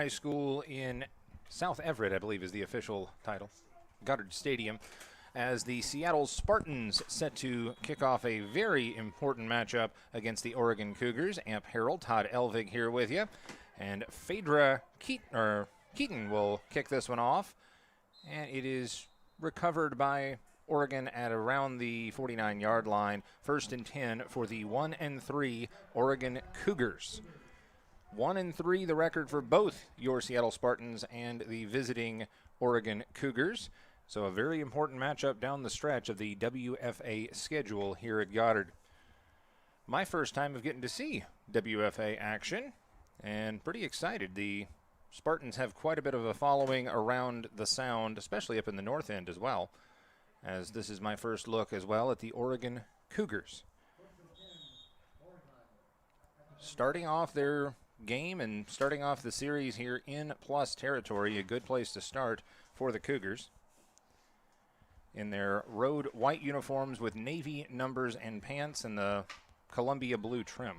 High School in South Everett, I believe is the official title, Goddard Stadium, as the Seattle Spartans set to kick off a very important matchup against the Oregon Cougars. Amp Harold, Todd Elvig here with you, and Phaedra Keaton will kick this one off, and it is recovered by Oregon at around the 49-yard line. 1st and 10 for the 1-3 Oregon Cougars. 1-3 the record for both your Seattle Spartans and the visiting Oregon Cougars. So a very important matchup down the stretch of the WFA schedule here at Goddard. My first time of getting to see WFA action, and pretty excited. The Spartans have quite a bit of a following around the Sound, especially up in the north end as well, as this is my first look as well at the Oregon Cougars. Starting off their game and starting off the series here in plus territory, a good place to start for the Cougars. In their road white uniforms with navy numbers and pants and the Columbia blue trim.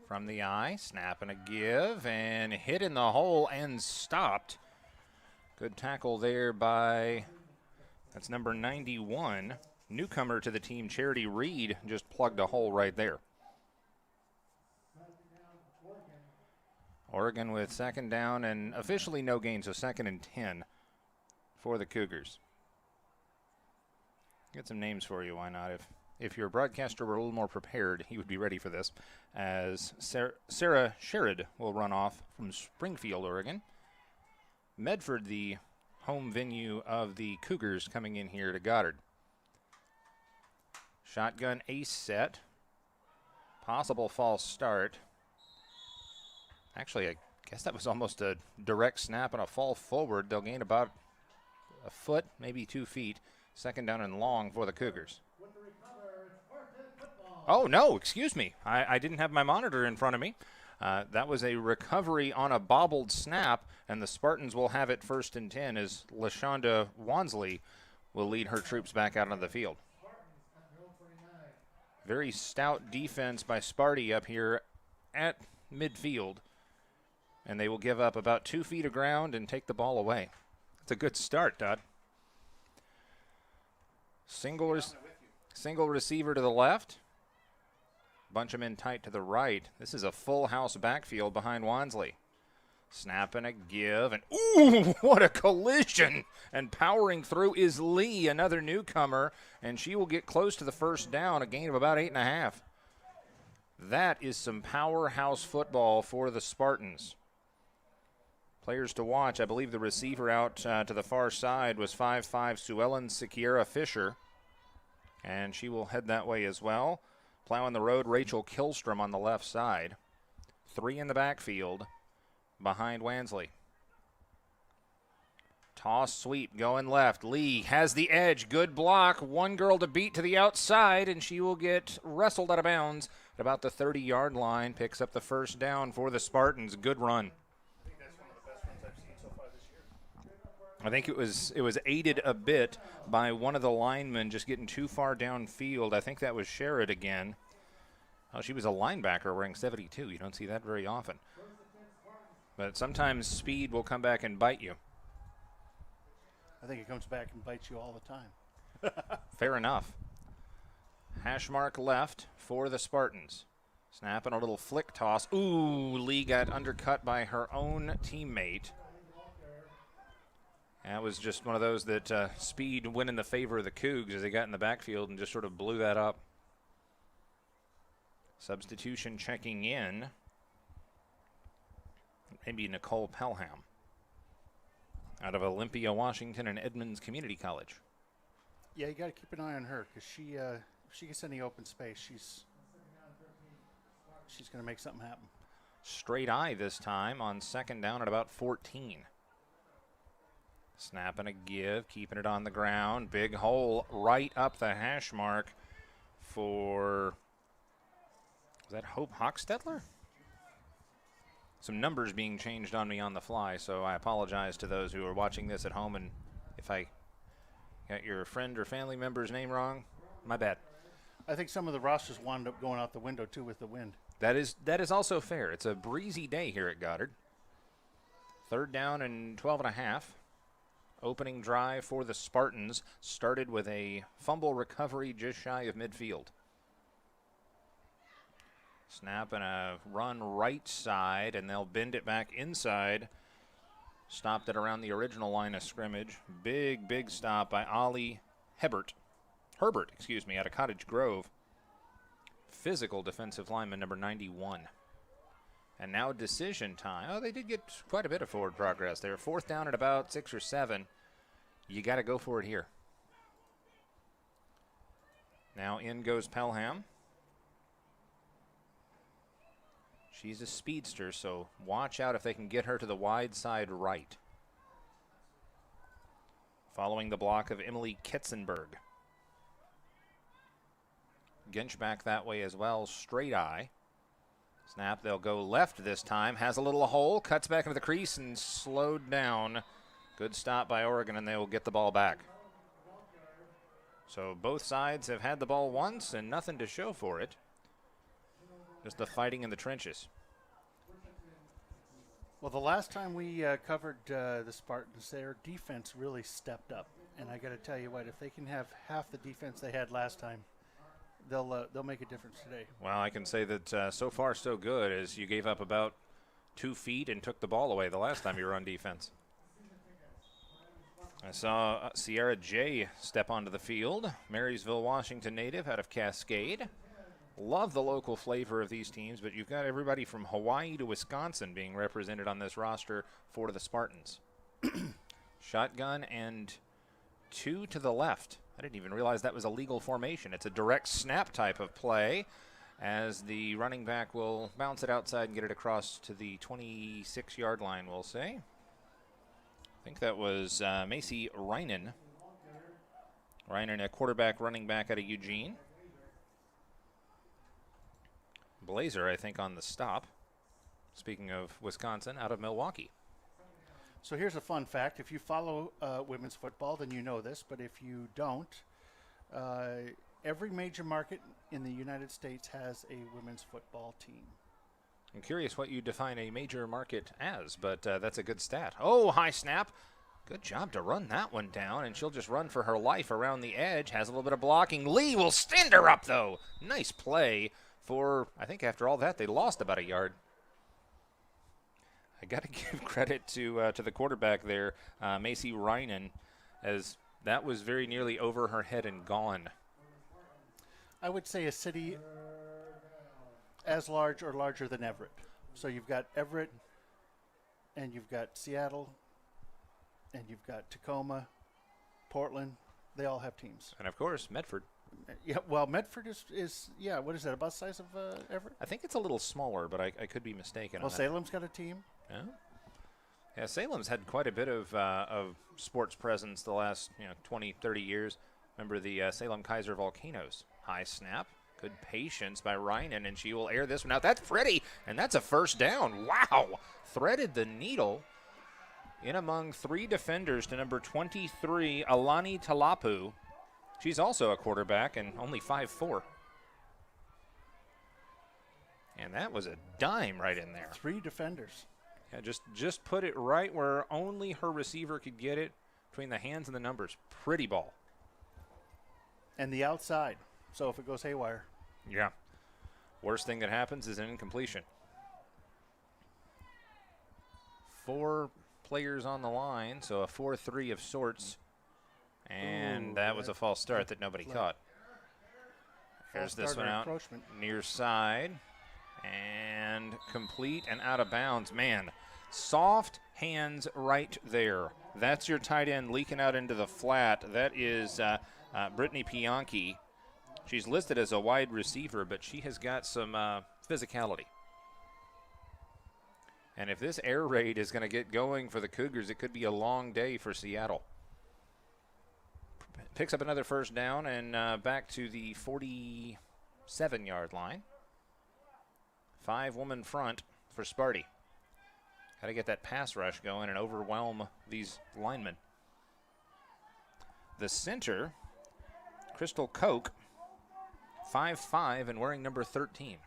From the eye, snap and a give, and hit in the hole and stopped. Good tackle there by, that's number 91. Newcomer to the team, Charity Reed, just plugged a hole right there. Oregon with 2nd down and officially no gain, so 2nd and 10 for the Cougars. Get some names for you, why not? If your broadcaster were a little more prepared, he would be ready for this, as Sarah Sherrod will run off from Springfield, Oregon. Medford, the home venue of the Cougars, coming in here to Goddard. Shotgun ace set. Possible false start. Actually, I guess that was almost a direct snap and a fall forward. They'll gain about a foot, maybe 2 feet. 2nd down and long for the Cougars. Oh, no, excuse me. I didn't have my monitor in front of me. That was a recovery on a bobbled snap, and the Spartans will have it 1st and 10 as LaShonda Wansley will lead her troops back out on the field. Very stout defense by Sparty up here at midfield, and they will give up about 2 feet of ground and take the ball away. It's a good start, Todd. Single receiver to the left. Bunch them in tight to the right. This is a full house backfield behind Wansley. Snap and a give, and ooh, what a collision! And powering through is Lee, another newcomer, and she will get close to the 1st down, a gain of about 8.5. That is some powerhouse football for the Spartans. Players to watch, I believe the receiver out to the far side was 5'5" Sue Ellen Siquiera Fisher, and she will head that way as well. Plowing the road, Rachel Killstrom on the left side. 3 in the backfield behind Wansley. Toss sweep going left. Lee has the edge. Good block. One girl to beat to the outside, and she will get wrestled out of bounds at about the 30-yard line. Picks up the 1st down for the Spartans. Good run. I think that's one of the best runs I've seen so far this year. I think it was aided a bit by one of the linemen just getting too far downfield. I think that was Sherrod again. Oh, she was a linebacker wearing 72. You don't see that very often. But sometimes speed will come back and bite you. I think it comes back and bites you all the time. Fair enough. Hash mark left for the Spartans. Snap and a little flick toss. Ooh, Lee got undercut by her own teammate. That was just one of those that speed went in the favor of the Cougs as they got in the backfield and just sort of blew that up. Substitution checking in. Maybe Nicole Pelham out of Olympia, Washington, and Edmonds Community College. Yeah, you got to keep an eye on her because she if she gets any open space, she's going to make something happen. Straight eye this time on 2nd down at about 14. Snap and a give, keeping it on the ground. Big hole right up the hash mark for, was that Hope Hochstetler? Some numbers being changed on me on the fly, so I apologize to those who are watching this at home, and if I got your friend or family member's name wrong, my bad. I think some of the rosters wound up going out the window, too, with the wind. That is also fair. It's a breezy day here at Goddard. 3rd down and 12 and a half. Opening drive for the Spartans started with a fumble recovery just shy of midfield. Snap and a run right side, and they'll bend it back inside. Stopped it around the original line of scrimmage. Big stop by Ollie Herbert, out of Cottage Grove. Physical defensive lineman number 91. And now decision time. Oh, they did get quite a bit of forward progress there. 4th down at about 6 or 7. You got to go for it here. Now in goes Pelham. She's a speedster, so watch out if they can get her to the wide side right. Following the block of Emily Kitzenberg. Ginch back that way as well, straight eye. Snap, they'll go left this time. Has a little hole, cuts back into the crease and slowed down. Good stop by Oregon, and they will get the ball back. So both sides have had the ball once and nothing to show for it. Just the fighting in the trenches. Well, the last time we covered the Spartans, their defense really stepped up. And I got to tell you what, if they can have half the defense they had last time, they'll make a difference today. Well, I can say that so far so good, as you gave up about 2 feet and took the ball away the last time you were on defense. I saw Sierra J step onto the field. Marysville, Washington native out of Cascade. Love the local flavor of these teams, but you've got everybody from Hawaii to Wisconsin being represented on this roster for the Spartans. Shotgun and 2 to the left. I didn't even realize that was a legal formation. It's a direct snap type of play, as the running back will bounce it outside and get it across to the 26-yard line, we'll say. I think that was Macy Reinen. Reinen, a quarterback running back out of Eugene. Blazer, I think, on the stop. Speaking of Wisconsin, out of Milwaukee. So here's a fun fact. If you follow women's football, then you know this. But if you don't, every major market in the United States has a women's football team. I'm curious what you define a major market as, but that's a good stat. Oh, high snap. Good job to run that one down, and she'll just run for her life around the edge. Has a little bit of blocking. Lee will stand her up, though. Nice play for, I think after all that, they lost about a yard. I got to give credit to the quarterback there, Macy Reinen, as that was very nearly over her head and gone. I would say a city as large or larger than Everett. So you've got Everett, and you've got Seattle, and you've got Tacoma, Portland. They all have teams. And, of course, Medford. Yeah, well, Medford is what is that, about the size of Everett? I think it's a little smaller, but I could be mistaken. Well, Salem's got a team. Yeah, Salem's had quite a bit of sports presence the last 20, 30 years. Remember the Salem Kaiser Volcanoes. High snap. Good patience by Reinen, and she will air this one out. That's pretty, and that's a first down. Wow. Threaded the needle in among 3 defenders to number 23, Alani Talapu. She's also a quarterback and only 5'4". And that was a dime right in there. 3 defenders. Yeah, just put it right where only her receiver could get it, between the hands and the numbers. Pretty ball. And the outside. So if it goes haywire. Yeah. Worst thing that happens is an incompletion. 4 players on the line, so a 4-3 of sorts. And that was a false start that nobody caught. Here's this one out near side. And complete and out of bounds. Man, soft hands right there. That's your tight end leaking out into the flat. That is Brittany Pianchi. She's listed as a wide receiver, but she has got some physicality. And if this air raid is going to get going for the Cougars, it could be a long day for Seattle. Picks up another first down and back to the 47-yard line. 5-woman front for Sparty. Got to get that pass rush going and overwhelm these linemen. The center, Crystal Koch, 5'5", and wearing number 13.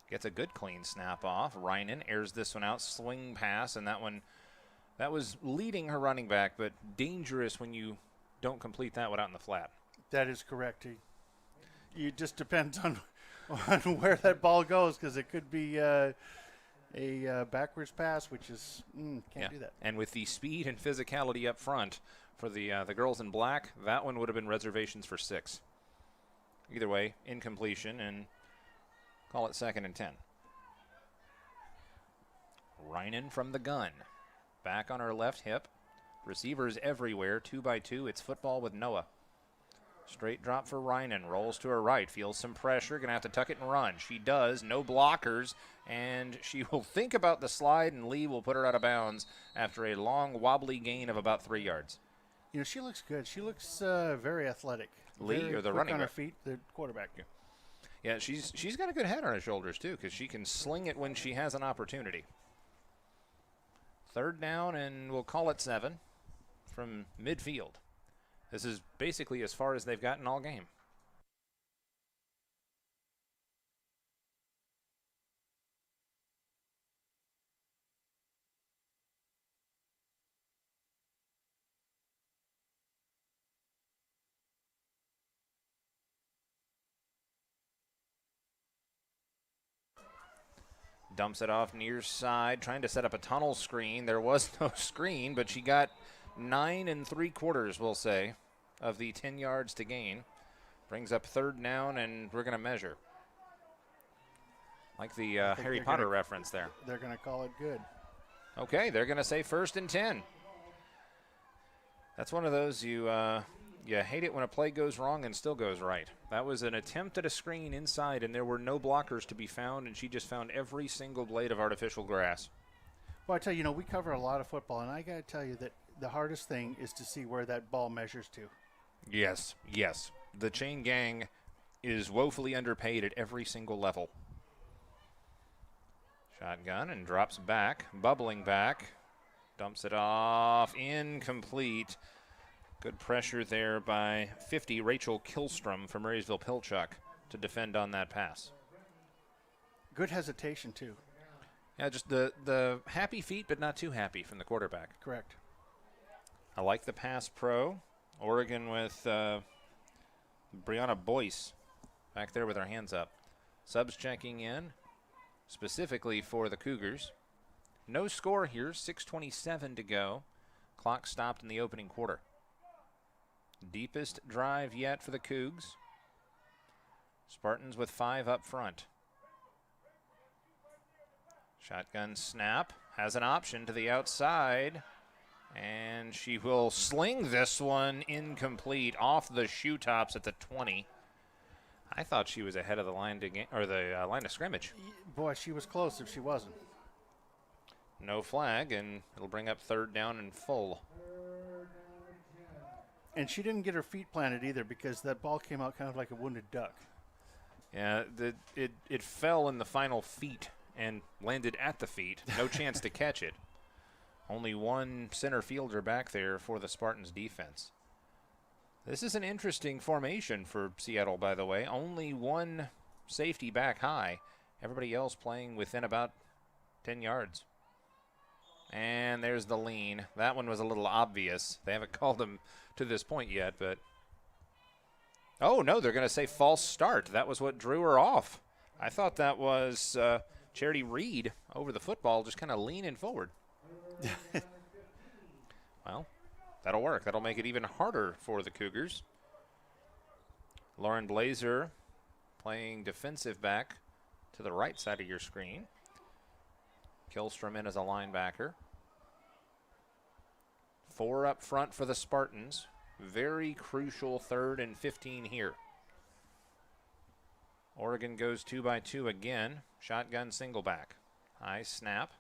Gets a good clean snap off. Reinen airs this one out, swing pass, and that was leading her running back, but dangerous when you don't complete that one out in the flat. That is correct. It just depends on where that ball goes, because it could be a backwards pass, which is can't do that. And with the speed and physicality up front for the girls in black, that one would have been reservations for 6. Either way, incompletion, and call it 2nd and 10. Reinen from the gun. Back on her left hip. Receivers everywhere, 2 by 2. It's football with Noah. Straight drop for Reinen. Rolls to her right. Feels some pressure. Going to have to tuck it and run. She does. No blockers. And she will think about the slide, and Lee will put her out of bounds after a long, wobbly gain of about 3 yards. You know, she looks good. She looks very athletic. Lee, very or the quick running on her back? feet, the quarterback. Yeah, she's got a good head on her shoulders, too, because she can sling it when she has an opportunity. 3rd down, and we'll call it 7 from midfield. This is basically as far as they've gotten all game. Dumps it off near side, trying to set up a tunnel screen. There was no screen, but she got 9 3/4, we'll say, of the 10 yards to gain. Brings up 3rd down, and we're going to measure. Like the Harry Potter reference there. They're going to call it good. Okay, they're going to say 1st and 10. That's one of those you hate it when a play goes wrong and still goes right. That was an attempt at a screen inside, and there were no blockers to be found, and she just found every single blade of artificial grass. Well, I tell you, we cover a lot of football, and I got to tell you that the hardest thing is to see where that ball measures to. Yes. The chain gang is woefully underpaid at every single level. Shotgun and drops back, bubbling back. Dumps it off, incomplete. Good pressure there by 50, Rachel Kilstrom from Murraysville Pilchuck to defend on that pass. Good hesitation, too. Yeah, just the happy feet, but not too happy from the quarterback. Correct. I like the pass pro. Oregon with Brianna Boyce back there with her hands up. Subs checking in, specifically for the Cougars. No score here, 6:27 to go. Clock stopped in the opening quarter. Deepest drive yet for the Cougs. Spartans with 5 up front. Shotgun snap. Has an option to the outside. And she will sling this one incomplete off the shoe tops at the 20. I thought she was ahead of the line to line of scrimmage. Boy, she was close if she wasn't. No flag, and it'll bring up 3rd down and full. And she didn't get her feet planted either, because that ball came out kind of like a wounded duck. Yeah, it fell in the final feet and landed at the feet. No chance to catch it. Only one center fielder back there for the Spartans defense. This is an interesting formation for Seattle, by the way. Only one safety back high. Everybody else playing within about 10 yards. And there's the lean. That one was a little obvious. They haven't called him to this point yet, but... Oh, no, they're going to say false start. That was what drew her off. I thought that was Charity Reed over the football, just kind of leaning forward. Well, that'll work. That'll make it even harder for the Cougars. Lauren Blazer playing defensive back to the right side of your screen. Kilstrom in as a linebacker. 4 up front for the Spartans. Very crucial 3rd and 15 here. Oregon goes 2 by 2 again. Shotgun single back. High snap.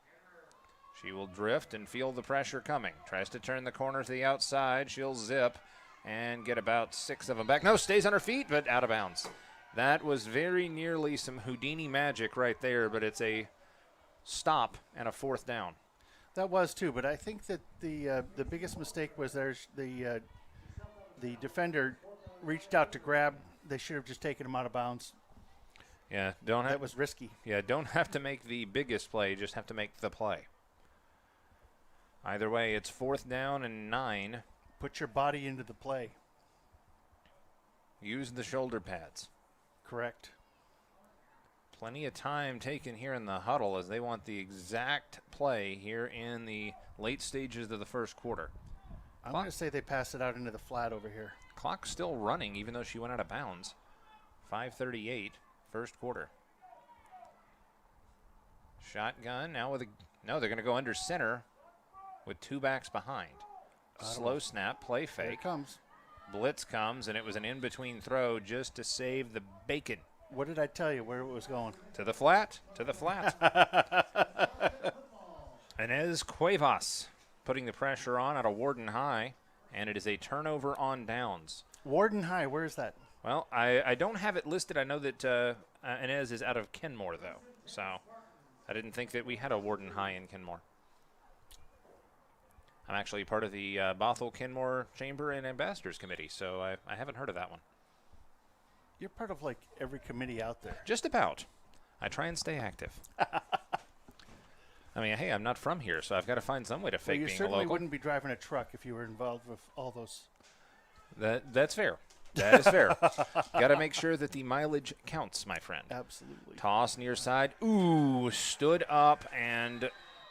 She will drift and feel the pressure coming. Tries to turn the corner to the outside. She'll zip and get about 6 of them back. No, stays on her feet, but out of bounds. That was very nearly some Houdini magic right there, but it's a stop and a 4th down. That was too, but I think that the biggest mistake was the defender reached out to grab. They should have just taken him out of bounds. Yeah, don't That have, was risky. yeah, don't have to make the biggest play, just have to make the play. Either way, it's 4th down and 9. Put your body into the play. Use the shoulder pads. Correct. Plenty of time taken here in the huddle as they want the exact play here in the late stages of the first quarter. I'm going to say they pass it out into the flat over here. Clock's still running even though she went out of bounds. 5:38, first quarter. Shotgun now with a, no, they're going to go under center with 2 backs behind. Slow snap, play Here it fake. comes. Blitz comes, and it was an in-between throw just to save the bacon. What did I tell you where it was going? To the flat, to the flat. Inez Cuevas putting the pressure on at a Warden High, and it is a turnover on downs. Warden High, where is that? Well, I don't have it listed. I know that Inez is out of Kenmore, though, so I didn't think that we had a Warden High in Kenmore. I'm actually part of the Bothell Kenmore Chamber and Ambassadors Committee, so I haven't heard of that one. You're part of like every committee out there. Just about. I try and stay active. I mean, hey, I'm not from here, so I've got to find some way to Well, fake you being a certainly local. wouldn't be driving a truck if you were involved with all those. That's fair. That is fair. Got to make sure that the mileage counts, my friend. Absolutely. Toss near side. Ooh, stood up, and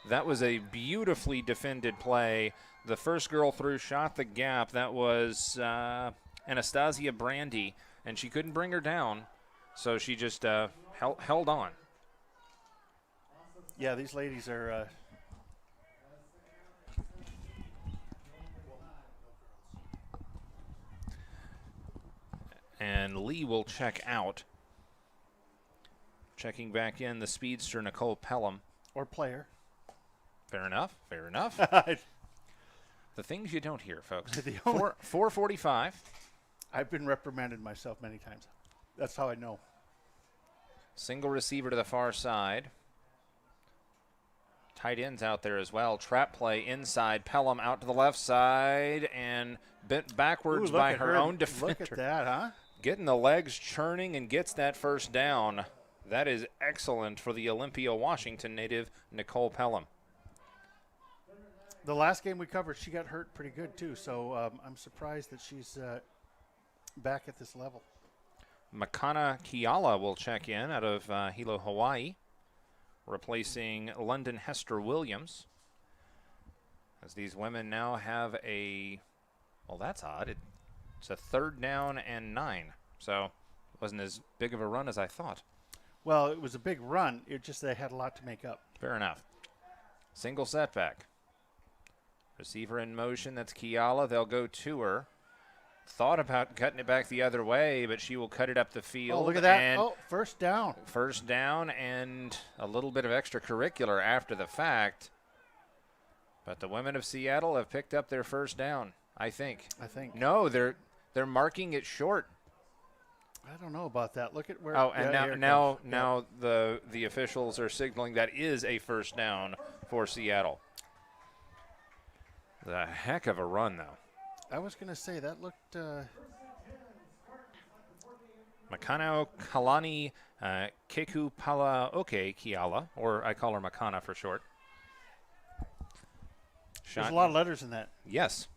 that was a beautifully defended play. The first girl through shot the gap. That was Anastasia Brandy, and she couldn't bring her down, so she just held on. Yeah, these ladies are. And Lee will check out. Checking back in, the speedster Nicole Pelham. Or player. Fair enough. Fair enough. The things you don't hear, folks. 4:45. I've been reprimanded myself many times. That's how I know. Single receiver to the far side. Tight ends out there as well. Trap play inside. Pelham out to the left side and bent backwards Ooh, by her own defender. Look at that, huh? Getting the legs churning and gets that first down. That is excellent for the Olympia, Washington native, Nicole Pelham. The last game we covered, she got hurt pretty good, too. So I'm surprised that she's back at this level. Makana Kiala will check in out of Hilo, Hawaii, replacing London Hester Williams. As these women now have a, well, that's odd. It's a 3rd down and 9. So it wasn't as big of a run as I thought. Well, it was a big run. It just they had a lot to make up. Fair enough. Single setback. Receiver in motion. That's Kiala. They'll go to her. Thought about cutting it back the other way, but she will cut it up the field. Oh, look at that. And Oh, first down. first down and a little bit of extracurricular after the fact. But the women of Seattle have picked up their first down, I think. No, they're marking it short. I don't know about that. Look at where. Oh, and yeah, now the officials are signaling that is a first down for Seattle. The heck of a run, though. I was going to say that looked. Makano Kalani Keku Palaoke Kiala, or I call her Makana for short. There's a lot of letters in that. Yes.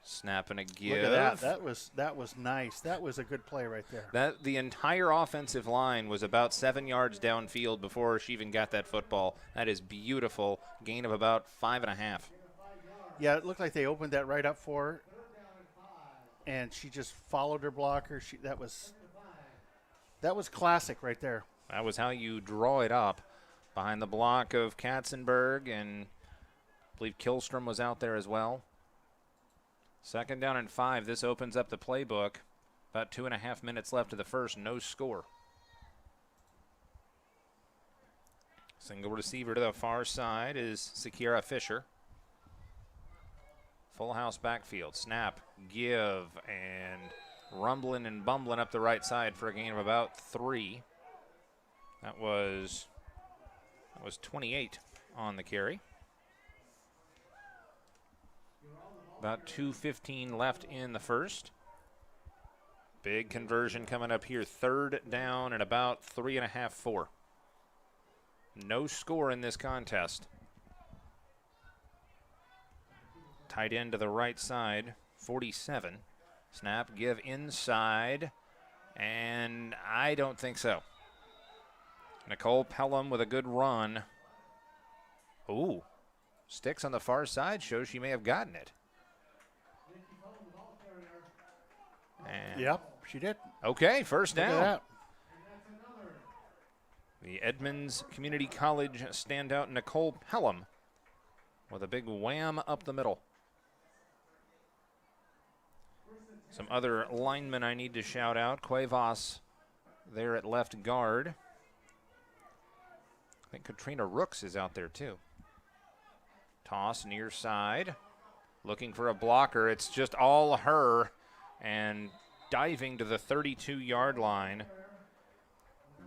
Snap and a give. Look at that. That was nice. That was a good play right there. That the entire offensive line was about 7 yards downfield before she even got that football. That is beautiful. Gain of about 5.5. Yeah, it looked like they opened that right up for her, and she just followed her blocker. That was classic right there. That was how you draw it up behind the block of Katzenberg, and I believe Killstrom was out there as well. 2nd down and 5. This opens up the playbook. About 2.5 minutes left of the first. No score. Single receiver to the far side is Sakira Fisher. Full house backfield. Snap, give, and rumbling and bumbling up the right side for a gain of about 3. That was 28 on the carry. About 2:15 left in the first. Big conversion coming up here. 3rd down and about 3.5, 4. No score in this contest. Tight end to the right side, 47. Snap, give inside, and I don't think so. Nicole Pelham with a good run. Ooh, sticks on the far side shows she may have gotten it. And Yep, she did. okay, first Look at down. that. The Edmonds Community College standout Nicole Pelham with a big wham up the middle. Some other linemen I need to shout out. Cuevas there at left guard. I think Katrina Rooks is out there too. Toss near side. Looking for a blocker. It's just all her. And diving to the 32-yard line.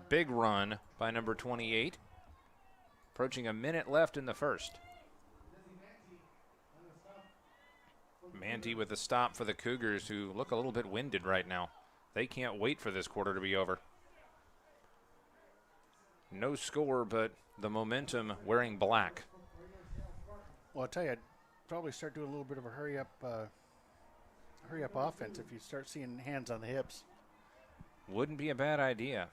Big run by number 28. Approaching a minute left in the first. Manti with the stop for the Cougars, who look a little bit winded right now. They can't wait for this quarter to be over. No score, but the momentum wearing black. Well, I'll tell you, I'd probably start doing a little bit of a hurry up offense if you start seeing hands on the hips. Wouldn't be a bad idea.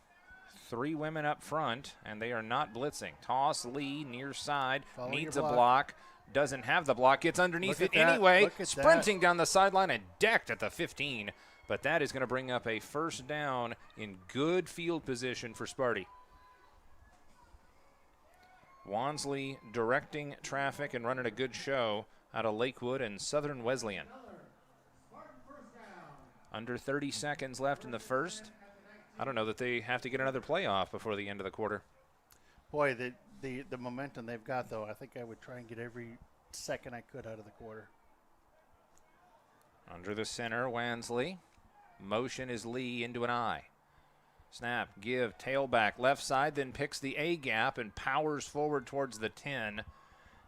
3 women up front, and they are not blitzing. Toss, Lee, near side, Follow needs your a block. block. Doesn't have the block, gets underneath Look it at that. anyway. Look at Sprinting down the sideline and decked at the 15. But that is going to bring up a first down in good field position for Sparty. Wansley directing traffic and running a good show out of Lakewood and Southern Wesleyan. Under 30 seconds left in the first. I don't know that they have to get another play off before the end of the quarter. Boy, the momentum they've got, though, I think I would try and get every second I could out of the quarter. Under the center, Wansley. Motion is Lee into an I. Snap, give, tailback, left side, then picks the A gap and powers forward towards the 10.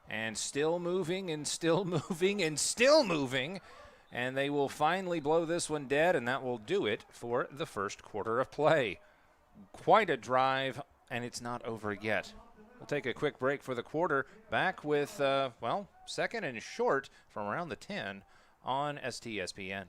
And still moving and still moving and still moving. And they will finally blow this one dead, and that will do it for the first quarter of play. Quite a drive, and it's not over yet. We'll take a quick break for the quarter. Back with, second and short from around the 10 on STSPN.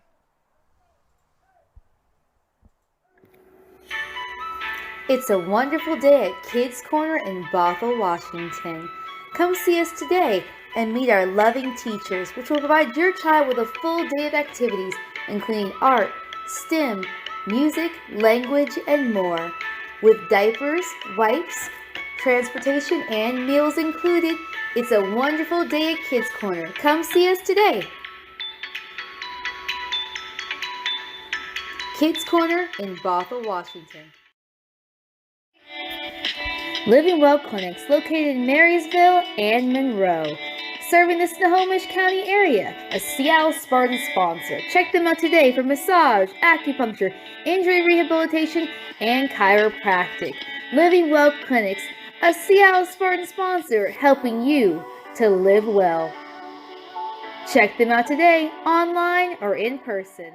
It's a wonderful day at Kids Corner in Bothell, Washington. Come see us today and meet our loving teachers, which will provide your child with a full day of activities, including art, STEM, music, language, and more. With diapers, wipes, transportation, and meals included, it's a wonderful day at Kids Corner. Come see us today. Kids Corner in Bothell, Washington. Living Well Clinics located in Marysville and Monroe. Serving the Snohomish County area, a Seattle Spartans sponsor. Check them out today for massage, acupuncture, injury rehabilitation, and chiropractic. Living Well Clinics, a Seattle Spartans sponsor, helping you to live well. Check them out today, online or in person.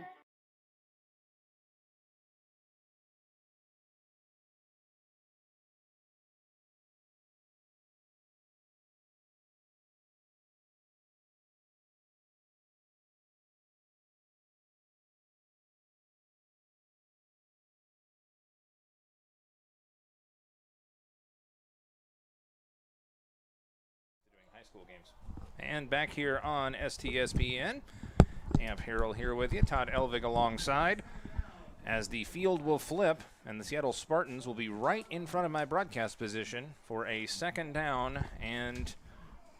High school games. And back here on STSPN, Amp Harrell here with you, Todd Elvig alongside, as the field will flip and the Seattle Spartans will be right in front of my broadcast position for a second down and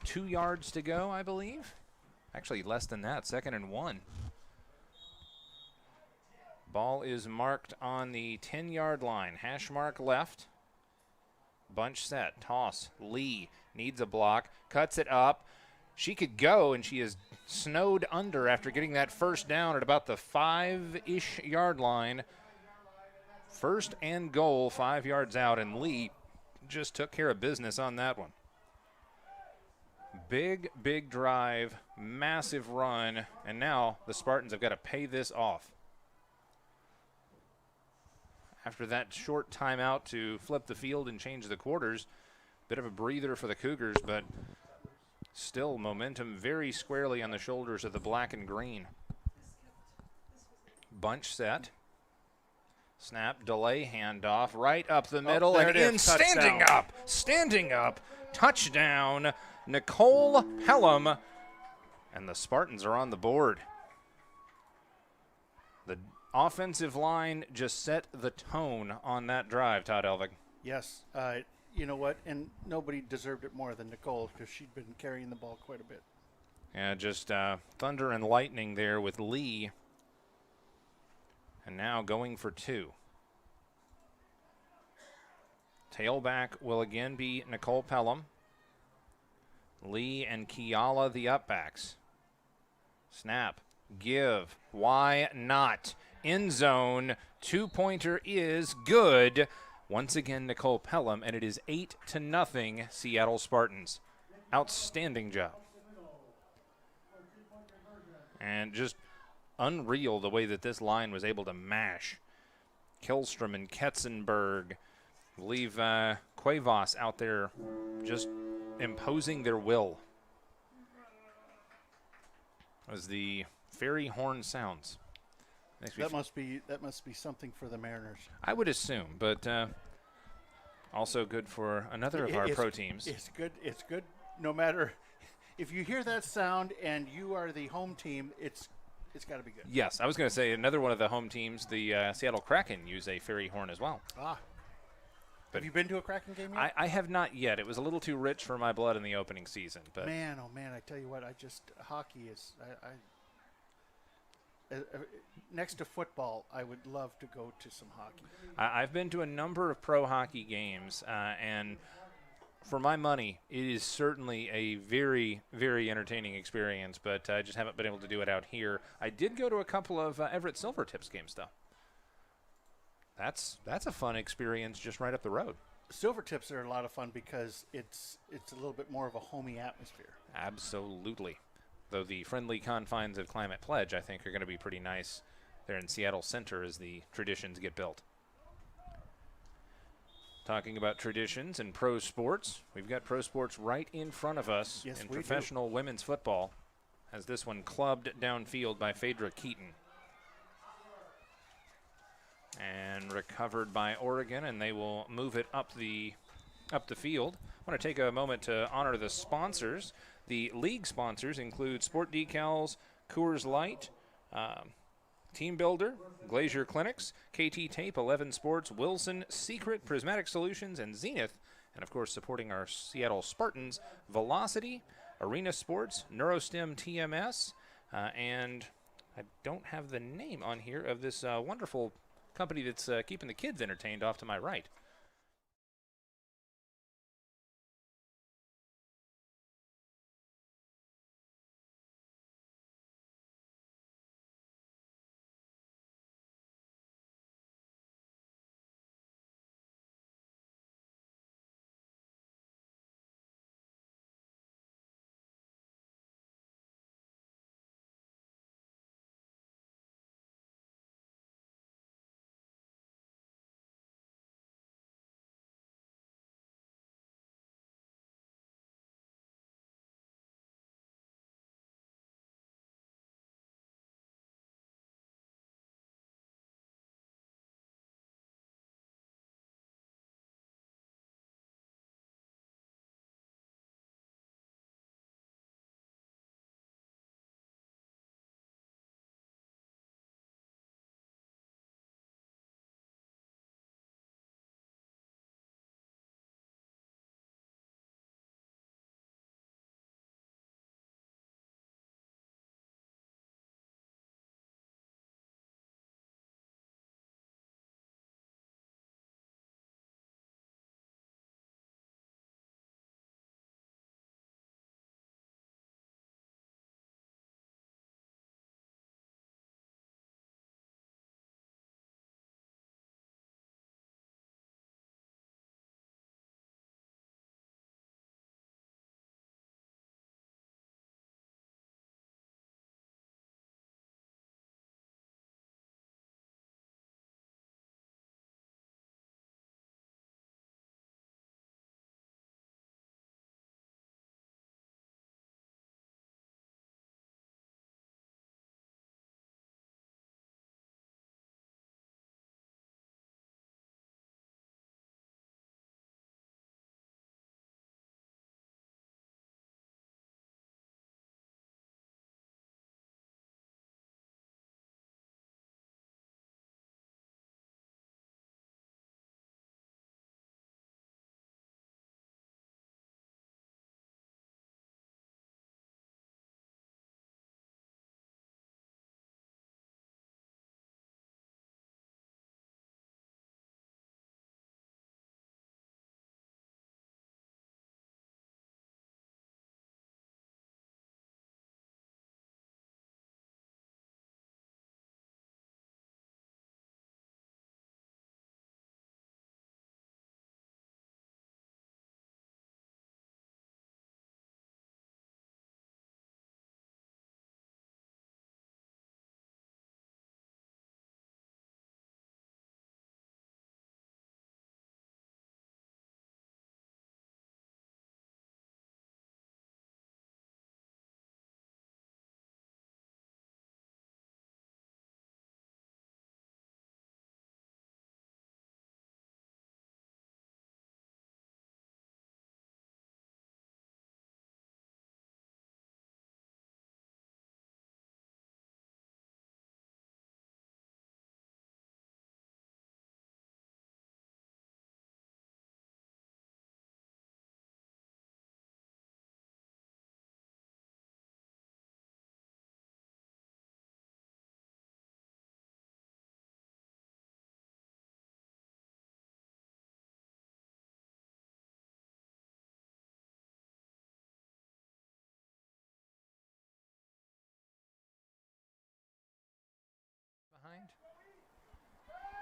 2 yards to go, I believe. Actually, less than that, 2nd and 1. Ball is marked on the 10-yard line. Hash mark left. Bunch set. Toss. Lee needs a block. Cuts it up. She could go, and she is snowed under after getting that first down at about the 5-ish yard line. First and goal, 5 yards out, and Lee just took care of business on that one. Big, big drive, massive run, and now the Spartans have got to pay this off. after that short timeout to flip the field and change the quarters. Bit of a breather for the Cougars, but still momentum very squarely on the shoulders of the black and green. Bunch set. Snap, delay, handoff, right up the middle, there and it is. in, standing up, touchdown, Nicole Pelham, and the Spartans are on the board. The offensive line just set the tone on that drive, Todd Elvig. Yes. You know what? And nobody deserved it more than Nicole because she'd been carrying the ball quite a bit. Yeah, just thunder and lightning there with Lee. And now going for two. Tailback will again be Nicole Pelham. Lee and Kiala the upbacks. Snap, give, why not? End zone, two-pointer is good. Once again, Nicole Pelham, and it is 8-0 Seattle Spartans. Outstanding job. And just unreal the way that this line was able to mash Killstrom and Ketzenberg. Leave Cuevas out there just imposing their will. As the fairy horn sounds. That must be something for the Mariners. I would assume, but also good for another of our pro teams. It's good. It's good. No matter if you hear that sound and you are the home team, it's got to be good. Yes, I was going to say another one of the home teams, the Seattle Kraken, use a fairy horn as well. Have you been to a Kraken game yet? I have not yet. It was a little too rich for my blood in the opening season. But man, oh man, I tell you what, hockey is next to football. I would love to go to some hockey. I've been to a number of pro hockey games, and for my money, it is certainly a very, very entertaining experience, but I just haven't been able to do it out here. I did go to a couple of Everett Silvertips games, though. That's a fun experience just right up the road. Silvertips are a lot of fun because it's a little bit more of a homey atmosphere. Absolutely. Though the friendly confines of Climate Pledge, I think, are going to be pretty nice there in Seattle Center as the traditions get built. Talking about traditions and pro sports, we've got pro sports right in front of us in professional women's football, as this one clubbed downfield by Phaedra Keaton. And recovered by Oregon, and they will move it up the field. I want to take a moment to honor the sponsors. The league sponsors include Sport Decals, Coors Light, Team Builder, Glacier Clinics, KT Tape, 11 Sports, Wilson, Secret, Prismatic Solutions, and Zenith. And, of course, supporting our Seattle Spartans, Velocity, Arena Sports, Neurostem TMS, and I don't have the name on here of this wonderful company that's keeping the kids entertained off to my right.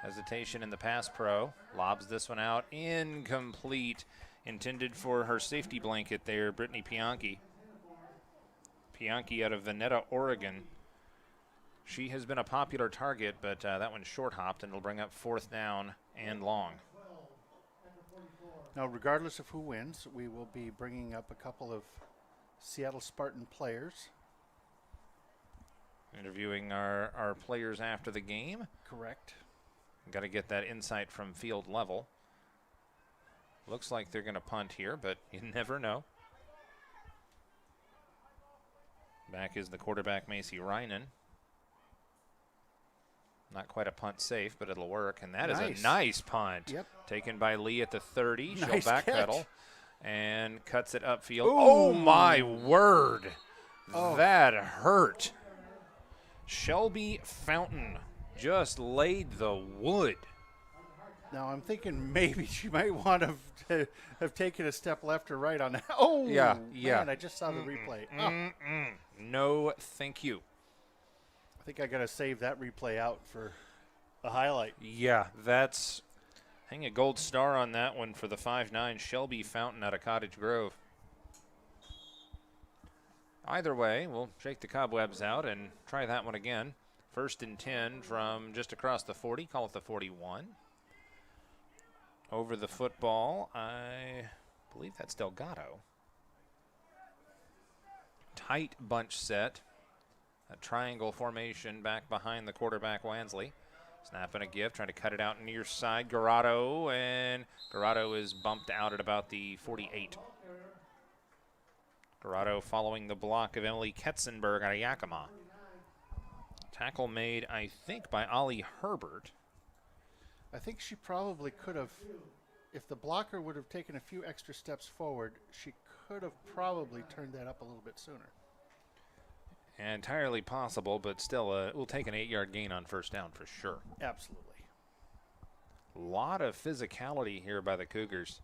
Hesitation in the pass pro. Lobs this one out. Incomplete. Intended for her safety blanket there, Brittany Pianki. Pianki out of Veneta, Oregon. She has been a popular target, but that one's short-hopped, and it'll bring up 4th down and long. Now, regardless of who wins, we will be bringing up a couple of Seattle Spartan players. Interviewing our players after the game. Correct. Got to get that insight from field level. Looks like they're going to punt here, but you never know. Back is the quarterback, Macy Reinen. Not quite a punt safe, but it'll work. And that is a nice punt. Yep. Taken by Lee at the 30. She'll Nice backpedal catch. and cuts it upfield. Ooh. Oh, my word. Oh. That hurt. Shelby Fountain just laid the wood. Now, I'm thinking maybe she might want to have taken a step left or right on that. Oh, Yeah. Man, I just saw the replay. Oh, No, thank you. I think I got to save that replay out for a highlight. Yeah, that's hang a gold star on that one for the 5'9" Shelby Fountain out of Cottage Grove. Either way, we'll shake the cobwebs out and try that one again. 1st and 10 from just across the 40, call it the 41. Over the football, I believe that's Delgado. Tight bunch set. A triangle formation back behind the quarterback, Wansley. Snap and a give, trying to cut it out near side. Garado, and Garado is bumped out at about the 48. Garado following the block of Emily Ketzenberg out of Yakima. Tackle made, I think, by Ollie Herbert. I think she probably could have, if the blocker would have taken a few extra steps forward, she could have probably turned that up a little bit sooner. Entirely possible, but still, we'll take an 8-yard gain on 1st down for sure. Absolutely. A lot of physicality here by the Cougars,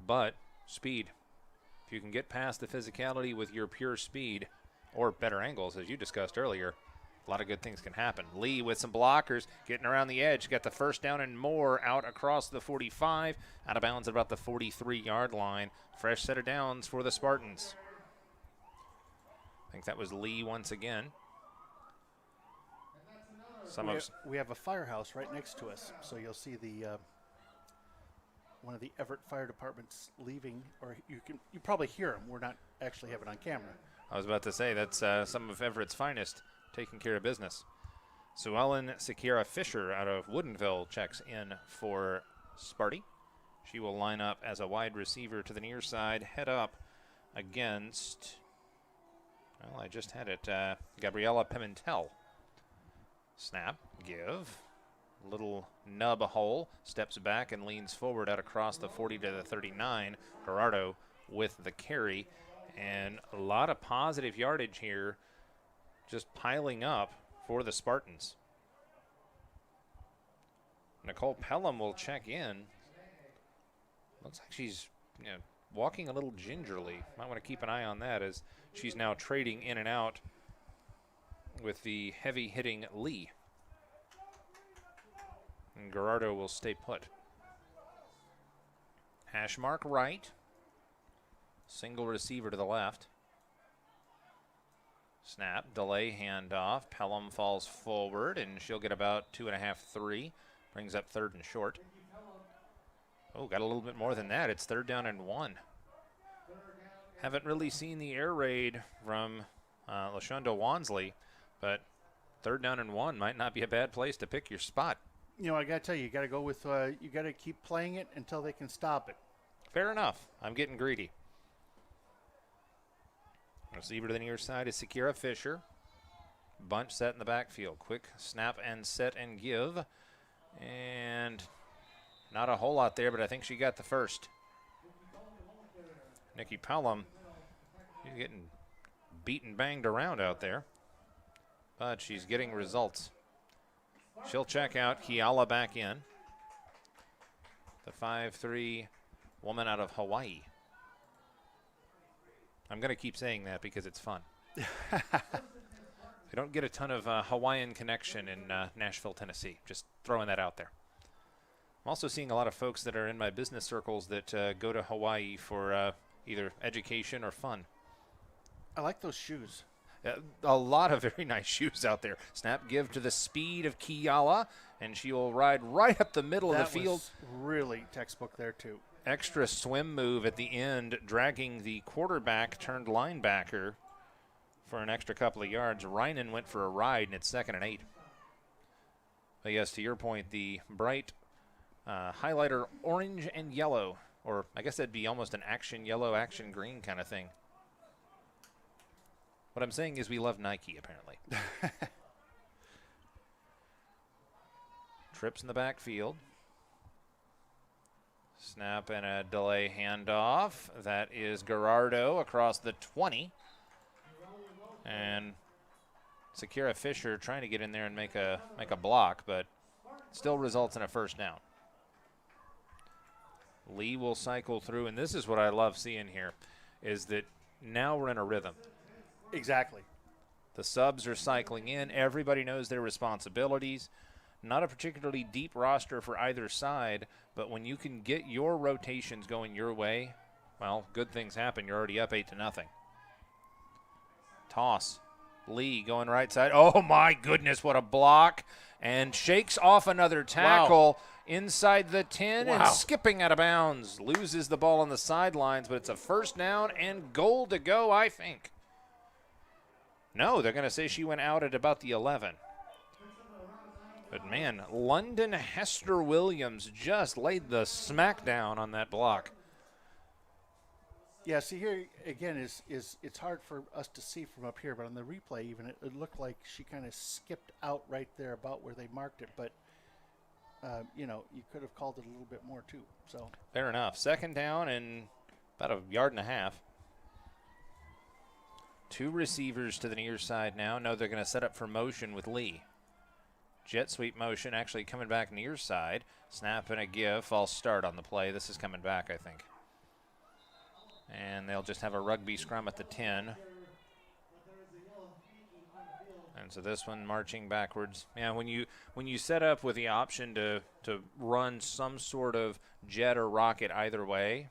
but speed. If you can get past the physicality with your pure speed or better angles, as you discussed earlier, a lot of good things can happen. Lee with some blockers, getting around the edge, got the 1st down and more out across the 45, out of bounds at about the 43-yard line. Fresh set of downs for the Spartans. I think that was Lee once again. We have a firehouse right next to us, so you'll see the one of the Everett Fire Departments leaving, or you probably hear them. We're not actually have it on camera. I was about to say that's some of Everett's finest taking care of business. Sue Ellen Sakira Fisher out of Woodinville checks in for Sparty. She will line up as a wide receiver to the near side, head up against, well, I just had it, Gabriella Pimentel. Snap, give, little nub hole, steps back and leans forward out across the 40 to the 39. Gerardo with the carry, and a lot of positive yardage here just piling up for the Spartans. Nicole Pelham will check in. Looks like she's walking a little gingerly. Might want to keep an eye on that as she's now trading in and out with the heavy-hitting Lee. And Gerardo will stay put. Hash mark right. Single receiver to the left. Snap, delay, handoff. Pelham falls forward, and she'll get about 2.5, 3. Brings up 3rd and short. Oh, got a little bit more than that. It's 3rd down and 1. Haven't really seen the air raid from LaShonda Wansley, but 3rd down and 1 might not be a bad place to pick your spot. I got to tell you, you got to go with, you got to keep playing it until they can stop it. Fair enough. I'm getting greedy. Receiver to the near side is Sakira Fisher. Bunch set in the backfield. Quick snap and set and give. And not a whole lot there, but I think she got the first. Nikki Pelham, she's getting beaten, banged around out there, but she's getting results. She'll check out. Kiala back in. The 5'3" woman out of Hawaii. I'm going to keep saying that because it's fun. You don't get a ton of Hawaiian connection in Nashville, Tennessee. Just throwing that out there. I'm also seeing a lot of folks that are in my business circles that go to Hawaii for either education or fun. I like those shoes. A lot of very nice shoes out there. Snap give to the speed of Kiala, and she will ride right up the middle of the field. That was really textbook there, too. Extra swim move at the end, dragging the quarterback turned linebacker for an extra couple of yards. Reinen went for a ride, and it's 2nd and 8. But yes, to your point, the bright highlighter orange and yellow, or I guess that'd be almost an action yellow, action green kind of thing. What I'm saying is we love Nike, apparently. Trips in the backfield. Snap and a delay handoff. That is Gerardo across the 20. And Sakira Fisher trying to get in there and make a block, but still results in a first down. Lee will cycle through, and this is what I love seeing here, is that now we're in a rhythm. Exactly. The subs are cycling in. Everybody knows their responsibilities. Not a particularly deep roster for either side, but when you can get your rotations going your way, well, good things happen. You're already up 8-0. Toss. Lee going right side. Oh, my goodness, what a block. And shakes off another tackle inside the 10 and skipping out of bounds. Loses the ball on the sidelines, but it's a first down and goal to go, I think. No, they're going to say she went out at about the 11. But, man, London Hester Williams just laid the smackdown on that block. Yeah, see here again is it's hard for us to see from up here, but on the replay even it looked like she kind of skipped out right there about where they marked it. But, you could have called it a little bit more too. So fair enough. 2nd down and about a yard and a half. 2 receivers to the near side now. No, they're going to set up for motion with Lee. Jet sweep motion actually coming back near side. Snap and a give. False start on the play. This is coming back, I think. And they'll just have a rugby scrum at the 10. And so this one marching backwards. Yeah, when you set up with the option to run some sort of jet or rocket either way,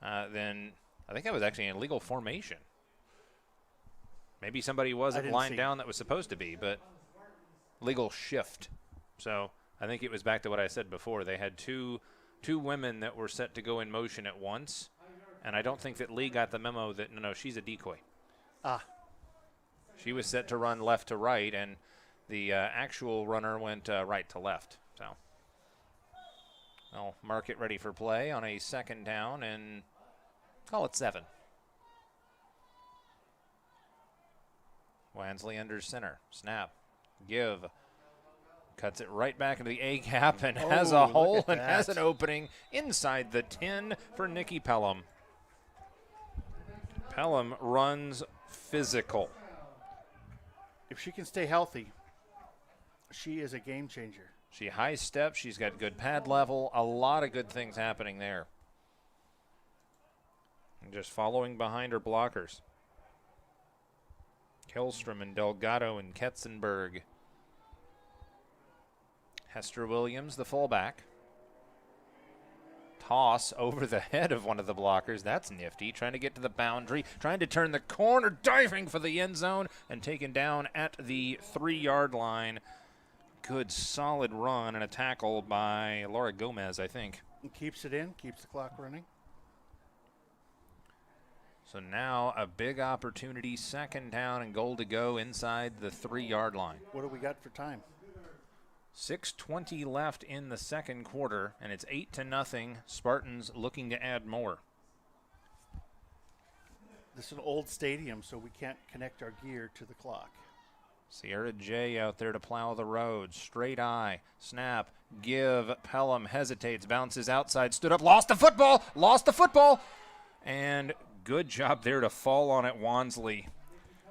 then I think that was actually an illegal formation. Maybe somebody wasn't lined down that was supposed to be, but legal shift. So I think it was back to what I said before. They had two women that were set to go in motion at once, and I don't think that Lee got the memo that, no, she's a decoy. She was set to run left to right, and the actual runner went right to left. So I'll mark it ready for play on a 2nd down and call it 7. Wansley under center. Snap. Give. Cuts it right back into the A gap and has a hole and has an opening inside the 10 for Nikki Pelham. Pelham runs physical. if she can stay healthy, she is a game changer. She high steps. She's got good pad level. A lot of good things happening there. And just following behind her blockers. Killstrom and Delgado and Ketzenberg. Hester Williams, the fullback. Toss over the head of one of the blockers. That's nifty. Trying to get to the boundary. Trying to turn the corner. Diving for the end zone. And taken down at the 3-yard line. Good solid run and a tackle by Laura Gomez, I think. It keeps it in. Keeps the clock running. So now a big opportunity. 2nd down and goal to go inside the 3-yard line. What do we got for time? 6:20 left in the second quarter, and it's 8-0. Spartans looking to add more. This is an old stadium, so we can't connect our gear to the clock. Sierra J out there to plow the road. Straight eye. Snap. Give. Pelham hesitates. Bounces outside. Stood up. Lost the football. Lost the football. And good job there to fall on it, Wansley.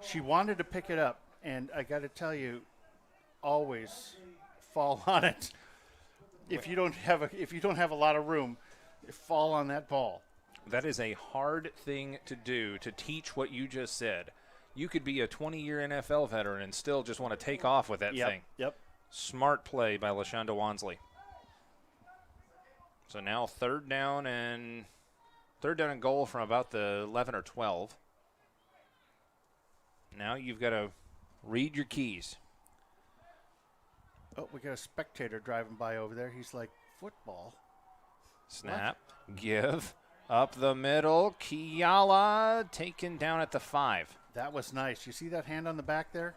She wanted to pick it up, and I got to tell you, always fall on it. If you don't have a lot of room, fall on that ball. That is a hard thing to do, to teach what you just said. You could be a 20-year NFL veteran and still just want to take off with that thing. Yep. Smart play by LaShonda Wansley. So now third down and goal from about the 11 or 12. Now you've got to read your keys. Oh, we got a spectator driving by over there. He's like, football? Snap, give, up the middle. Kiala taken down at the 5. That was nice. You see that hand on the back there?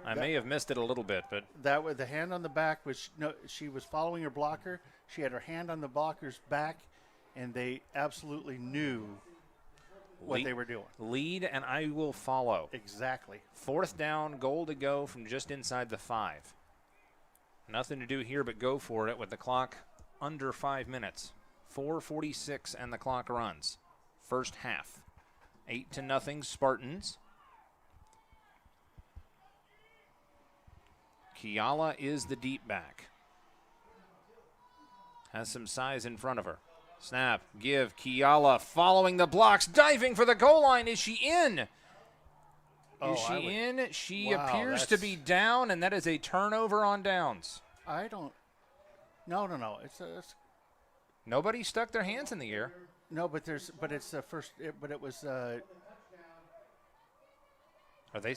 I may have missed it a little bit, but That was the hand on the back was no. She was following her blocker. She had her hand on the blocker's back, and they absolutely knew what they were doing. Lead, and I will follow. Exactly. Fourth down, goal to go from just inside the 5. Nothing to do here but go for it with the clock under 5 minutes. 4:46 and the clock runs. First half. 8-0 Spartans. Kiala is the deep back. Has some size in front of her. Snap, give, Kiala following the blocks, diving for the goal line. Is she in? Is she in? She appears to be down, and that is a turnover on downs. I don't. No. It's Nobody stuck their hands in the air. no, but it's the first. But it was. Are they?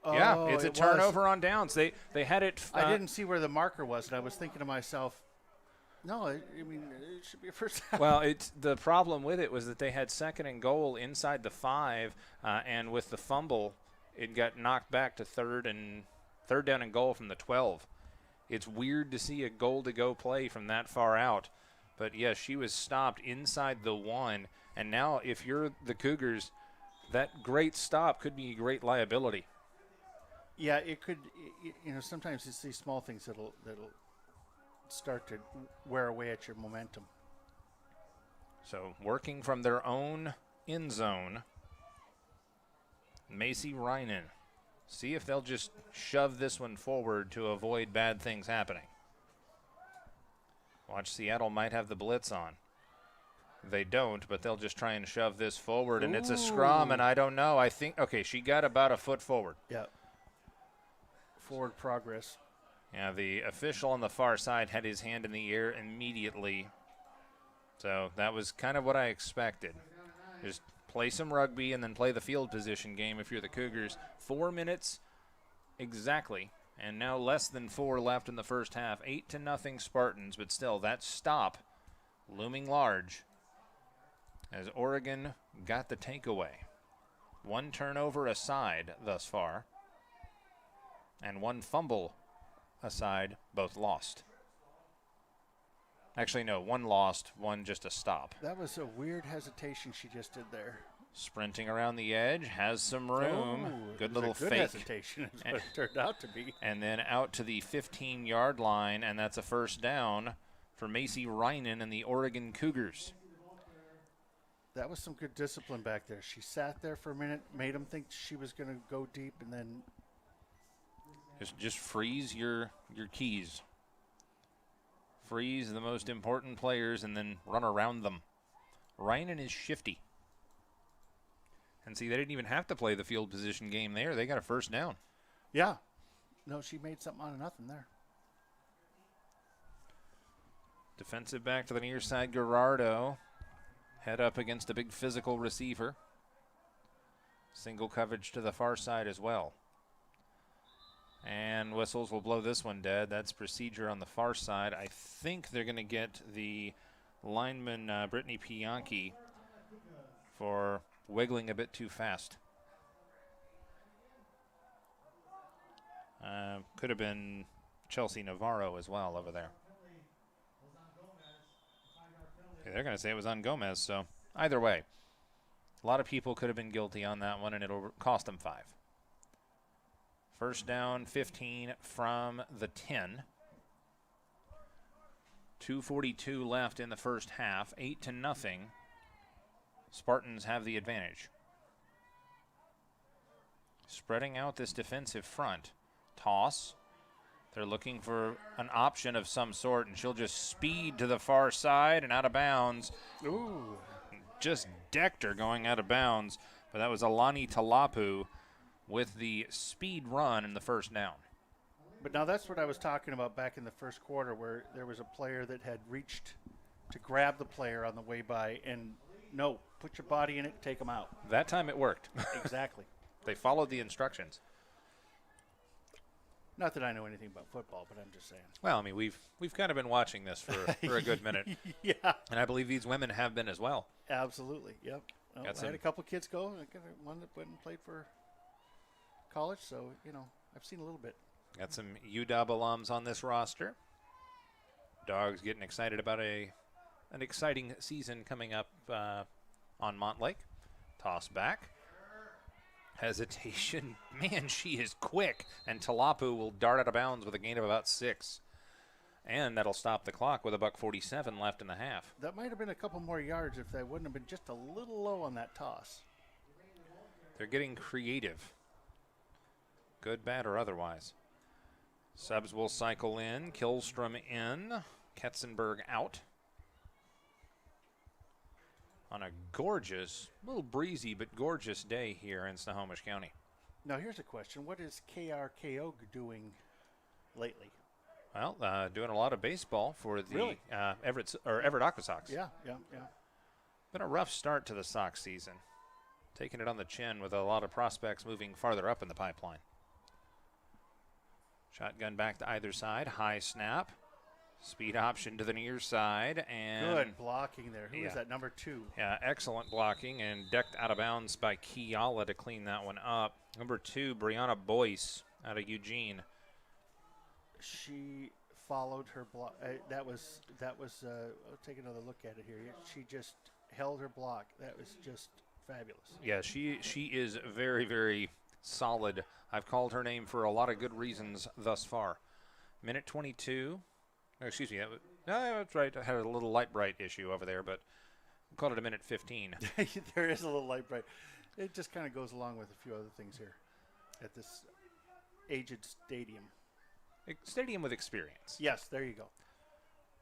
Oh, Yeah, it's a it turnover on downs. They had it. I didn't see where the marker was, and I was thinking to myself, no, I mean it should be a first down. Well, it's the problem with it was that they had second and goal inside the 5, and with the fumble, it got knocked back to third down and goal from the 12. It's weird to see a goal-to-go play from that far out, but yes, she was stopped inside the 1, and now if you're the Cougars, that great stop could be a great liability. Yeah, it could. You know, sometimes it's these small things that'll start to wear away at your momentum. So working from their own end zone, Macy Reinen. See if they'll just shove this one forward to avoid bad things happening. Watch, Seattle might have the blitz on. They don't, but they'll just try and shove this forward, and it's a scrum, and I don't know. I think, okay, she got about a foot forward. Yeah. Forward progress. Yeah, the official on the far side had his hand in the air immediately. So that was kind of what I expected. Just play some rugby and then play the field position game if you're the Cougars. 4 minutes exactly, and now less than 4 left in the first half. 8-0 Spartans, but still that stop looming large as Oregon got the takeaway. 1 turnover aside thus far, and 1 fumble aside, both lost. Actually, no, 1 lost, 1 just a stop. That was a weird hesitation she just did there. Sprinting around the edge, has some room. Good little good fake. hesitation is what it turned out to be. And then out to the 15-yard line, and that's a first down for Macy Reinen and the Oregon Cougars. That was some good discipline back there. She sat there for a minute, made them think she was going to go deep, and then Just freeze your keys. Freeze the most important players and then run around them. Reinen is shifty. And see, they didn't even have to play the field position game there. They got a first down. yeah. No, she made something out of nothing there. Defensive back to the near side, Gerardo. Head up against a big physical receiver. Single coverage to the far side as well. And whistles will blow this one dead. That's procedure on the far side. I think they're going to get the lineman, Brittany Pianchi, for wiggling a bit too fast. Could have been Chelsea Navarro as well over there. Yeah, they're going to say it was on Gomez, so either way. A lot of people could have been guilty on that one, and it'll cost them 5. First down, 15 from the 10. 2:42 left in the first half. 8-0. Spartans have the advantage. Spreading out this defensive front. Toss. They're looking for an option of some sort, and she'll just speed to the far side and out of bounds. Ooh. Just decked her going out of bounds, but that was Alani Talapu with the speed run in the first down. But now that's what I was talking about back in the first quarter, where there was a player that had reached to grab the player on the way by, and no, put your body in it, take them out. That time it worked. Exactly. They followed the instructions. Not that I know anything about football, but I'm just saying. Well, I mean, we've kind of been watching this for a good minute. Yeah, And I believe these women have been as well. absolutely. Yep. Well, I had a couple kids go. I got one that went and played for college, so I've seen a little bit. Got some UW alums on this roster. Dogs getting excited about an exciting season coming up on Montlake. Toss back. Hesitation. Man, she is quick. And Talapu will dart out of bounds with a gain of about 6. And that'll stop the clock with $1:47 left in the half. That might have been a couple more yards if they wouldn't have been just a little low on that toss. They're getting creative. Good, bad, or otherwise. Subs will cycle in. Killstrom in. Ketzenberg out. On a gorgeous, little breezy but gorgeous day here in Snohomish County. Now here's a question: what is KRKO doing lately? Well, doing a lot of baseball for the Really? Everett Aqua Sox. Yeah. Been a rough start to the Sox season. Taking it on the chin with a lot of prospects moving farther up in the pipeline. Shotgun back to either side. High snap. Speed option to the near side. And Good blocking there. Who is that? Number 2. Yeah, excellent blocking and decked out of bounds by Kiala to clean that one up. Number 2, Brianna Boyce out of Eugene. She followed her block. That was. I'll take another look at it here. She just held her block. That was just fabulous. Yeah, she is very, very solid. I've called her name for a lot of good reasons thus far. Minute 22. Oh, excuse me. No, that's right. I had a little light bright issue over there, but I called it a minute 15. There is a little light bright. It just kind of goes along with a few other things here at this aged stadium. Stadium with experience. Yes, there you go.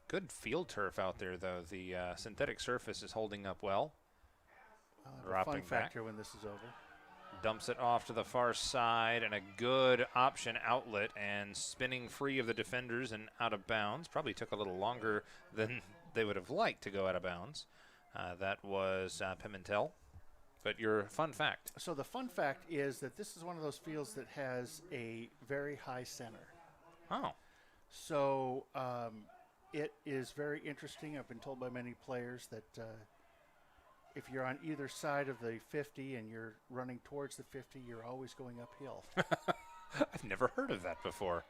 Good field turf out there, though. The synthetic surface is holding up well. Dropping fun fact here when this is over. Dumps it off to the far side, and a good option outlet, and spinning free of the defenders and out of bounds. Probably took a little longer than they would have liked to go out of bounds. That was Pimentel. But your fun fact. So the fun fact is that this is one of those fields that has a very high center. Oh. So it is very interesting. I've been told by many players that if you're on either side of the 50 and you're running towards the 50, you're always going uphill. I've never heard of that before.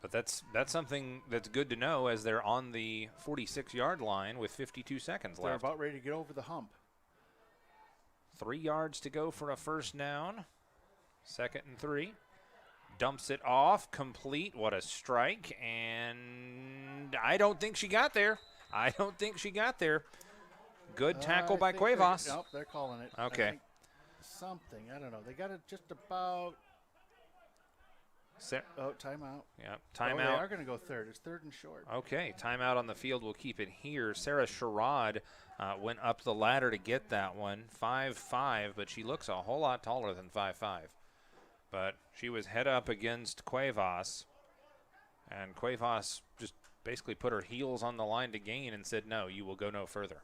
But that's something that's good to know as they're on the 46-yard line with 52 seconds They're left. about ready to get over the hump. 3 yards to go for a first down. 2nd and 3. Dumps it off, complete. What a strike. And I don't think she got there. Good tackle by Cuevas. Nope, they're calling it. Okay. Something. I don't know. They got it just about. Timeout. Yeah, They timeout. are going to go third. It's 3rd and short. Okay, timeout on the field. We'll keep it here. Sarah Sherrod went up the ladder to get that one. 5'5", but she looks a whole lot taller than 5'5". But she was head up against Cuevas, and Cuevas just basically put her heels on the line to gain and said, no, you will go no further.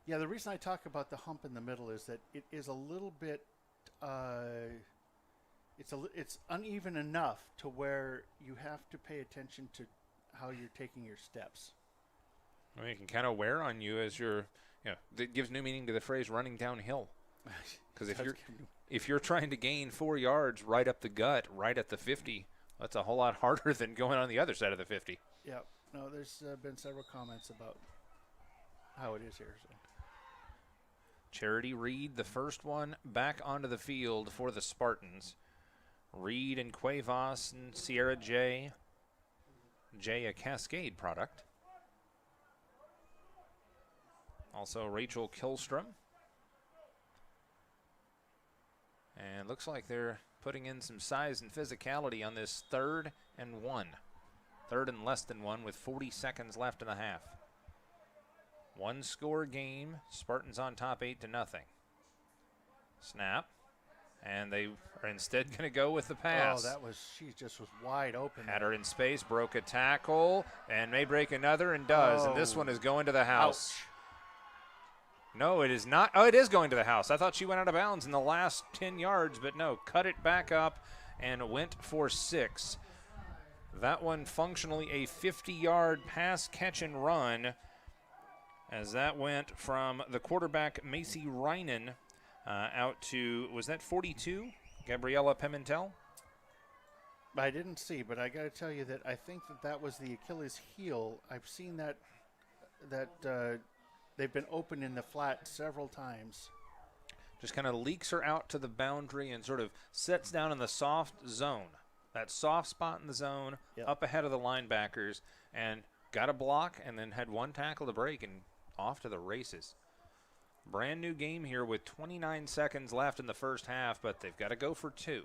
Yeah, the reason I talk about the hump in the middle is that it is a little bit, it's uneven enough to where you have to pay attention to how you're taking your steps. I mean, it can kind of wear on you as you're, it gives new meaning to the phrase running downhill. Because if you're trying to gain 4 yards right up the gut, right at the 50, that's a whole lot harder than going on the other side of the 50. Yeah, no, there's been several comments about how it is here. So. Charity Reed, the first one back onto the field for the Spartans. Reed and Cuevas and Sierra J. A Cascade product. Also Rachel Killstrom. And looks like they're putting in some size and physicality on this 3rd and 1. 3rd and less than 1 with 40 seconds left in the half. 1-score game. Spartans on top 8-0. Snap. and they are instead going to go with the pass. Oh, she just was wide open. Had her in space, broke a tackle, and may break another, and does. And this one is going to the house. Ouch. No, it is not. Oh, it is going to the house. I thought she went out of bounds in the last 10 yards, but no, cut it back up and went for 6. That one functionally a 50-yard pass, catch, and run, as that went from the quarterback, Macy Reinen, out to, was that 42, Gabriella Pimentel? I didn't see, but I got to tell you that I think that was the Achilles heel. I've seen that they've been open in the flat several times. Just kind of leaks her out to the boundary and sort of sets down in the soft zone, that soft spot in the zone, Yep. up ahead of the linebackers, and got a block and then had one tackle to break and off to the races. Brand new game here with 29 seconds left in the first half, but they've got to go for 2.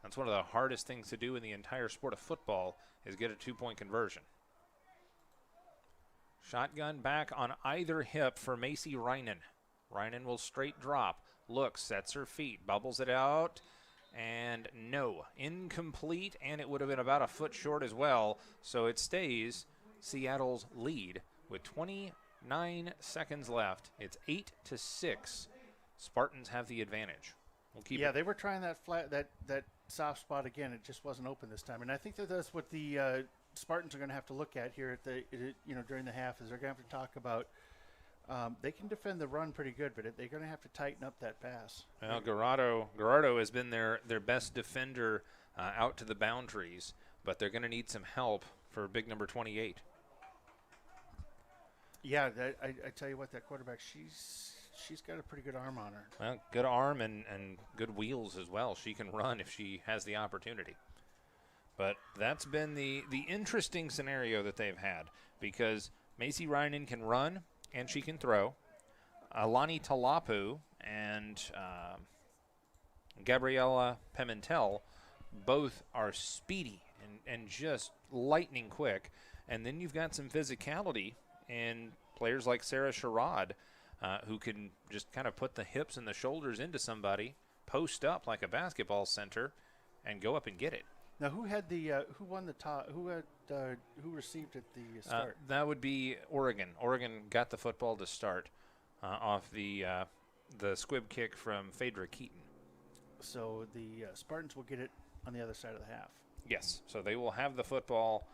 That's one of the hardest things to do in the entire sport of football, is get a 2-point conversion. Shotgun back on either hip for Macy Reinen. Reinen will straight drop, looks, sets her feet, bubbles it out, and no, incomplete, and it would have been about a foot short as well, so it stays Seattle's lead with 29 seconds left. It's 8-6. Spartans have the advantage. We'll keep Yeah, it. they were trying that soft spot again. It just wasn't open this time, and I think that's what the Spartans are going to have to look at here during the half, is they're going to have to talk about. They can defend the run pretty good, but they're going to have to tighten up that pass. Well, Gerardo has been their best defender out to the boundaries, but they're going to need some help for big number 28. Yeah, I tell you what, that quarterback, she's got a pretty good arm on her. Well, good arm and good wheels as well. She can run if she has the opportunity. But that's been the interesting scenario that they've had, because Macy Reinen can run and she can throw. Alani Talapu and Gabriella Pimentel both are speedy and just lightning quick. And then you've got some physicality in players like Sarah Sherrod, who can just kind of put the hips and the shoulders into somebody, post up like a basketball center, and go up and get it. Now, who won the top? Who received at the start? That would be Oregon. Oregon got the football to start off the squib kick from Phaedra Keaton. So the Spartans will get it on the other side of the half. Yes, so they will have the football,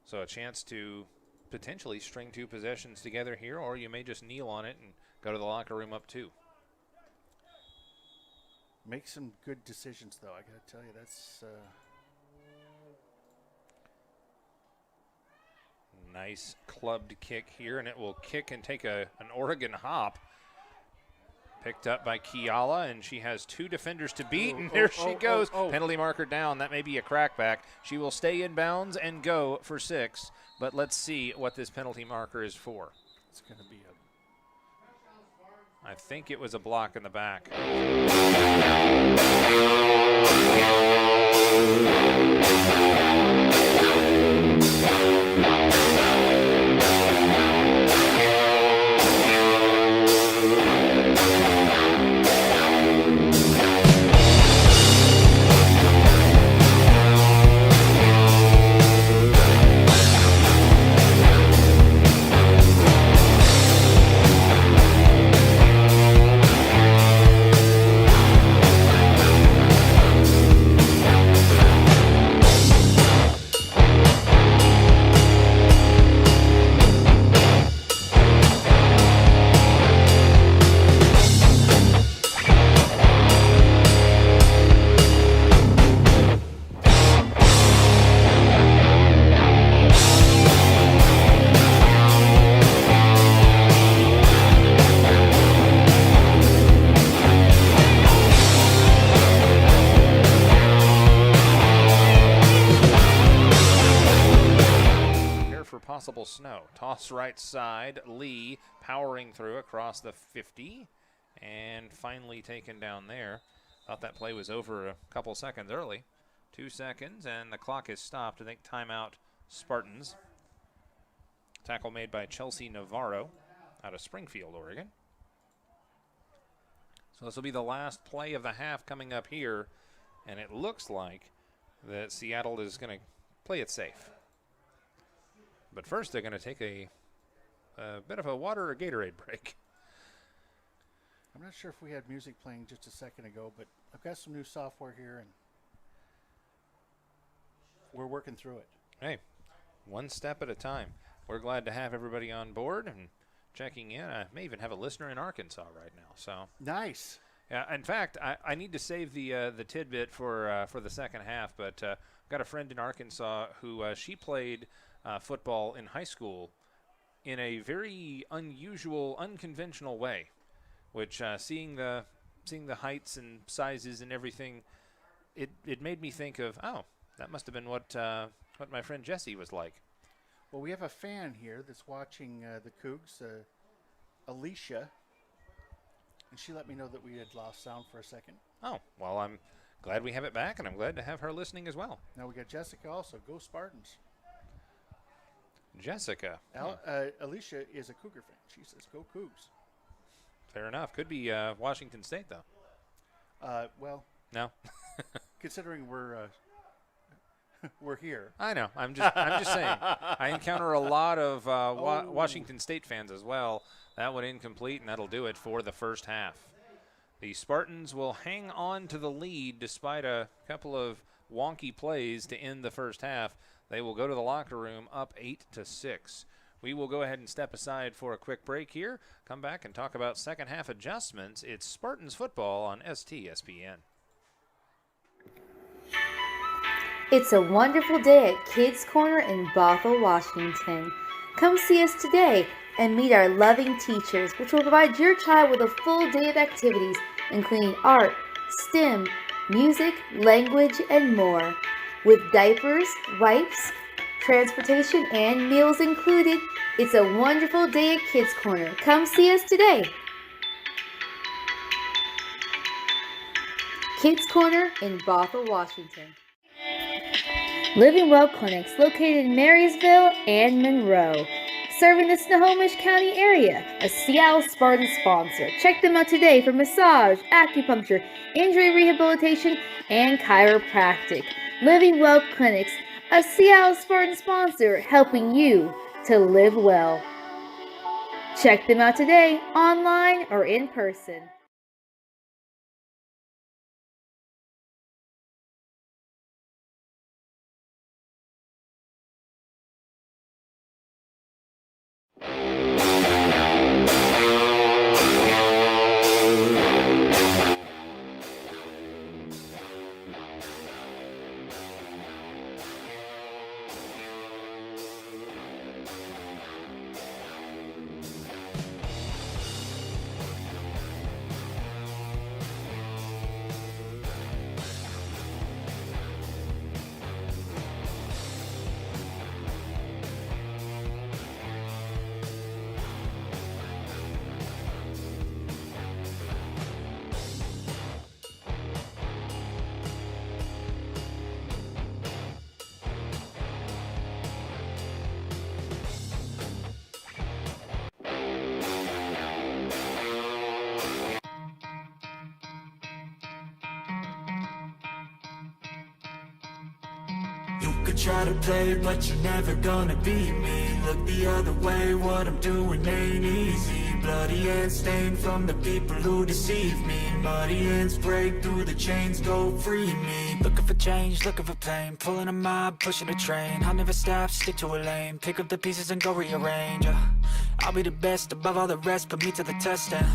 so a chance to potentially string 2 possessions together here, or you may just kneel on it and go to the locker room up 2. Make some good decisions, though. I got to tell you, that's nice clubbed kick here, and it will kick and take an Oregon hop. Picked up by Kiala, and she has 2 defenders to beat, and there she goes. Penalty marker down. That may be a crackback. She will stay in bounds and go for 6, but let's see what this penalty marker is for. it's going to be I think it was a block in the back. Possible snow. Toss right side. Lee powering through across the 50 and finally taken down there. Thought that play was over a couple seconds early. 2 seconds and the clock is stopped. I think timeout Spartans. Tackle made by Chelsea Navarro out of Springfield, Oregon. So this will be the last play of the half coming up here, and it looks like that Seattle is going to play it safe. But first, they're going to take a bit of a water or Gatorade break. I'm not sure if we had music playing just a second ago, but I've got some new software here, and we're working through it. Hey, one step at a time. We're glad to have everybody on board and checking in. I may even have a listener in Arkansas right now. So nice. Yeah. In fact, I need to save the tidbit for the second half. But I've got a friend in Arkansas who she played football in high school in a very unusual, unconventional way, which seeing the heights and sizes and everything, it made me think of, oh, that must have been what my friend Jesse was like. Well, we have a fan here that's watching the Cougs, Alicia, and she let me know that we had lost sound for a second. Oh, well, I'm glad we have it back, and I'm glad to have her listening as well. Now we got Jessica also. Go Spartans. Jessica. Alicia is a Cougar fan. She says, go Cougs. Fair enough. Could be Washington State, though. Well, no. Considering we're here. I know. I'm just saying. I encounter a lot of Washington State fans as well. That one incomplete, and that'll do it for the first half. The Spartans will hang on to the lead despite a couple of wonky plays to end the first half. They will go to the locker room up 8-6. We will go ahead and step aside for a quick break here. Come back and talk about second half adjustments. It's Spartans football on STSPN. It's a wonderful day at Kids Corner in Bothell, Washington. Come see us today and meet our loving teachers, which will provide your child with a full day of activities, including art, STEM, music, language, and more. With diapers, wipes, transportation, and meals included, it's a wonderful day at Kids Corner. Come see us today. Kids Corner in Bothell, Washington. Living Well Clinics located in Marysville and Monroe. Serving the Snohomish County area, a Seattle Spartans sponsor. Check them out today for massage, acupuncture, injury rehabilitation, and chiropractic. Living Well Clinics, a Seattle Spartans sponsor, helping you to live well. Check them out today, online or in person. Try to play, but you're never gonna beat me. Look the other way, what I'm doing ain't easy. Bloody hands stained from the people who deceive me. Muddy hands break through the chains, go free me. Looking for change, looking for pain. Pulling a mob, pushing a train. I'll never stop, stick to a lane. Pick up the pieces and go rearrange. I'll be the best above all the rest, put me to the test and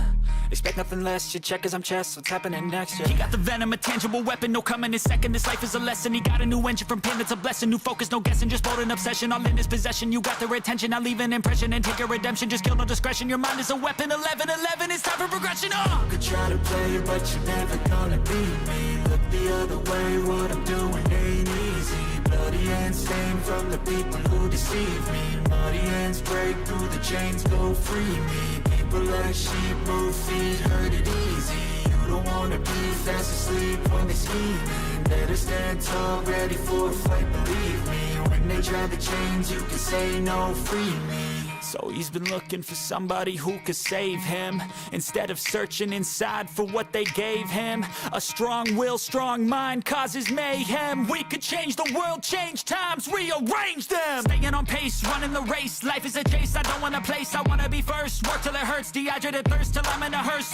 expect nothing less. You check as I'm chess, what's happening next? Yeah. He got the venom, a tangible weapon, no coming in second. This life is a lesson. He got a new engine from pain, it's a blessing. New focus, no guessing, just bold and obsession. All in his possession, you got their attention. I leave an impression and take a redemption. Just kill no discretion. Your mind is a weapon. 11-11, it's time for progression. You could try to play, but you're never gonna beat me. Look the other way, what I'm doing ain't easy. Bloody hands stained from the people who deceive me. Muddy hands break through the chains, go free me. People like sheep move feet, hurt it easy. You don't wanna be fast asleep when they scheming. Better stand tall, ready for a fight, believe me. When they try the chains, you can say no, free me. So he's been looking for somebody who could save him, instead of searching inside for what they gave him. A strong will, strong mind causes mayhem. We could change the world, change times, rearrange them. Staying on pace, running the race. Life is a chase, I don't want a place, I wanna be first. Work till it hurts, dehydrated thirst till I'm in a hearse.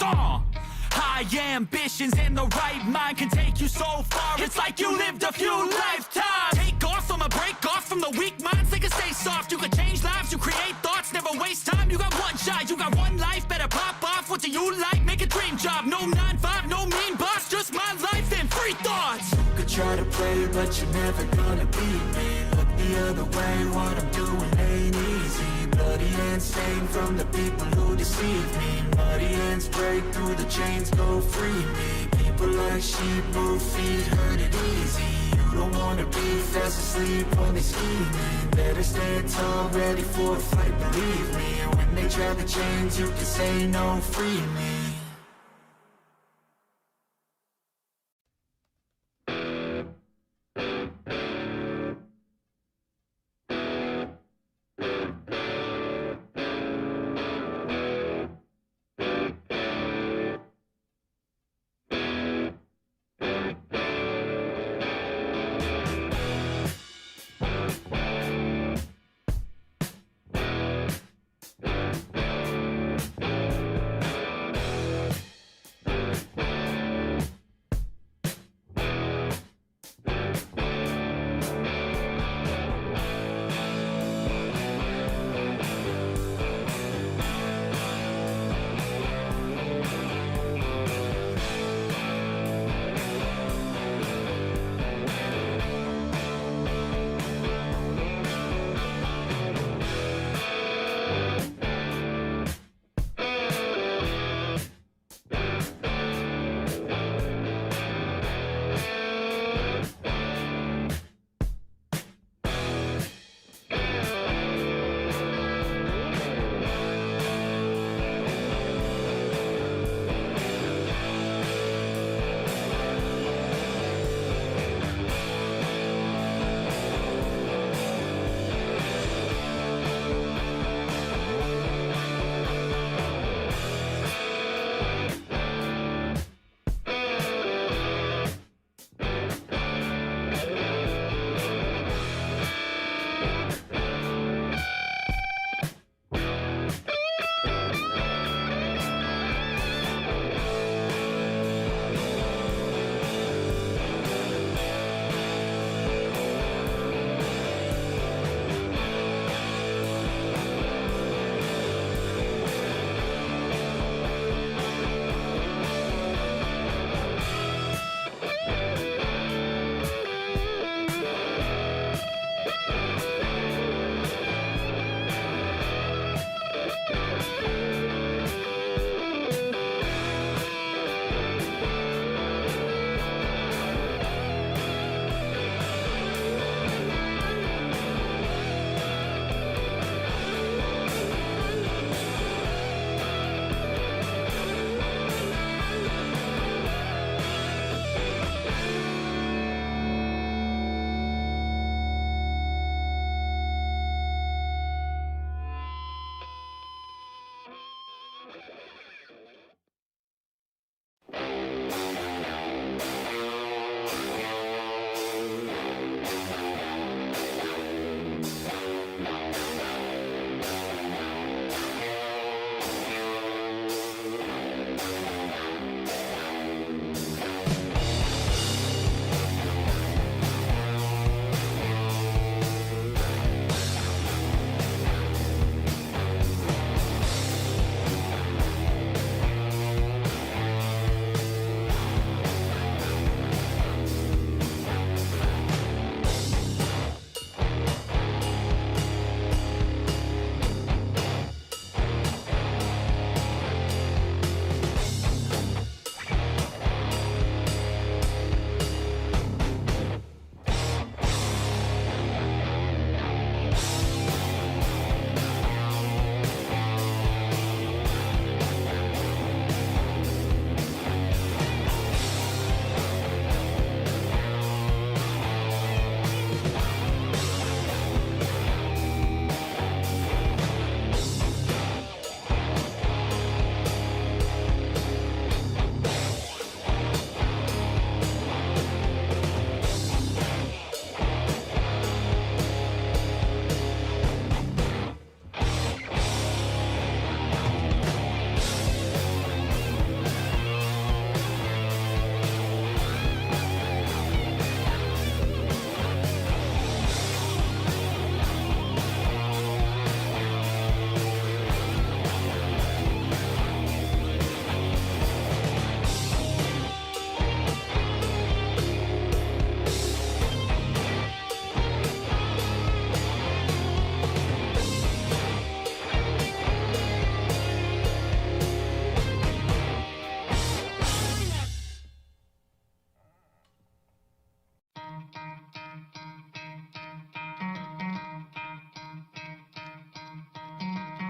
High ambitions and the right mind can take you so far. It's like you lived a few lifetimes. Take off from a break off from the weak minds. They can stay soft. You can change lives. You create thoughts. Never waste time. You got one shot. You got one life. Better pop off. What do you like? Make a dream job. No 9-5. No mean boss. Just my life and free thoughts. You could try to play, but you're never gonna beat me. Look the other way. What I'm doing ain't easy. Bloody hands stained from the people who deceive me. Muddy hands break through the chains, go free me. People like sheep move feet, hurt it easy. You don't wanna be fast asleep when they scheming. Better stand tall, ready for a fight, believe me. And when they try to change, you can say no, free me.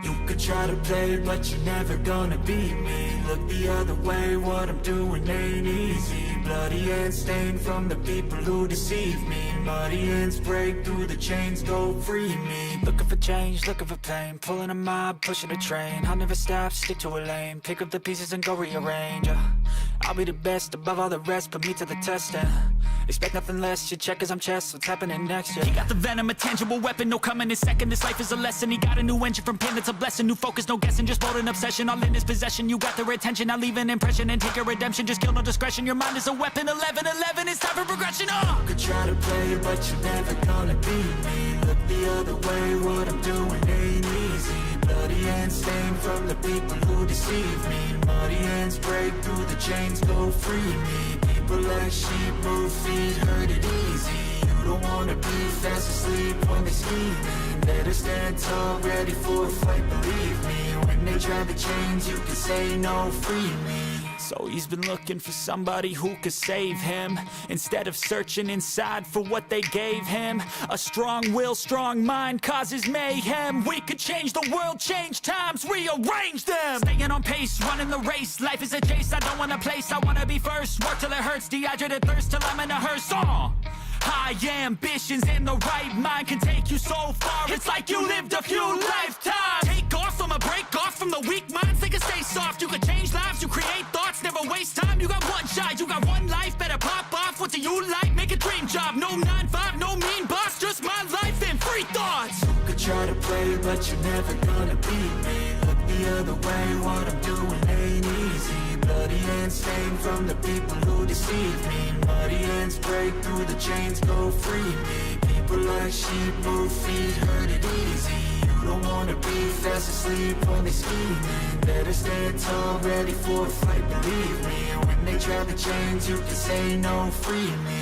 You could try to play, but you're never gonna beat me. Look the other way, what I'm doing ain't easy. Bloody hands stained from the people who deceive me. Muddy hands break through the chains, go free me. Looking for change, looking for pain. Pulling a mob, pushing a train. I'll never stop, stick to a lane. Pick up the pieces and go rearrange. I'll be the best above all the rest, put me to the test and expect nothing less. You check as I'm chess, what's happening next? Yeah. He got the venom, a tangible weapon, no coming in second. This life is a lesson. He got a new engine from pain, that's a blessing. New focus, no guessing, just bold and obsession. All in his possession, you got their attention. I'll leave an impression and take a redemption. Just kill no discretion. Your mind is a weapon. 11-11, it's time for progression. You could try to play, but you're never gonna beat me. Look the other way, what I'm doing ain't easy. Bloody hands stained from the people who deceive me. Muddy hands break through the chains, go free me. People like sheep move feet, hurt it easy. You don't wanna be fast asleep when they're scheming. Better stand tall, ready for a fight, believe me. When they try the chains, you can say no, free me. So he's been looking for somebody who could save him, instead of searching inside for what they gave him. A strong will, strong mind causes mayhem. We could change the world, change times, rearrange them. Staying on pace, running the race. Life is a chase, I don't want a place, I wanna be first. Work till it hurts, dehydrated thirst till I'm in a hearse. High ambitions in the right mind can take you so far. It's like you lived a few lifetimes. Take off from a break off from the weak minds. They can stay soft. You can change lives. You create thoughts. Never waste time. You got one shot. You got one life. Better pop off. What do you like? Make a dream job. No 9-5. No mean boss. Just my life and free thoughts. You could try to play, but you're never gonna beat me. Look the other way. What I'm doing ain't easy. Bloody hands stained from the people who deceive me. Muddy hands break through the chains, go free me. People like sheep move feet, hurt it easy. You don't wanna be fast asleep when they scheming. Better stand tall, ready for a fight, believe me. When they try the chains, you can say no, free me.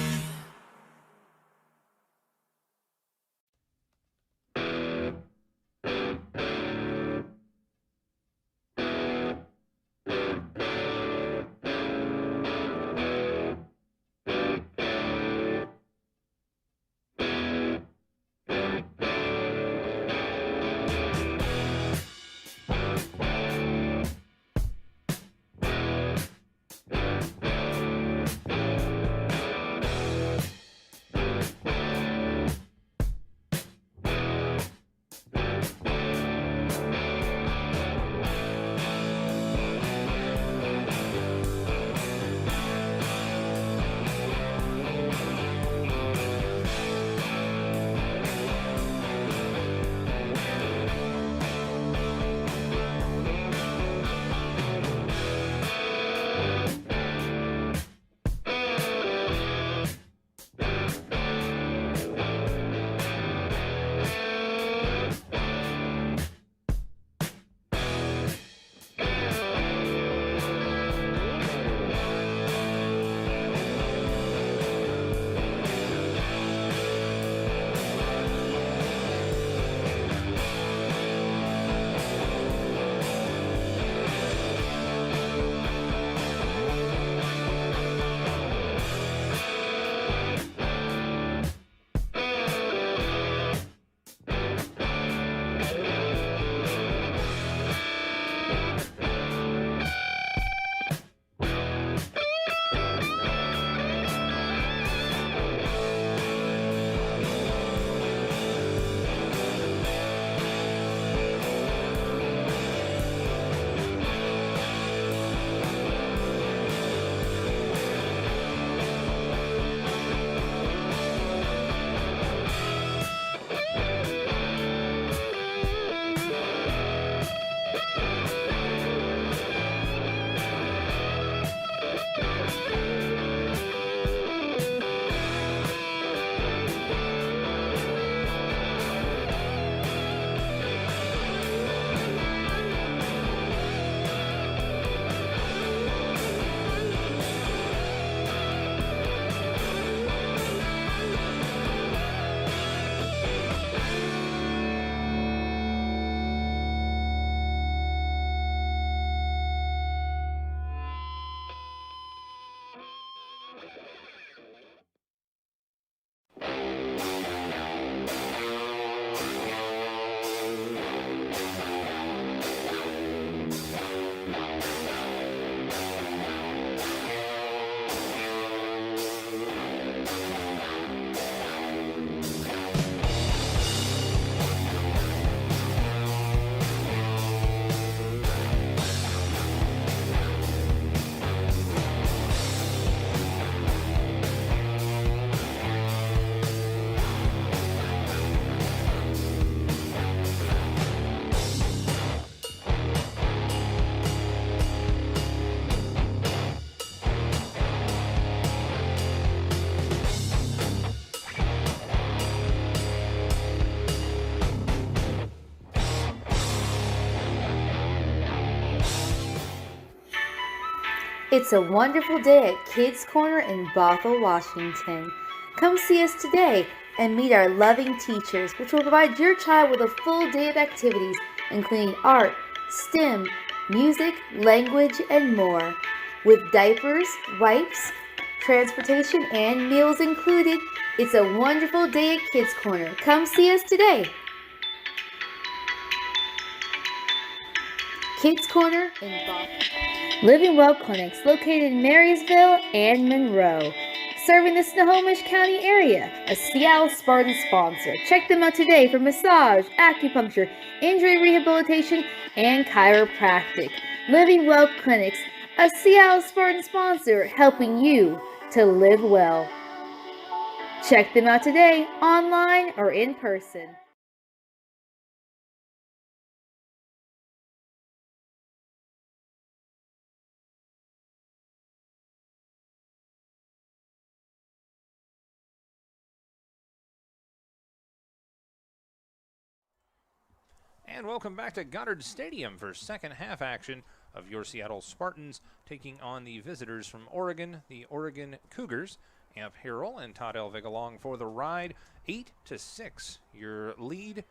It's a wonderful day at Kids Corner in Bothell, Washington. Come see us today and meet our loving teachers, which will provide your child with a full day of activities, including art, STEM, music, language, and more. With diapers, wipes, transportation, and meals included, it's a wonderful day at Kids Corner. Come see us today. Kids Corner in Bothell. Living Well Clinics located in Marysville and Monroe. Serving the Snohomish County area, a Seattle Spartans sponsor. Check them out today for massage, acupuncture, injury rehabilitation, and chiropractic. Living Well Clinics, a Seattle Spartan sponsor, helping you to live well. Check them out today, online or in person. And welcome back to Goddard Stadium for second half action of your Seattle Spartans taking on the visitors from Oregon, the Oregon Cougars. Amp Harrell and Todd Elvig along for the ride. 8-6, your lead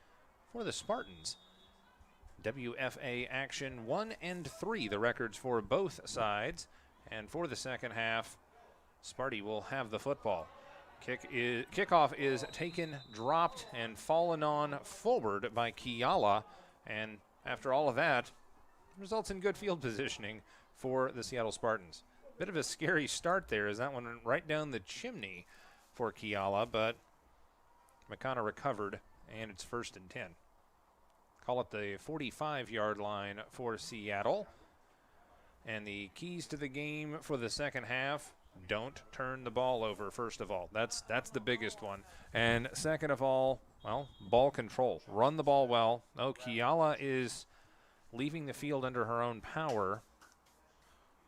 for the Spartans. WFA action 1 and 3, the records for both sides. And for the second half, Sparty will have the football. Kickoff is taken, dropped, and fallen on forward by Kiala. And after all of that, results in good field positioning for the Seattle Spartans. Bit of a scary start there as that one went right down the chimney for Kiala, but McConnell recovered, and it's 1st and 10. Call it the 45-yard line for Seattle. And the keys to the game for the second half: don't turn the ball over, first of all. That's the biggest one. And second of all, well, ball control. Run the ball well. Oh, Kiala is leaving the field under her own power,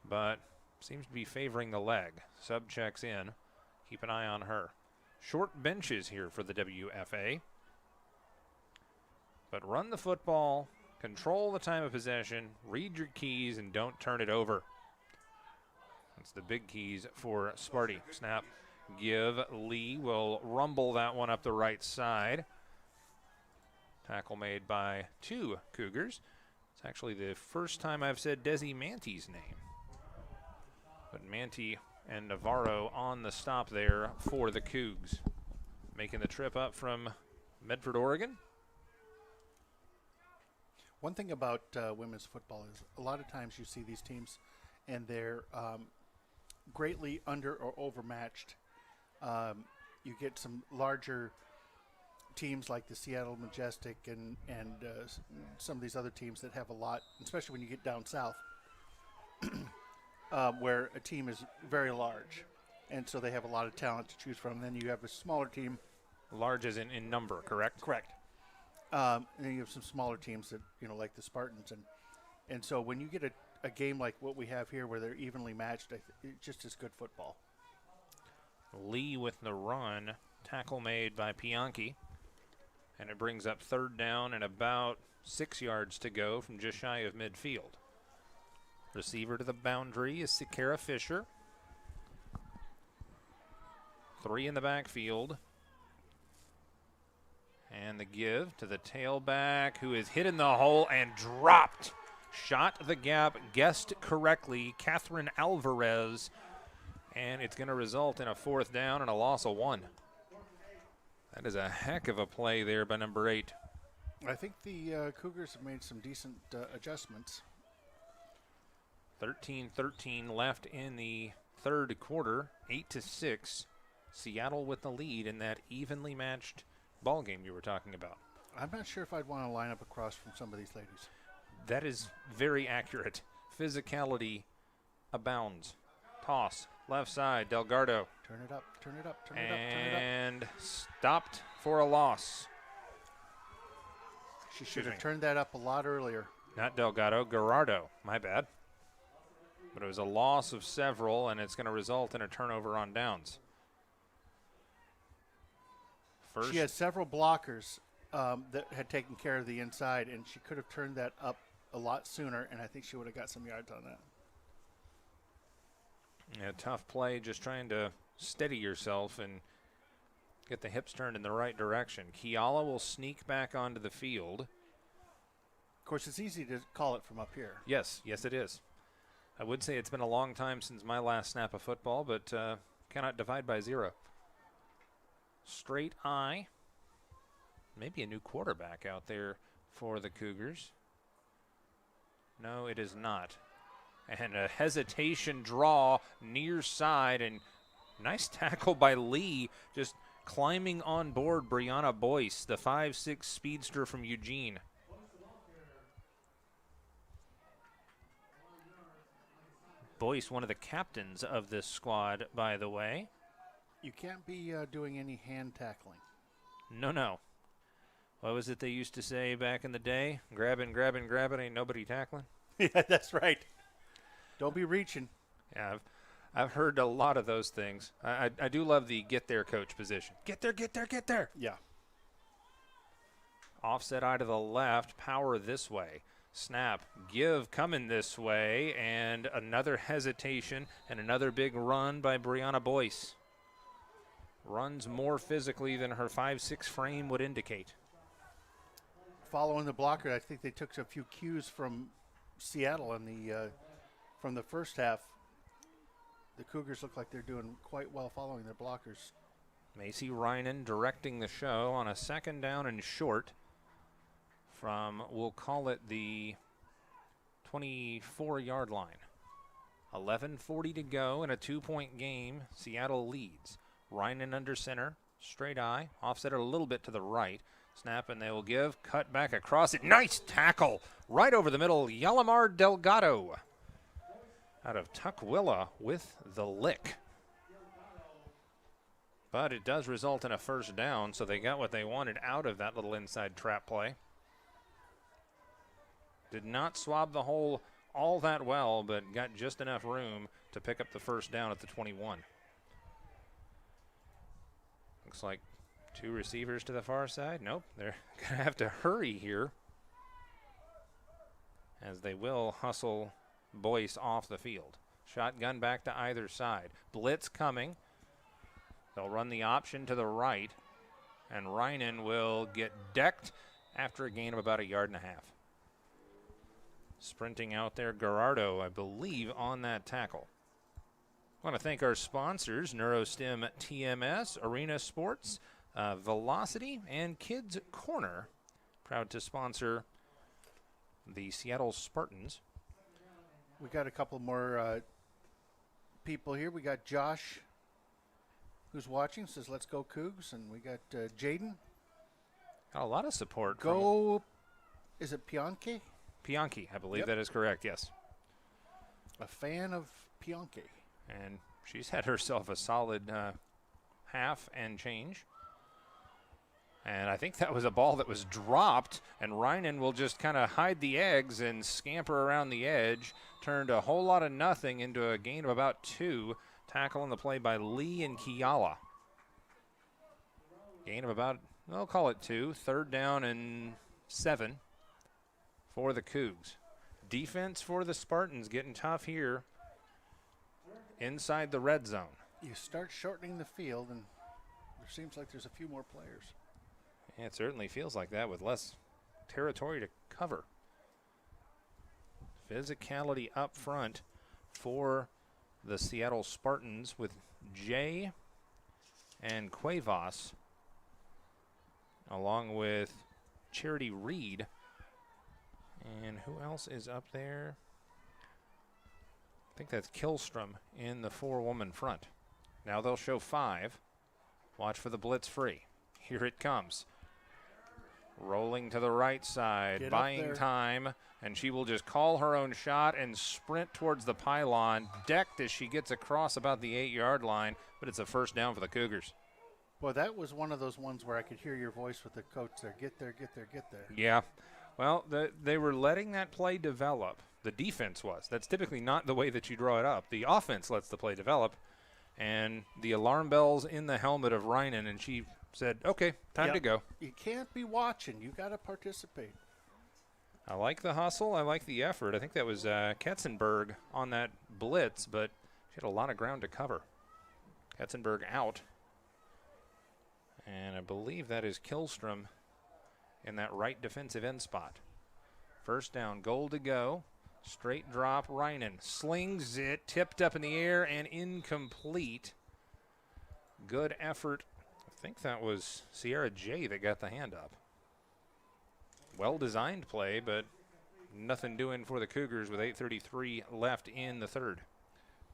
but seems to be favoring the leg. Sub checks in. Keep an eye on her. Short benches here for the WFA. But run the football, control the time of possession, read your keys, and don't turn it over. That's the big keys for Sparty. Snap, give. Lee will rumble that one up the right side. Tackle made by 2 Cougars. It's actually the first time I've said Desi Mante's name. But Mante and Navarro on the stop there for the Cougs. Making the trip up from Medford, Oregon. One thing about women's football is a lot of times you see these teams and they're greatly under or overmatched. You get some larger teams like the Seattle Majestic and some of these other teams that have a lot, especially when you get down south, where a team is very large, and so they have a lot of talent to choose from. And then you have a smaller team. Large as in number, correct? Correct. And then you have some smaller teams that, like the Spartans. And so when you get a game like what we have here where they're evenly matched, it's just as good football. Lee with the run. Tackle made by Pianchi. And it brings up 3rd down and about 6 yards to go from just shy of midfield. Receiver to the boundary is Sakara Fisher. 3 in the backfield. And the give to the tailback, who is hit in the hole and dropped. Shot the gap, guessed correctly, Catherine Alvarez. And it's going to result in a 4th down and a loss of 1. That is a heck of a play there by number 8. I think the Cougars have made some decent adjustments. 13-13 left in the 3rd quarter, 8-6. Seattle with the lead in that evenly matched ball game you were talking about. I'm not sure if I'd want to line up across from some of these ladies. That is very accurate. Physicality abounds. Toss, left side, Delgado. Turn it up, turn it up, turn it up, turn it up. And stopped for a loss. She should have turned that up a lot earlier. Not Delgado, Gerardo. My bad. But it was a loss of several, and it's going to result in a turnover on downs. First. She had several blockers that had taken care of the inside, and she could have turned that up a lot sooner, and I think she would have got some yards on that. Yeah, tough play, just trying to steady yourself and get the hips turned in the right direction. Kiala will sneak back onto the field. Of course, it's easy to call it from up here. Yes, yes it is. I would say it's been a long time since my last snap of football, but cannot divide by 0. Straight eye. Maybe a new quarterback out there for the Cougars. No, it is not. And a hesitation draw near side, and nice tackle by Lee, just climbing on board Brianna Boyce, the 5'6" speedster from Eugene. Boyce, one of the captains of this squad, by the way. You can't be doing any hand tackling. No, no. What was it they used to say back in the day? Grabbing, grabbing, grabbing, ain't nobody tackling. Yeah, that's right. Don't be reaching. Yeah, I've heard a lot of those things. I do love the get there coach position. Get there, get there, get there. Yeah. Offset eye to the left, power this way. Snap, give coming this way, and another hesitation and another big run by Brianna Boyce. Runs more physically than her 5'6" frame would indicate. Following the blocker, I think they took a few cues from Seattle in the from the first half. The Cougars look like they're doing quite well following their blockers. Macy Reinen directing the show on a 2nd down and short from, we'll call it the 24-yard line. 11:40 to go in a 2-point game. Seattle leads. Reinen under center, straight eye, offset it a little bit to the right. Snap, and they will give. Cut back across it. Nice tackle right over the middle. Yalamar Delgado out of Tukwila with the lick. But it does result in a 1st down, so they got what they wanted out of that little inside trap play. Did not swab the hole all that well, but got just enough room to pick up the 1st down at the 21. Looks like 2 receivers to the far side. Nope, they're going to have to hurry here, as they will hustle Boyce off the field. Shotgun back to either side. Blitz coming. They'll run the option to the right, and Reinen will get decked after a gain of about 1.5 yards. Sprinting out there, Gerardo, I believe, on that tackle. I want to thank our sponsors, NeuroStem TMS, Arena Sports, Velocity, and Kids Corner. Proud to sponsor the Seattle Spartans. We got a couple more people here. We got Josh, who's watching, says, let's go Cougs. And we got Jaden. Got a lot of support. Go, is it Pionke? Pionke, I believe Yep. that is correct, yes. A fan of Pionke. And she's had herself a solid half and change. And I think that was a ball that was dropped, and Reinen will just kind of hide the eggs and scamper around the edge. Turned a whole lot of nothing into a gain of about 2. Tackle on the play by Lee and Kiala. Gain of about, I'll call it 2. 3rd down and 7 for the Cougs. Defense for the Spartans getting tough here inside the red zone. You start shortening the field, and there seems like there's a few more players. Yeah, it certainly feels like that with less territory to cover. Physicality up front for the Seattle Spartans with Jay and Cuevas, along with Charity Reed. And who else is up there? I think that's Killstrom in the 4-woman front. Now they'll show 5. Watch for the blitz free. Here it comes. Rolling to the right side, buying time, and she will just call her own shot and sprint towards the pylon, decked as she gets across about the 8-yard line, but it's a 1st down for the Cougars. Well, that was one of those ones where I could hear your voice with the coach there. Get there, get there, get there. Yeah. Well, they were letting that play develop. The defense was. That's typically not the way that you draw it up. The offense lets the play develop, and the alarm bells in the helmet of Reinen, and she said, okay, time to go. You can't be watching. You got to participate. I like the hustle. I like the effort. I think that was Ketzenberg on that blitz, but hit a lot of ground to cover. Hetzenberg out. And I believe that is Killstrom in that right defensive end spot. First down, goal to go. Straight drop, Reinen slings it, tipped up in the air and incomplete. Good effort. I think that was Sierra J that got the hand up. Well-designed play, but nothing doing for the Cougars with 8:33 left in the third.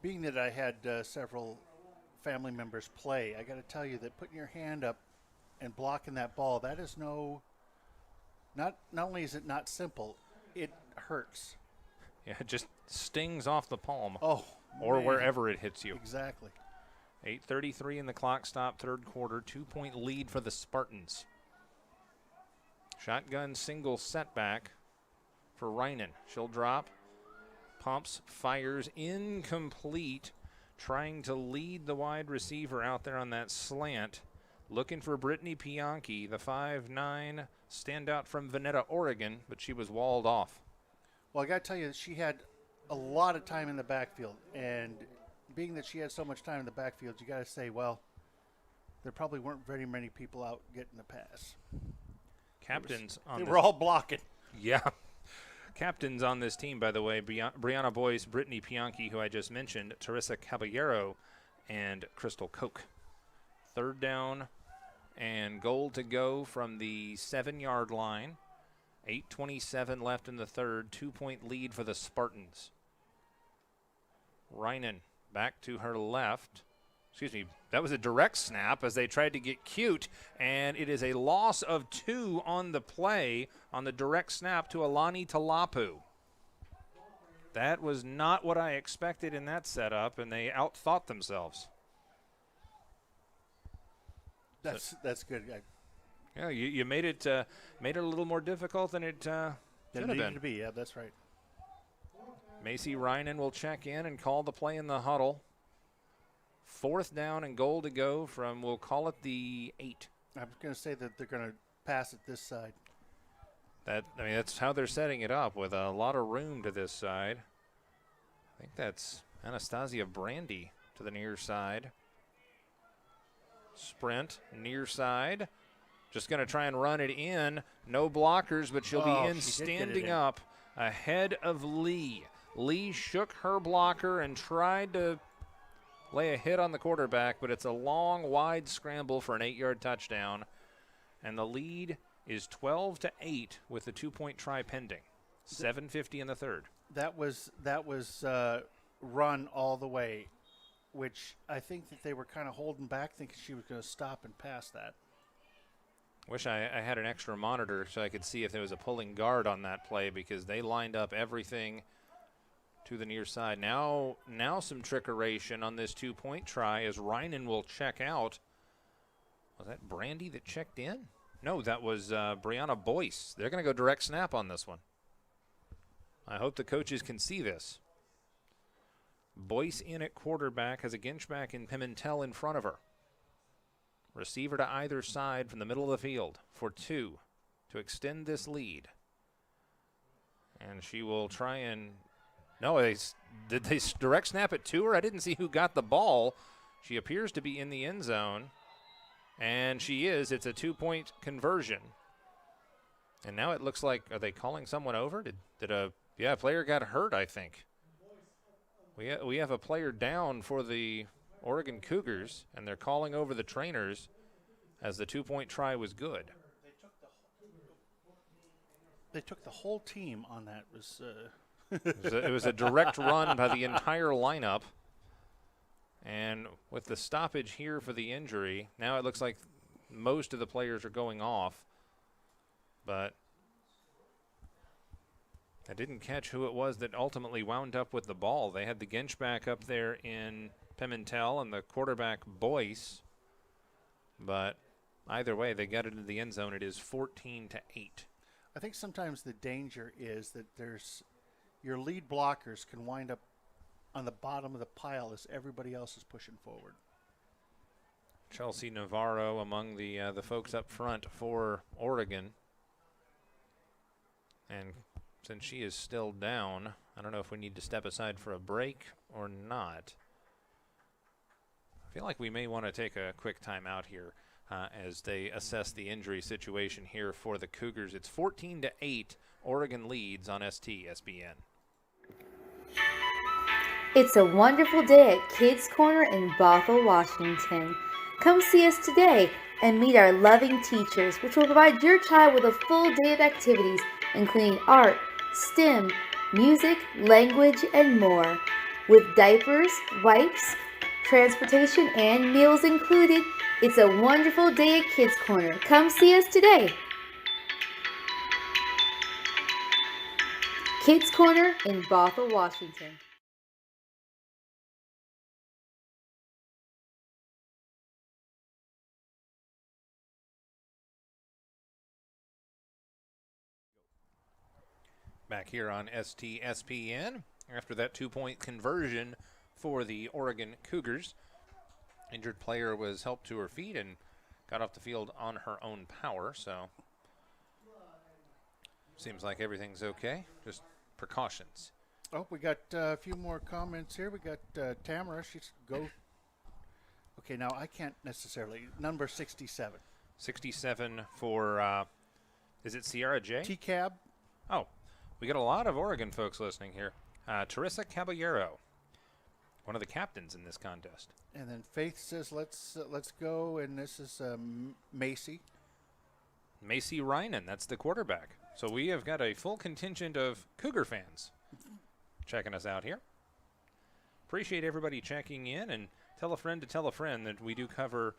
Being that I had several family members play, I got to tell you that putting your hand up and blocking that ball, that is not only is it not simple, it hurts. Yeah, it just stings off the palm. Oh, or man. wherever it hits you. Exactly. 8:33 in the clock stop, third quarter, 2-point lead for the Spartans. Shotgun single setback for Reinen. She'll drop, pumps, fires, incomplete, trying to lead the wide receiver out there on that slant. Looking for Brittany Pianchi, the 5'9", standout from Veneta, Oregon, but she was walled off. Well, I got to tell you, she had a lot of time in the backfield, and being that she had so much time in the backfield, you got to say, well, there probably weren't very many people out getting the pass. Captains on They this, were all blocking. yeah. Captains on this team, by the way, Brianna Boyce, Brittany Pianchi, who I just mentioned, Teresa Caballero, and Crystal Koch. Third down and goal to go from the 7-yard line. 8:27 left in the third. 2-point lead for the Spartans. Reinen back to her left. Excuse me, that was a direct snap as they tried to get cute, and it is a loss of 2 on the play on the direct snap to Alani Talapu. That was not what I expected in that setup, and they outthought themselves. That's good. Yeah, you made it a little more difficult than it should have been. To be. Yeah, that's right. Macy Reinen will check in and call the play in the huddle. Fourth down and goal to go from, we'll call it the 8. I was going to say that they're going to pass it this side. That's how they're setting it up, with a lot of room to this side. I think that's Anastasia Brandy to the near side. Sprint, near side. Just going to try and run it in. No blockers, but she'll be in, standing up ahead of Lee. Lee shook her blocker and tried to lay a hit on the quarterback, but it's a long, wide scramble for an 8-yard touchdown. And the lead is 12-8 with the 2-point try pending. 7:50 in the third. That was run all the way, which I think that they were kind of holding back, thinking she was going to stop and pass that. Wish I had an extra monitor so I could see if there was a pulling guard on that play, because they lined up everything to the near side. Now some trickeration on this 2-point try as Reinen will check out. Was that Brandy that checked in? No, that was Brianna Boyce. They're going to go direct snap on this one. I hope the coaches can see this. Boyce in at quarterback, has a Ginchback and Pimentel in front of her. Receiver to either side from the middle of the field for 2 to extend this lead. And she will try and... No, did they direct snap it to her? I didn't see who got the ball. She appears to be in the end zone. And she is. It's a 2-point conversion. And now it looks like, are they calling someone over? A player got hurt, I think. We have a player down for the Oregon Cougars, and they're calling over the trainers as the 2-point try was good. They took the whole team on that. It was a direct run by the entire lineup. And with the stoppage here for the injury, now it looks like most of the players are going off. But I didn't catch who it was that ultimately wound up with the ball. They had the Ginchback up there in Pimentel and the quarterback Boyce. But either way, they got it into the end zone. It is 14-8. I think sometimes the danger is that your lead blockers can wind up on the bottom of the pile as everybody else is pushing forward. Chelsea Navarro among the folks up front for Oregon. And since she is still down, I don't know if we need to step aside for a break or not. I feel like we may want to take a quick timeout here as they assess the injury situation here for the Cougars. It's 14-8. Oregon leads on STSBN. It's a wonderful day at Kids Corner in Bothell, Washington. Come see us today and meet our loving teachers, which will provide your child with a full day of activities, including art, STEM, music, language, and more. With diapers, wipes, transportation, and meals included, it's a wonderful day at Kids Corner. Come see us today. Kids Corner in Bothell, Washington. Back here on STSPN after that 2-point conversion for the Oregon Cougars. Injured player was helped to her feet and got off the field on her own power, so seems like everything's okay. Just precautions. Oh, we got a few more comments here. We got Tamara. She's go. Okay, now I can't necessarily. Number 67. 67 for, is it Sierra J? T-Cab. Oh, we got a lot of Oregon folks listening here. Teresa Caballero, one of the captains in this contest. And then Faith says, let's go. And this is Macy. Macy Reinen, that's the quarterback. So we have got a full contingent of Cougar fans checking us out here. Appreciate everybody checking in, and tell a friend to tell a friend that we do cover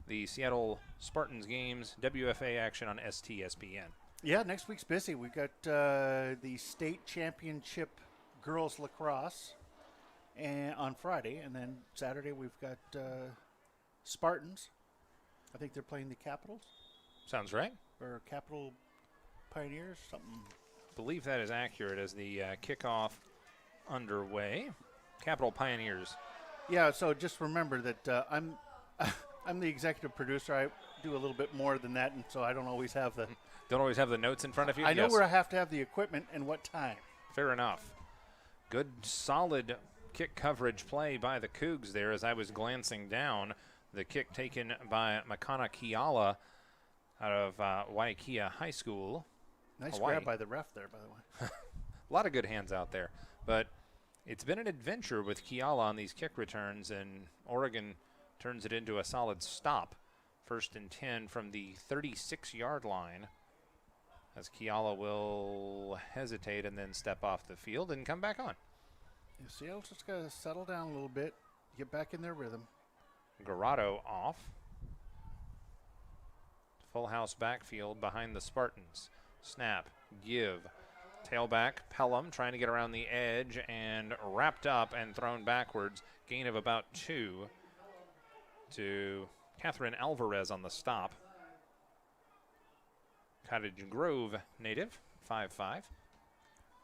the Seattle Spartans games, WFA action on STSPN. Yeah, next week's busy. We've got the state championship girls lacrosse on Friday, and then Saturday we've got Spartans. I think they're playing the Capitals. Sounds right. Or Capital Pioneers, something. I believe that is accurate as the kickoff underway. Capital Pioneers. Yeah, so just remember that I'm the executive producer. I do a little bit more than that, and so I don't always have the notes in front of you. I know Yes. where I have to have the equipment and what time. Fair enough. Good, solid kick coverage play by the Cougs there as I was glancing down. The kick taken by Makana Kiala out of Waikia High School. Nice Hawaii. grab by the ref there, by the way. A lot of good hands out there. But it's been an adventure with Kiala on these kick returns, and Oregon turns it into a solid stop. 1st and 10 from the 36-yard line, as Kiala will hesitate and then step off the field and come back on. Yeah, Seattle's just got to settle down a little bit, get back in their rhythm. Garado off. Full house backfield behind the Spartans. Snap, give. Tailback, Pelham trying to get around the edge and wrapped up and thrown backwards. Gain of about 2 to Catherine Alvarez on the stop. Cottage Grove native, 5'5".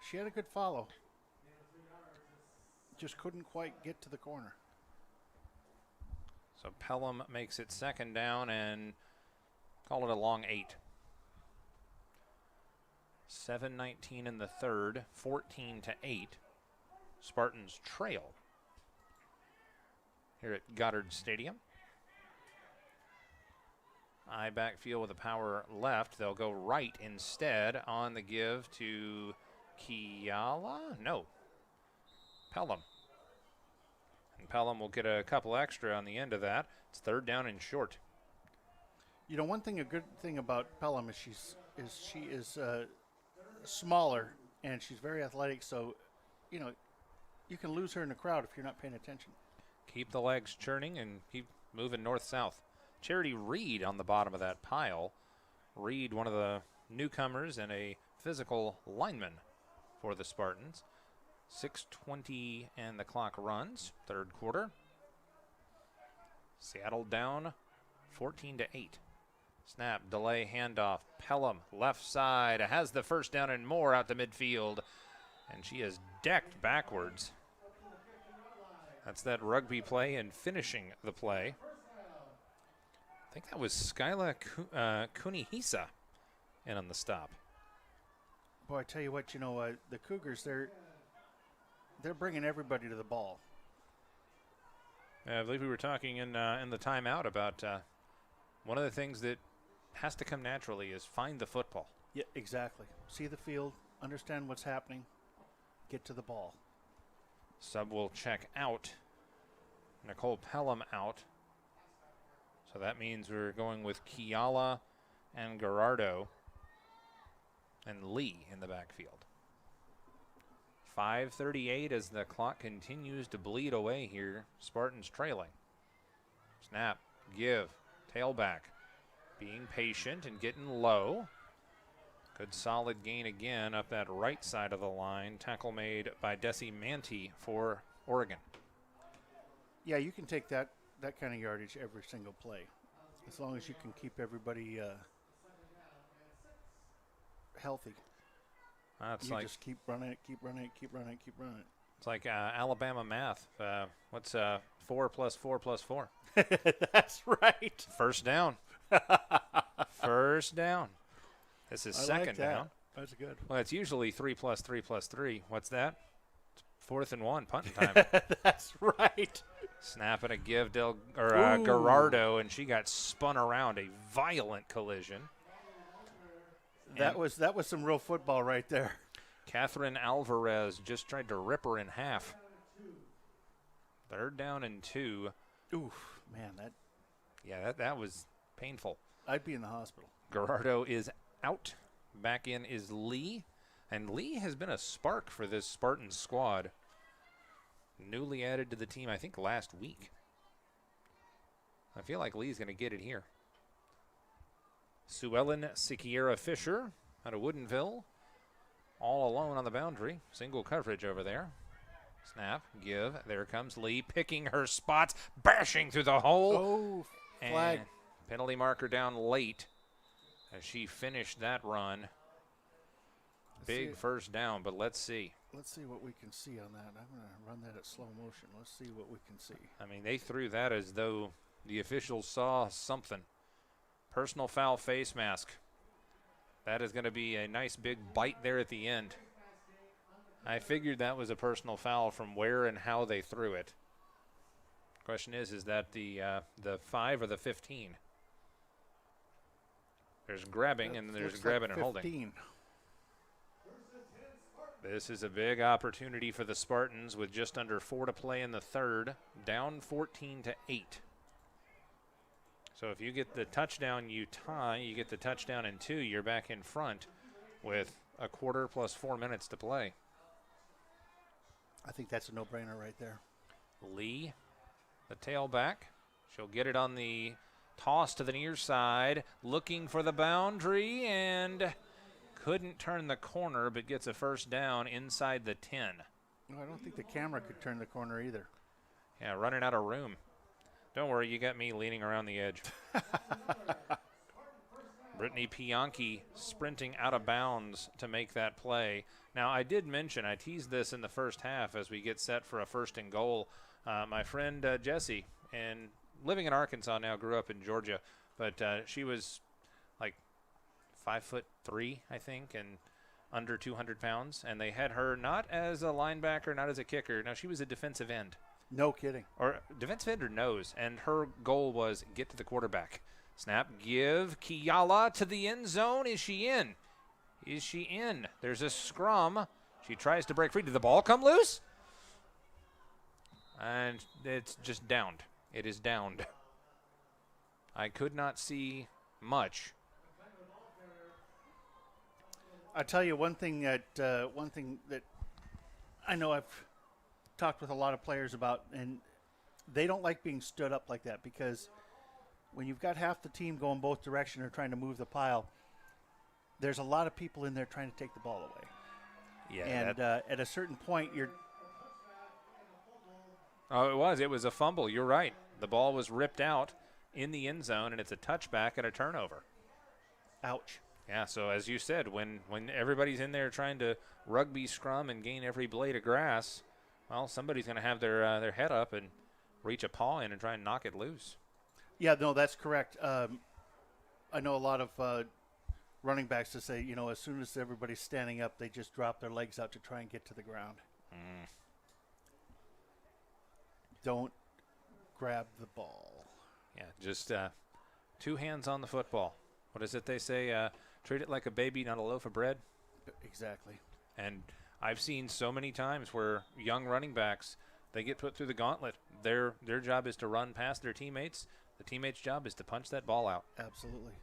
She had a good follow. Just couldn't quite get to the corner. So Pelham makes it 2nd down and call it a long 8. 7:19 in the 3rd, 14-8. Spartans trail here at Goddard Stadium. I backfield with a power left. They'll go right instead on the give to Kiala. No, Pelham. And Pelham will get a couple extra on the end of that. It's 3rd down and short. You know, a good thing about Pelham is she is smaller and she's very athletic. So, you know, you can lose her in the crowd if you're not paying attention. Keep the legs churning and keep moving north-south. Charity Reed on the bottom of that pile. Reed, one of the newcomers and a physical lineman for the Spartans. 6:20 and the clock runs, 3rd quarter. Seattle down 14-8. Snap, delay, handoff. Pelham, left side, has the 1st down and more out to midfield. And she is decked backwards. That's that rugby play and finishing the play. I think that was Skyla Kunihisa in on the stop. Boy, I tell you what, you know, the Cougars, they're bringing everybody to the ball. I believe we were talking in the timeout about one of the things that has to come naturally is find the football. Yeah, exactly. See the field, understand what's happening, get to the ball. Sub will check out. Nicole Pelham out. So that means we're going with Kiala and Gerardo and Lee in the backfield. 5:38 as the clock continues to bleed away here. Spartans trailing. Snap, give, tailback. Being patient and getting low. Good solid gain again up that right side of the line. Tackle made by Desi Manti for Oregon. Yeah, you can take that kind of yardage every single play, as long as you can keep everybody healthy. That's You like just keep running it, keep running it, keep running it, keep running it. it's like Alabama math. What's 4 plus 4 plus 4? That's right. First down. First down. This is I second like that. down. That's good. Well, it's usually 3 plus 3 plus 3. What's that? It's 4th and 1, punting time. That's right. Snap and a give, Ooh. Gerardo, and she got spun around. A violent collision. That was some real football right there. Catherine Alvarez just tried to rip her in half. 3rd down and 2. Oof, man, That was painful. I'd be in the hospital. Gerardo is out. Back in is Lee. And Lee has been a spark for this Spartan squad. Newly added to the team, I think, last week. I feel like Lee's going to get it here. Sue Ellen Siquiera Fisher out of Woodinville. All alone on the boundary. Single coverage over there. Snap, give. There comes Lee picking her spots, bashing through the hole. Oh, flag. And penalty marker down late as she finished that run. Big first down, but let's see. Let's see what we can see on that. I'm going to run that at slow motion. Let's see what we can see. I mean, they threw that as though the officials saw something. Personal foul face mask. That is going to be a nice big bite there at the end. I figured that was a personal foul from where and how they threw it. Question is that the 5 or the 15? There's grabbing and there's Looks grabbing like and holding. 15. This is a big opportunity for the Spartans with just under 4 to play in the third. Down 14-8. So if you get the touchdown, you tie. You get the touchdown in 2, you're back in front with a quarter plus 4 minutes to play. I think that's a no-brainer right there. Lee, the tailback. She'll get it on the toss to the near side, looking for the boundary, and couldn't turn the corner, but gets a first down inside the 10. No, I don't think the camera could turn the corner either. Yeah, running out of room. Don't worry, you got me leaning around the edge. Brittany Pianchi sprinting out of bounds to make that play. Now, I did mention, I teased this in the first half as we get set for a 1st and goal. My friend Jessie, and living in Arkansas now, grew up in Georgia, but she was like 5'3", I think, and under 200 pounds. And they had her not as a linebacker, not as a kicker. No, she was a defensive end. No kidding. Or defensive end or nose. And her goal was get to the quarterback. Snap, give. Kiala to the end zone. Is she in? Is she in? There's a scrum. She tries to break free. Did the ball come loose? And it's just downed. It is downed. I could not see much. I'll tell you one thing that I know I've talked with a lot of players about, and they don't like being stood up like that, because when you've got half the team going both directions or trying to move the pile, there's a lot of people in there trying to take the ball away. Yeah. And at a certain point, you're. Oh, it was a fumble. You're right. The ball was ripped out in the end zone, and it's a touchback and a turnover. Ouch. Yeah, so as you said, when everybody's in there trying to rugby scrum and gain every blade of grass, well, somebody's going to have their head up and reach a paw in and try and knock it loose. Yeah, no, that's correct. I know a lot of running backs to say, as soon as everybody's standing up, they just drop their legs out to try and get to the ground. Don't grab the ball. Yeah, just 2 hands on the football. What is it they say? Treat it like a baby, not a loaf of bread. Exactly. And I've seen so many times where young running backs, they get put through the gauntlet. Their job is to run past their teammates. The teammate's job is to punch that ball out. Absolutely.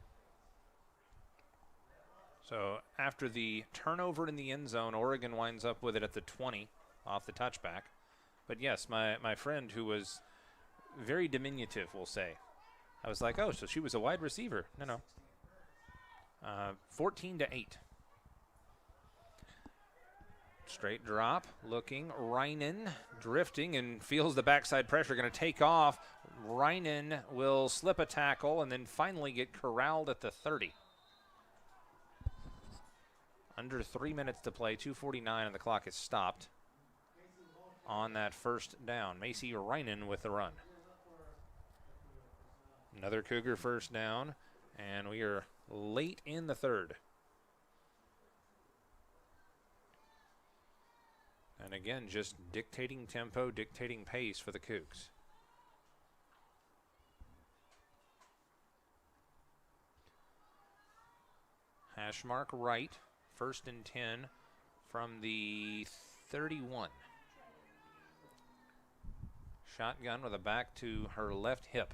So after the turnover in the end zone, Oregon winds up with it at the 20 off the touchback. But yes, my friend who was very diminutive will say, I was like, oh, so she was a wide receiver. No. 14-8. Straight drop, looking, Reinen drifting and feels the backside pressure, going to take off. Reinen will slip a tackle and then finally get corralled at the 30. Under 3 minutes to play, 2:49, and the clock is stopped on that first down. Macy Reinen with the run. Another Cougar first down, and we are late in the third. And again, just dictating tempo, dictating pace for the Cougs. Hash mark right, 1st and 10 from the 31. Shotgun with a back to her left hip.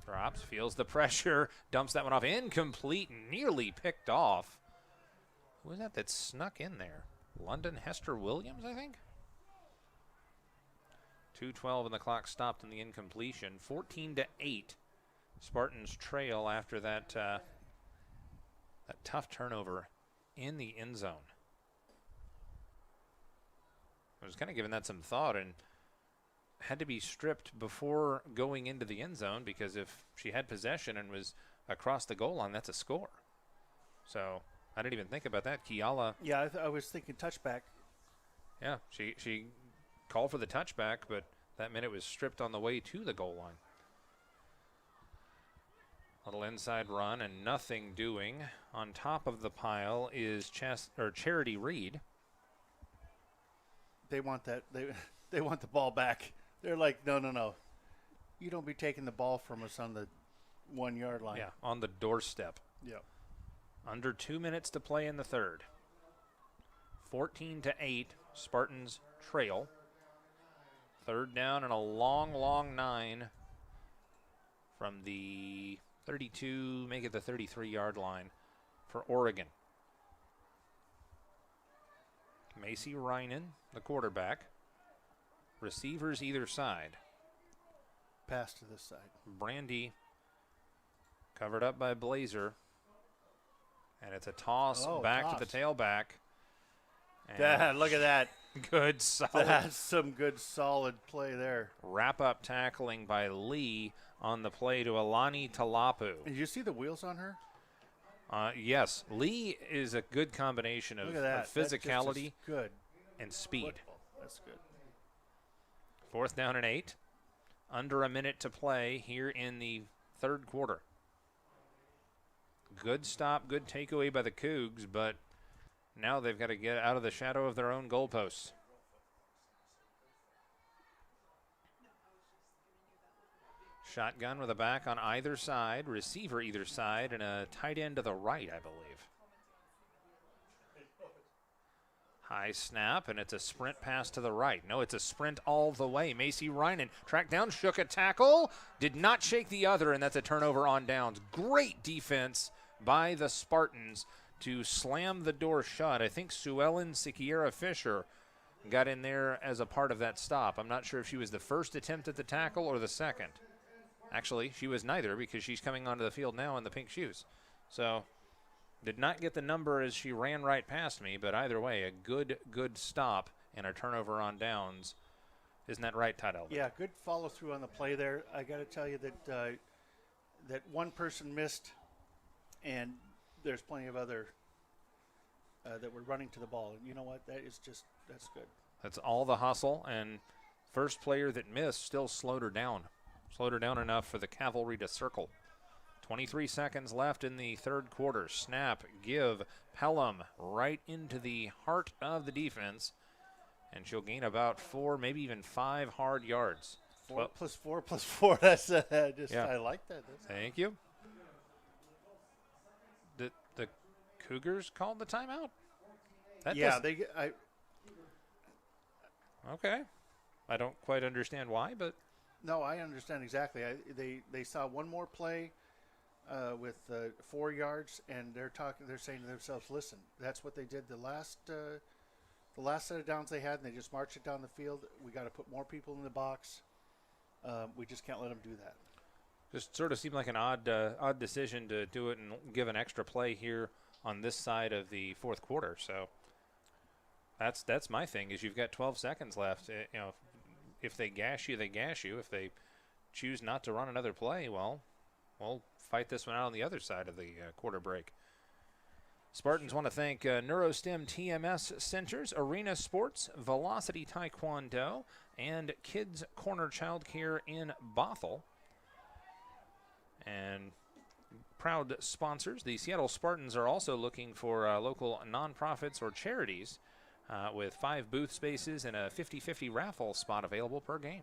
Drops, feels the pressure, dumps that one off. Incomplete, nearly picked off. Who was that snuck in there? London Hester Williams, I think? 2:12 and the clock stopped in the incompletion. 14-8. Spartans trail after that tough turnover in the end zone. I was kind of giving that some thought and had to be stripped before going into the end zone, because if she had possession and was across the goal line, that's a score. So I didn't even think about that. Kiala. Yeah, I was thinking touchback. Yeah, she called for the touchback, but that meant it was stripped on the way to the goal line. Little inside run and nothing doing. On top of the pile is Charity Reed. They want that. They want the ball back. They're like, no. You don't be taking the ball from us on the 1 yard line. Yeah, on the doorstep. Yep. Under 2 minutes to play in the third. 14-8, Spartans trail. Third down and a long, long 9 from the 32, make it the 33-yard line for Oregon. Macy Reinen, the quarterback. Receivers either side. Pass to this side. Brandy covered up by Blazer. And it's a toss back to the tailback. And look at that. Good, solid. That's some good, solid play there. Wrap-up tackling by Lee on the play to Alani Talapu. Did you see the wheels on her? Yes. Lee is a good combination of physicality good and speed. Football. That's good. 4th down and 8. Under a minute to play here in the third quarter. Good stop, good takeaway by the Cougs, but now they've got to get out of the shadow of their own goalposts. Shotgun with a back on either side, receiver either side, and a tight end to the right, I believe. High snap, and it's a sprint pass to the right. No, it's a sprint all the way. Macy Reinen tracked down, shook a tackle, did not shake the other, and that's a turnover on downs. Great defense by the Spartans to slam the door shut. I think Sue Ellen Siquiera Fisher got in there as a part of that stop. I'm not sure if she was the first attempt at the tackle or the second. Actually, she was neither, because she's coming onto the field now in the pink shoes. So, did not get the number as she ran right past me, but either way, a good stop and a turnover on downs. Isn't that right, Todd Elder? Yeah, good follow through on the play there. I got to tell you that that one person missed, and there's plenty of other that were running to the ball. And you know what? That's good. That's all the hustle, and first player that missed still slowed her down. Slowed her down enough for the cavalry to circle. 23 seconds left in the third quarter. Snap, give, Pelham right into the heart of the defense. and she'll gain about 4, maybe even 5 hard yards. 4 plus 4 plus 4. That's Yeah. I like that. Thank you. The Cougars called the timeout? Yeah, Okay. I don't quite understand why, but No, I understand exactly. They saw one more play with 4 yards, and they're saying to themselves, "Listen, that's what they did the last set of downs they had, and they just marched it down the field. We got to put more people in the box. We just can't let them do that." just sort of seemed like an odd decision to do it and give an extra play here on this side of the fourth quarter. So that's my thing is you've got 12 seconds left. If they gash you, they gash you. If they choose not to run another play, well, we'll fight this one out on the other side of the quarter break. Spartans want to thank NeuroStem TMS Centers, Arena Sports, Velocity Taekwondo, and Kids Corner Childcare in Bothell. And proud sponsors, the Seattle Spartans are also looking for local nonprofits or charities with 5 booth spaces and a 50-50 raffle spot available per game.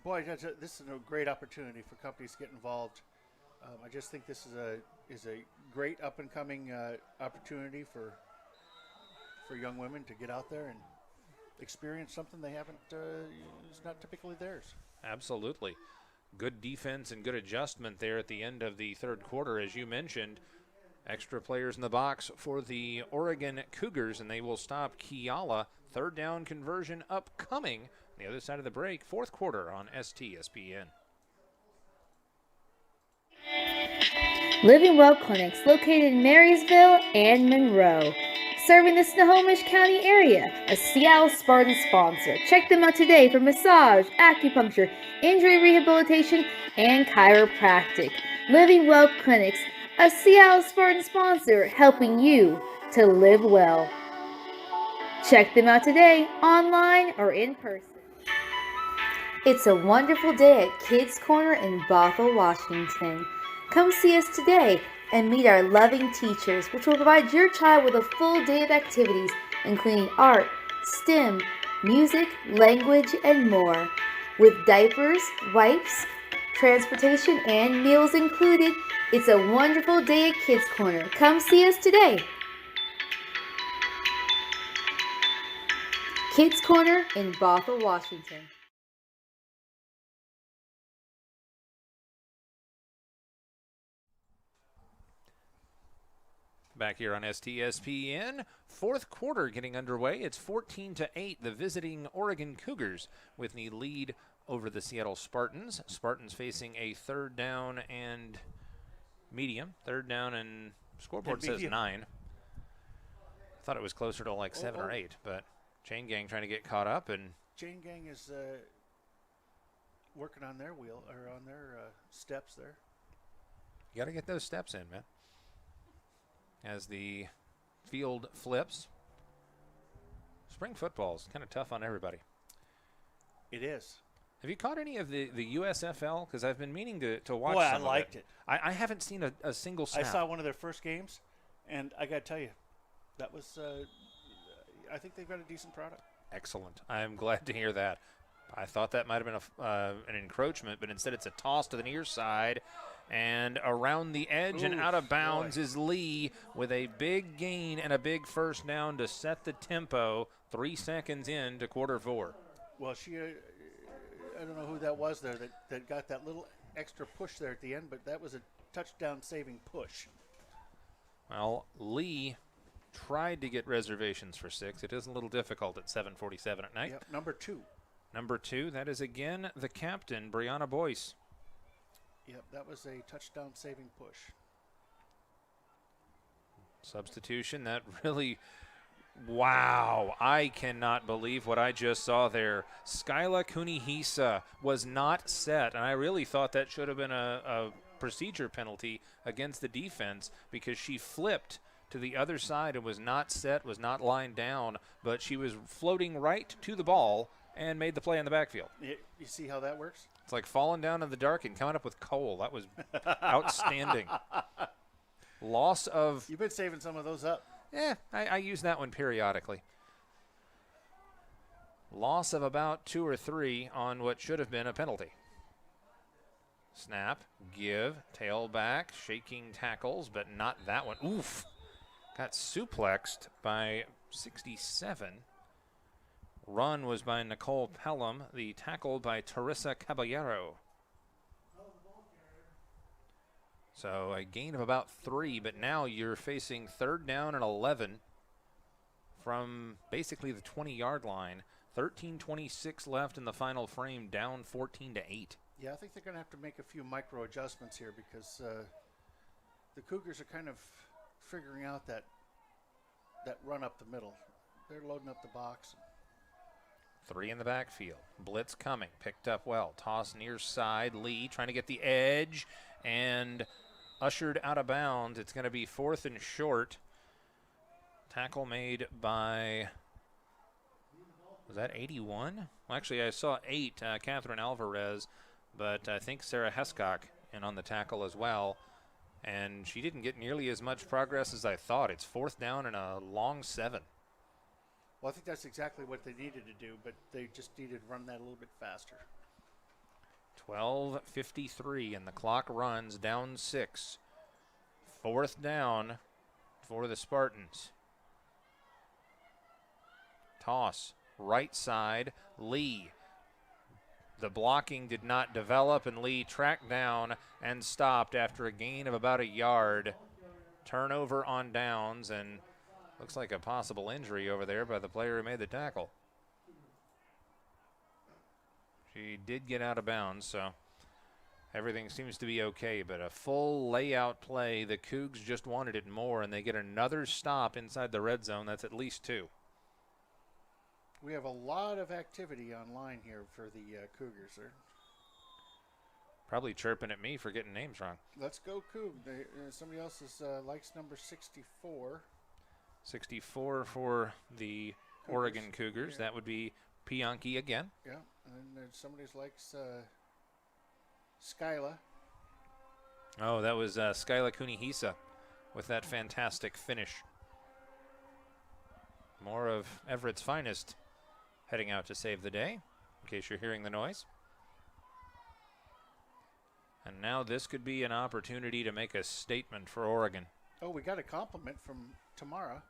Boy, this is a great opportunity for companies to get involved. I just think this is a great up and coming opportunity for young women to get out there and experience something they haven't. It's not typically theirs. Absolutely. Good defense and good adjustment there at the end of the third quarter, as you mentioned. Extra players in the box for the Oregon Cougars, and they will stop Kiala. Third down conversion upcoming. On the other side of the break, fourth quarter on STSPN. Living Well Clinics located in Marysville and Monroe. Serving the Snohomish County area, a Seattle Spartans sponsor. Check them out today for massage, acupuncture, injury rehabilitation, and chiropractic. Living Well Clinics, a Seattle Spartans sponsor, helping you to live well. Check them out today, online or in person. It's a wonderful day at Kids Corner in Bothell, Washington. Come see us today and meet our loving teachers, which will provide your child with a full day of activities, including art, STEM, music, language, and more. With diapers, wipes, transportation, and meals included, it's a wonderful day at Kids Corner. Come see us today. Kids Corner in Bothell, Washington. Back here on STSPN, fourth quarter getting underway. It's 14-8, the visiting Oregon Cougars with the lead over the Seattle Spartans. Spartans facing a third down and medium. Third down and scoreboard says 9. Thought it was closer to like 7 or 8, but Chain Gang trying to get caught up. And Chain Gang is working on their wheel or on their steps there. You got to get those steps in, man. As the field flips. Spring football is kind of tough on everybody. It is. Have you caught any of the USFL? Because I've been meaning to watch Boy, some I liked it. I haven't seen a single snap. I saw one of their first games, and I got to tell you, that was, I think they've got a decent product. Excellent. I'm glad to hear that. I thought that might have been an encroachment, but instead it's a toss to the near side. And around the edge and out of bounds is Lee with a big gain and a big first down to set the tempo 3 seconds into quarter 4. Well, I don't know who that was there that got that little extra push there at the end, but that was a touchdown-saving push. Well, Lee tried to get reservations for 6. It is a little difficult at 7:47 at night. Yep, number 2. Number 2, that is again the captain, Brianna Boyce. Yep, that was a touchdown-saving push. Substitution, that really, wow. I cannot believe what I just saw there. Skyla Kunihisa was not set, and I really thought that should have been a procedure penalty against the defense because she flipped to the other side and was not set, was not lined down, but she was floating right to the ball and made the play in the backfield. You see how that works? It's like falling down in the dark and coming up with coal. That was outstanding. Loss of... You've been saving some of those up. I use that one periodically. Loss of about 2 or 3 on what should have been a penalty. Snap, give, tail back, shaking tackles, but not that one. Oof. Got suplexed by 67. Run was by Nicole Pelham. The tackle by Teresa Caballero. So a gain of about 3, but now you're facing 3rd down and 11 from basically the 20-yard line. 13:26 left in the final frame, down 14-8. Yeah, I think they're going to have to make a few micro adjustments here because the Cougars are kind of figuring out that run up the middle. They're loading up the box. 3 in the backfield. Blitz coming. Picked up well. Toss near side. Lee trying to get the edge and ushered out of bounds. It's going to be 4th and short. Tackle made by, was that 81? Well, actually, I saw 8, Catherine Alvarez, but I think Sarah Hescock in on the tackle as well. And she didn't get nearly as much progress as I thought. It's 4th down and a long 7. Well, I think that's exactly what they needed to do, but they just needed to run that a little bit faster. 12:53 and the clock runs down 6. 4th down for the Spartans. Toss, right side, Lee. The blocking did not develop, and Lee tracked down and stopped after a gain of about a yard. Turnover on downs, and looks like a possible injury over there by the player who made the tackle. She did get out of bounds, so everything seems to be okay, but a full layout play. The Cougs just wanted it more, and they get another stop inside the red zone. That's at least 2. We have a lot of activity online here for the Cougars. They're probably chirping at me for getting names wrong. Let's go Coug. Somebody else likes number 64. 64 for the Cougars. Oregon Cougars. Yeah. That would be Pianki again. Yeah, and then there's somebody likes Skyla. Oh, that was Skyla Kunihisa with that fantastic finish. More of Everett's finest heading out to save the day, in case you're hearing the noise. And now this could be an opportunity to make a statement for Oregon. Oh, we got a compliment from Tamara.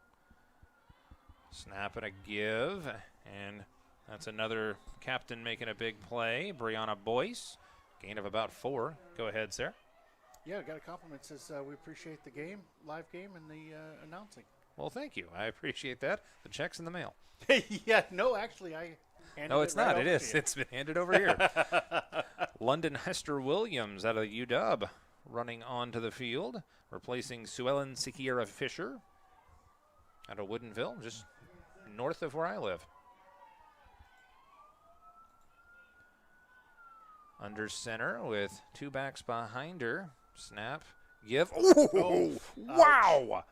Snap and a give, and that's another captain making a big play. Brianna Boyce, gain of about 4. Go ahead, Sarah. Yeah, got a compliment. Says we appreciate the game, live game, and the announcing. Well, thank you. I appreciate that. The check's in the mail. Yeah, no, actually, I handed No, it's it right not. over It to is. you. It's been handed over here. London Hester Williams out of UW running onto the field, replacing Sue Ellen Sikiera Fisher out of Woodinville, just north of where I live. Under center with 2 backs behind her. Snap, give. Oh, wow!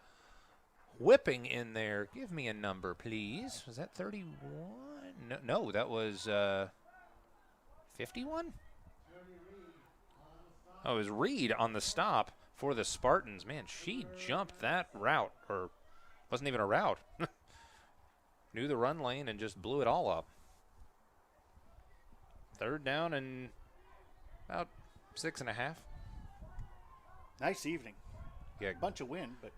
Whipping in there. Give me a number, please. Was that 31? No, that was 51? Oh, it was Reed on the stop for the Spartans. Man, she jumped that route, or wasn't even a route. Knew the run lane and just blew it all up. 3rd down and about 6.5. Nice evening. Yeah, Bunch of wind, but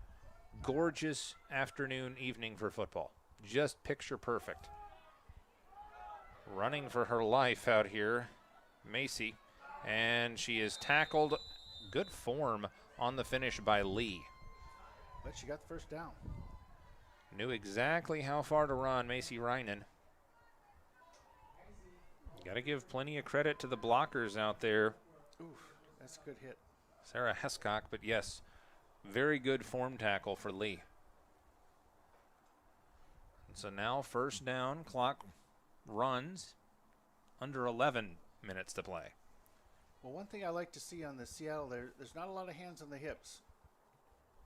gorgeous afternoon, evening for football. Just picture perfect. Running for her life out here, Macy, and she is tackled. Good form on the finish by Lee. but she got the first down. Knew exactly how far to run, Macy Reinen. Got to give plenty of credit to the blockers out there. Oof, that's a good hit. Sarah Hescock, but yes, very good form tackle for Lee. And so now 1st down, clock runs, under 11 minutes to play. Well, one thing I like to see on the Seattle, there's not a lot of hands on the hips.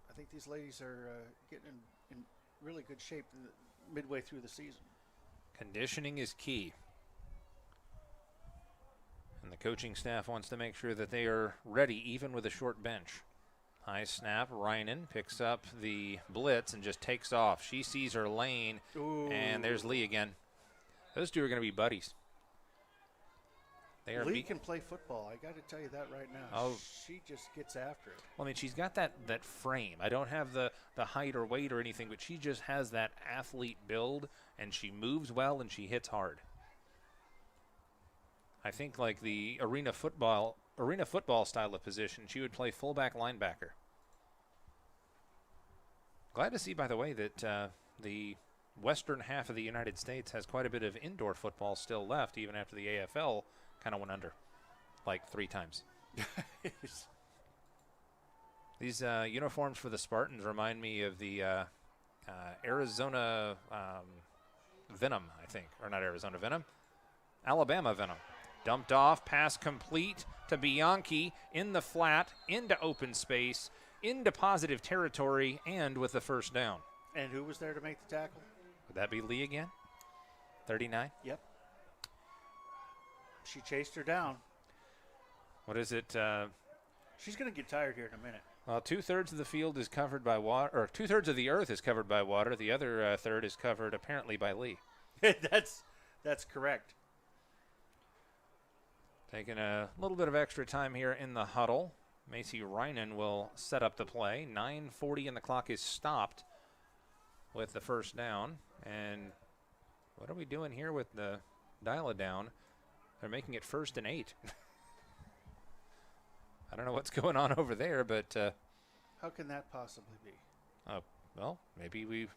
I think these ladies are getting in really good shape midway through the season. Conditioning is key. And the coaching staff wants to make sure that they are ready even with a short bench. High snap, Reinen picks up the blitz and just takes off. She sees her lane, Ooh. and there's Lee again. Those two are going to be buddies. They are Lee can play football. I got to tell you that right now. Oh. She just gets after it. Well, I mean, she's got that frame. I don't have the height or weight or anything, but she just has that athlete build, and she moves well and she hits hard. I think like the arena football style of position, she would play fullback linebacker. Glad to see, by the way, that the western half of the United States has quite a bit of indoor football still left, even after the AFL kind of went under like 3 times. These uniforms for the Spartans remind me of the Arizona Venom, I think. Or not Arizona Venom, Alabama Venom. Dumped off, pass complete to Bianchi in the flat, into open space, into positive territory, and with the first down. And who was there to make the tackle? Would that be Lee again? 39? Yep. She chased her down. What is it? She's going to get tired here in a minute. Well, 2/3 of the field is covered by water, or 2/3 of the earth is covered by water. The other third is covered apparently by Lee. That's correct. Taking a little bit of extra time here in the huddle. Macy Reinen will set up the play. 9:40 and the clock is stopped with the first down. And what are we doing here with the dial-a-down? They're making it 1st and 8. I don't know what's going on over there, but how can that possibly be? well, maybe we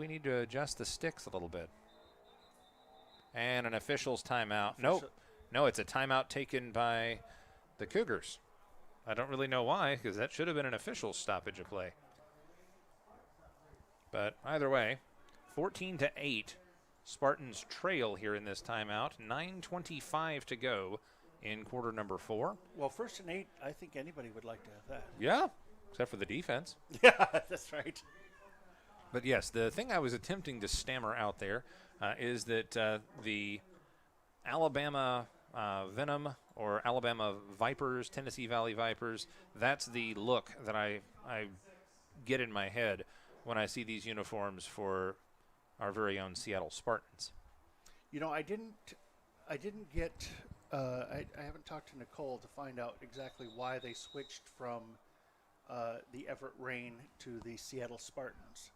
need to adjust the sticks a little bit. And an official's timeout. Nope. No, it's a timeout taken by the Cougars. I don't really know why, because that should have been an official stoppage of play. But either way, 14-8, Spartans trail here in this timeout. 9:25 to go in quarter number 4. Well, 1st and 8, I think anybody would like to have that. Yeah, except for the defense. Yeah, that's right. But yes, the thing I was attempting to stammer out there is that the Alabama Venom or Alabama Vipers, Tennessee Valley Vipers, that's the look that I get in my head when I see these uniforms for our very own Seattle Spartans. You know, I didn't get I haven't talked to Nicole to find out exactly why they switched from the Everett Rain to the Seattle Spartans.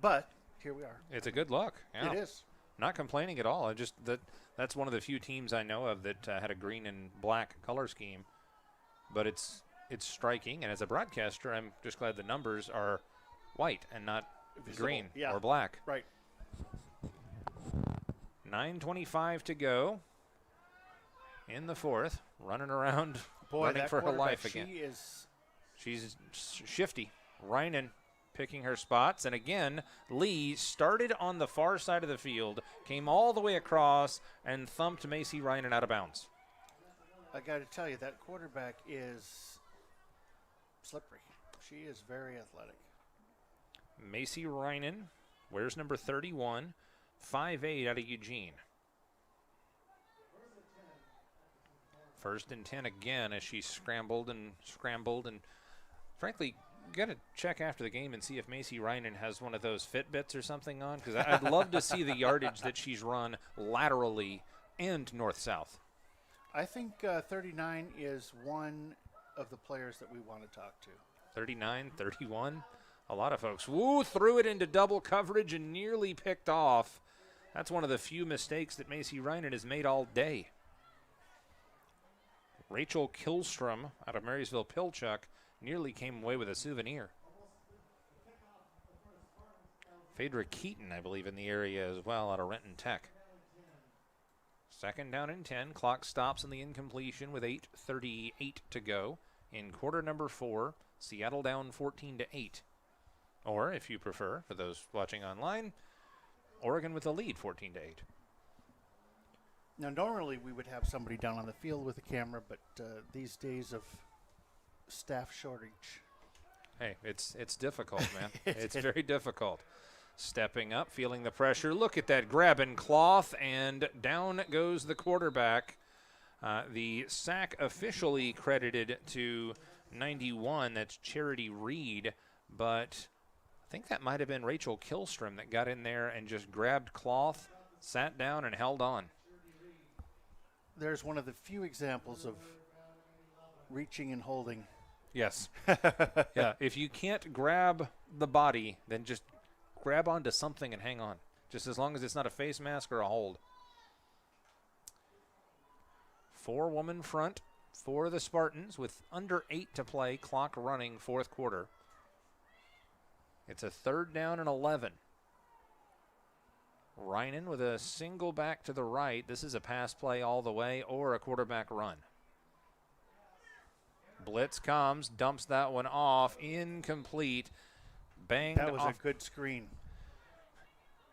But here we are. It's a good look. Yeah. It is. Not complaining at all. That's one of the few teams I know of that had a green and black color scheme, but it's striking. And as a broadcaster, I'm just glad the numbers are white and not Visible. green Yeah. or black. Right. 9:25 to go in the 4th. Running around, Boy, running that for her life quarterback, again. She's shifty. Reinen picking her spots. And again, Lee started on the far side of the field, came all the way across, and thumped Macy Reinen out of bounds. I got to tell you, that quarterback is slippery. She is very athletic. Macy Reinen wears number 31, 5'8" out of Eugene. 1st and 10 again as she scrambled and frankly, got to check after the game and see if Macy Reinen has one of those Fitbits or something on, because I'd love to see the yardage that she's run laterally and north-south. I think 39 is one of the players that we want to talk to. 39, 31, a lot of folks. Woo, threw it into double coverage and nearly picked off. That's one of the few mistakes that Macy Reinen has made all day. Rachel Killstrom out of Marysville-Pilchuck nearly came away with a souvenir. Phaedra Keaton, I believe, in the area as well out of Renton Tech. 2nd down and 10. Clock stops on the incompletion with 8:38 to go in quarter number 4. Seattle down 14-8. Or, if you prefer, for those watching online, Oregon with the lead 14-8. Now, normally we would have somebody down on the field with a camera, but these days of staff shortage. Hey, it's difficult, man. It's very difficult. Stepping up, feeling the pressure. Look at that grabbing cloth, and down goes the quarterback. The sack officially credited to 91. That's Charity Reed, but think that might have been Rachel Kilstrom that got in there and just grabbed cloth, sat down, and held on. There's one of the few examples of reaching and holding. Yes. Yeah, if you can't grab the body, then just grab onto something and hang on, just as long as it's not a face mask or a hold. 4-woman front for the Spartans with under 8 to play, clock running, fourth quarter. It's a 3rd down and 11. Reinen with a single back to the right. This is a pass play all the way or a quarterback run. Blitz comes, dumps that one off, incomplete, banged off. That was a good screen.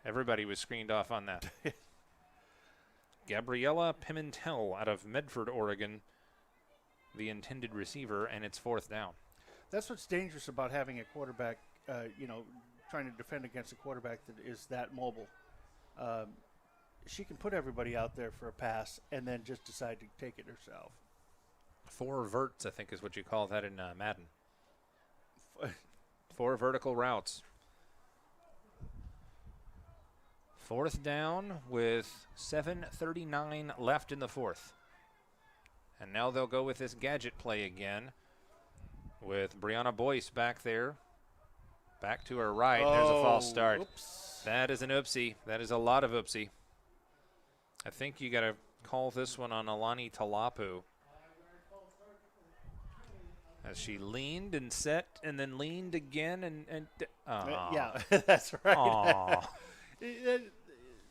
Everybody was screened off on that. Gabriella Pimentel out of Medford, Oregon, the intended receiver, and it's 4th down. That's what's dangerous about having a quarterback, trying to defend against a quarterback that is that mobile. She can put everybody out there for a pass and then just decide to take it herself. 4 verts, I think is what you call that in Madden. 4 vertical routes. 4th down with 7:39 left in the 4th. And now they'll go with this gadget play again with Brianna Boyce back there. Back to her right. There's a false start. Oops. That is an oopsie. That is a lot of oopsie. I think you got to call this one on Alani Talapu. As she leaned and set and then leaned again and yeah, that's right. Aw.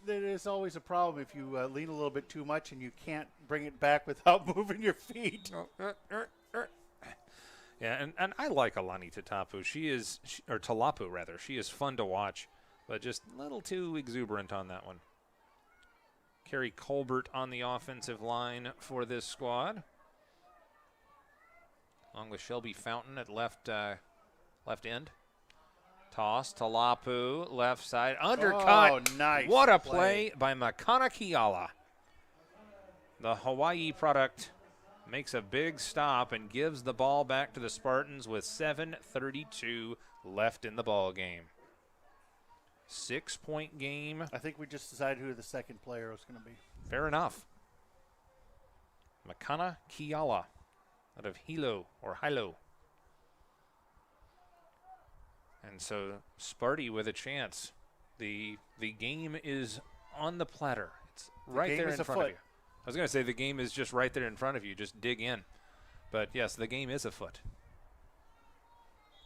There is always a problem if you lean a little bit too much and you can't bring it back without moving your feet. Yeah, and I like Alani Talapu. Or Talapu rather. She is fun to watch, but just a little too exuberant on that one. Carrie Colbert on the offensive line for this squad, along with Shelby Fountain at left end. Toss, Talapu, left side, undercut. Oh, nice. What a play by Makana Kiala. The Hawaii product makes a big stop and gives the ball back to the Spartans with 7:32 left in the ball game. 6-point game. I think we just decided who the second player was going to be. Fair enough. Makana Kiala out of Hilo. And so Sparty with a chance. The game is on the platter. It's right there in front of you. I was going to say the game is just right there in front of you. Just dig in. But yes, the game is afoot.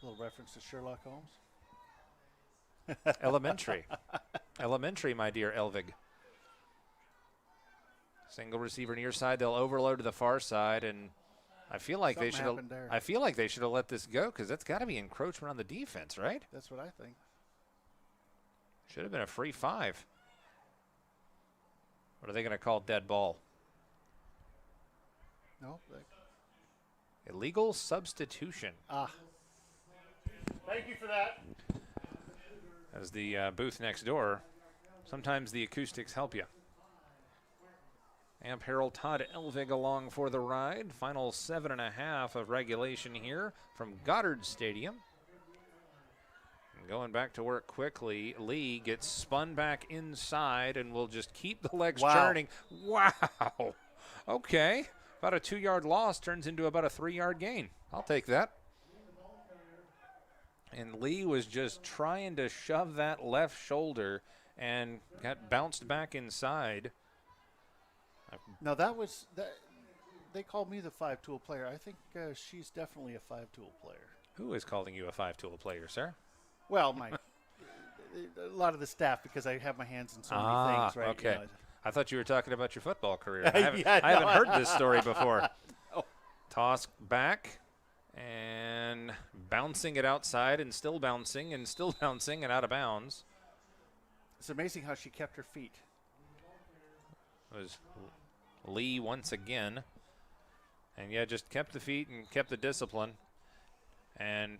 A little reference to Sherlock Holmes. Elementary. Elementary, my dear Elvig. Single receiver near side. They'll overload to the far side, and I feel like they should. I feel like they should have let this go because that's got to be encroachment on the defense, right? That's what I think. Should have been a free 5. What are they going to call dead ball? No. Illegal substitution. Thank you for that. As the booth next door, sometimes the acoustics help you. Amp Harold Todd Elvig along for the ride. Final 7.5 of regulation here from Goddard Stadium. And going back to work quickly, Lee gets spun back inside and will just keep the legs churning. Wow. Okay. About a 2-yard loss turns into about a 3-yard gain. I'll take that. And Lee was just trying to shove that left shoulder and got bounced back inside. Now they called me the 5-tool player. I think she's definitely a 5-tool player. Who is calling you a 5-tool player, sir? Well, a lot of the staff, because I have my hands in so many things, right? Okay. I thought you were talking about your football career. I haven't, Yeah, I haven't heard this story before. No. Toss back and bouncing it outside and still bouncing and out of bounds. It's amazing how she kept her feet. It was Lee once again. And yeah, just kept the feet and kept the discipline. And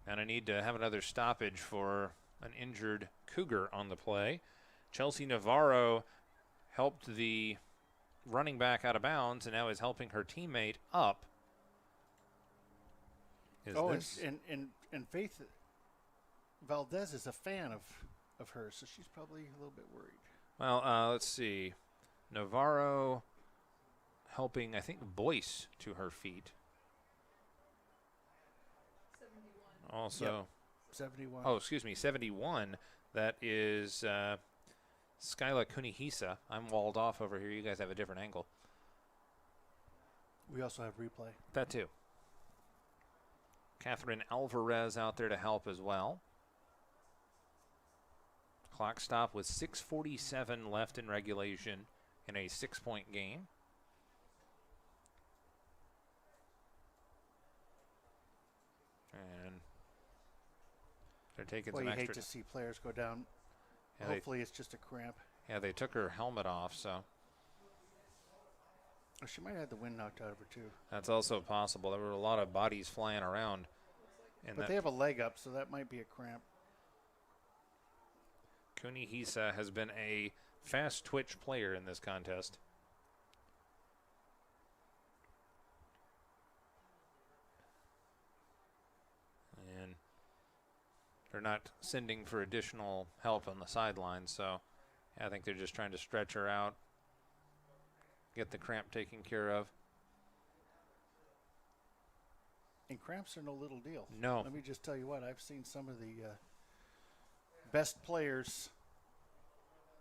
I need to have another stoppage for an injured Cougar on the play. Chelsea Navarro helped the running back out of bounds and now is helping her teammate up. And Faith Valdez is a fan of hers, so she's probably a little bit worried. Well, let's see. Navarro helping, I think, Boyce to her feet. 71. Also, Yep. 71. oh, excuse me, 71. That is Skyla Kunihisa. I'm walled off over here. You guys have a different angle. We also have replay. That too. Catherine Alvarez out there to help as well. Clock stop with 6:47 left in regulation in a 6-point game. And they're taking Well, some you extra. hate to see players go down. Yeah, Hopefully it's just a cramp. they took her helmet off, so Or she might have the wind knocked out of her, too. that's also possible. There were a lot of bodies flying around. But they have a leg up, so that might be a cramp. Kunihisa has been a fast twitch player in this contest. And they're not sending for additional help on the sideline, so I think they're just trying to stretch her out, get the cramp taken care of. And cramps are no little deal. No. Let me just tell you what, I've seen some of the best players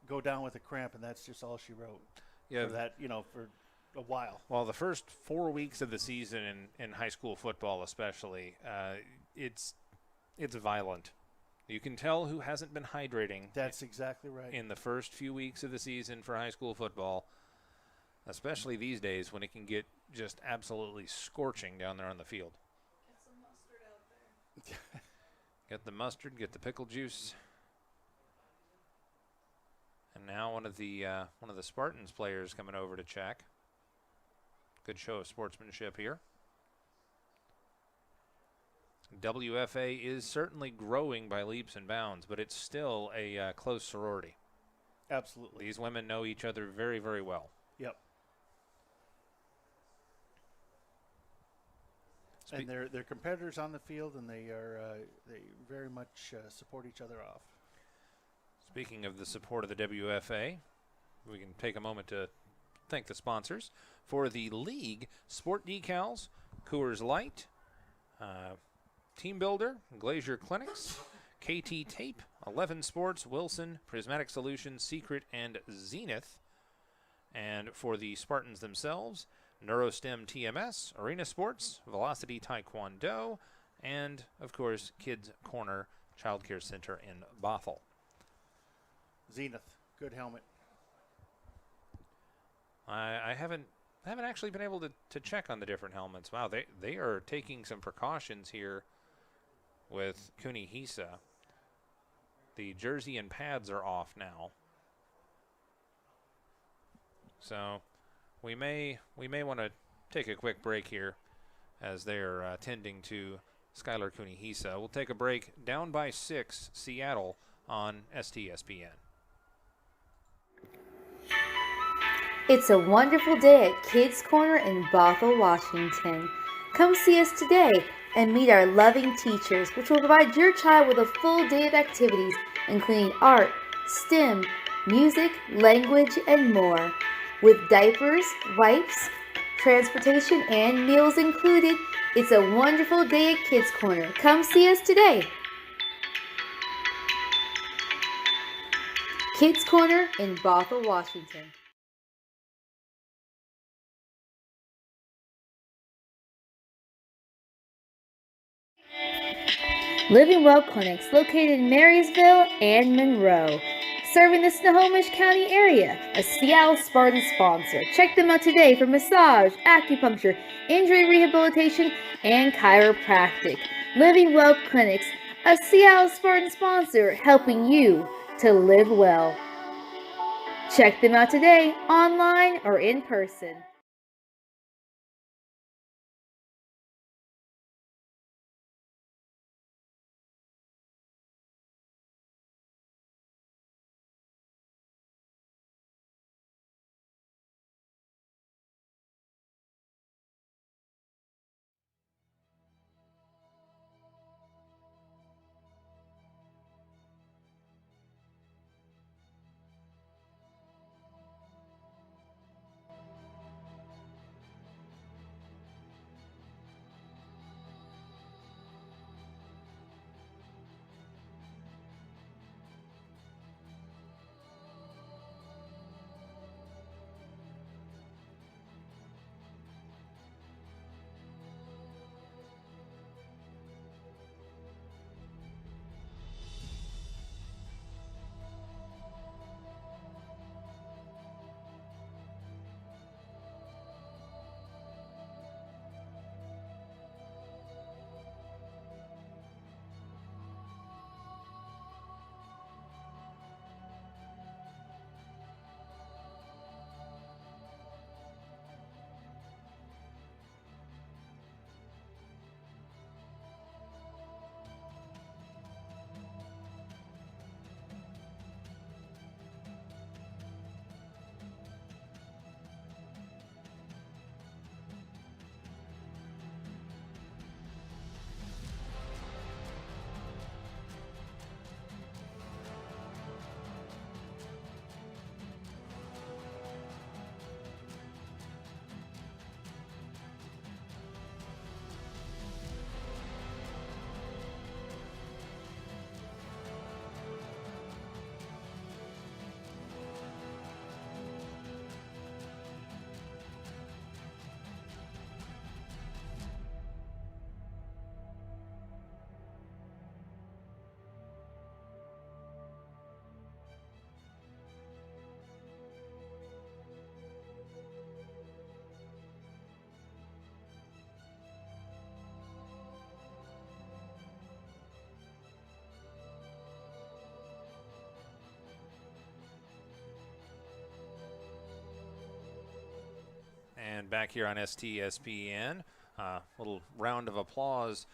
go down with a cramp, and that's just all she wrote. Yeah. For that, for a while. Well, the first 4 weeks of the season in high school football especially, it's violent. You can tell who hasn't been hydrating. That's exactly right. In the first few weeks of the season for high school football, especially these days when it can get just absolutely scorching down there on the field. Get some mustard out there. Get the mustard, get the pickle juice. And now one of the Spartans players coming over to check. Good show of sportsmanship here. WFA is certainly growing by leaps and bounds, but it's still a close sorority. Absolutely. These women know each other very, very well. Yep. And they're competitors on the field, and they very much support each other off. Speaking of the support of the WFA, we can take a moment to thank the sponsors. For the league, Sport Decals, Coors Light, Team Builder, Glacier Clinics, KT Tape, 11 Sports, Wilson, Prismatic Solutions, Secret, and Zenith. And for the Spartans themselves, Neurostem TMS, Arena Sports, Velocity Taekwondo, and, of course, Kids Corner Child Care Center in Bothell. Zenith, good helmet. I haven't actually been able to check on the different helmets. Wow, they are taking some precautions here with Kunihisa. The jersey and pads are off now, so we may want to take a quick break here as they're tending to Skylar Kunihisa. We'll take a break. Down by 6, Seattle on STSPN. It's a wonderful day at Kids Corner in Bothell, Washington. Come see us today and meet our loving teachers, which will provide your child with a full day of activities, including art, STEM, music, language, and more. With diapers, wipes, transportation, and meals included, it's a wonderful day at Kids Corner. Come see us today. Kids Corner in Bothell, Washington. Living Well Clinics located in Marysville and Monroe, serving the Snohomish County area, a Seattle Spartans sponsor. Check them out today for massage, acupuncture, injury rehabilitation, and chiropractic. Living Well Clinics, a Seattle Spartans sponsor, helping you to live well. Check them out today, online or in person. And back here on STSPN, little round of applause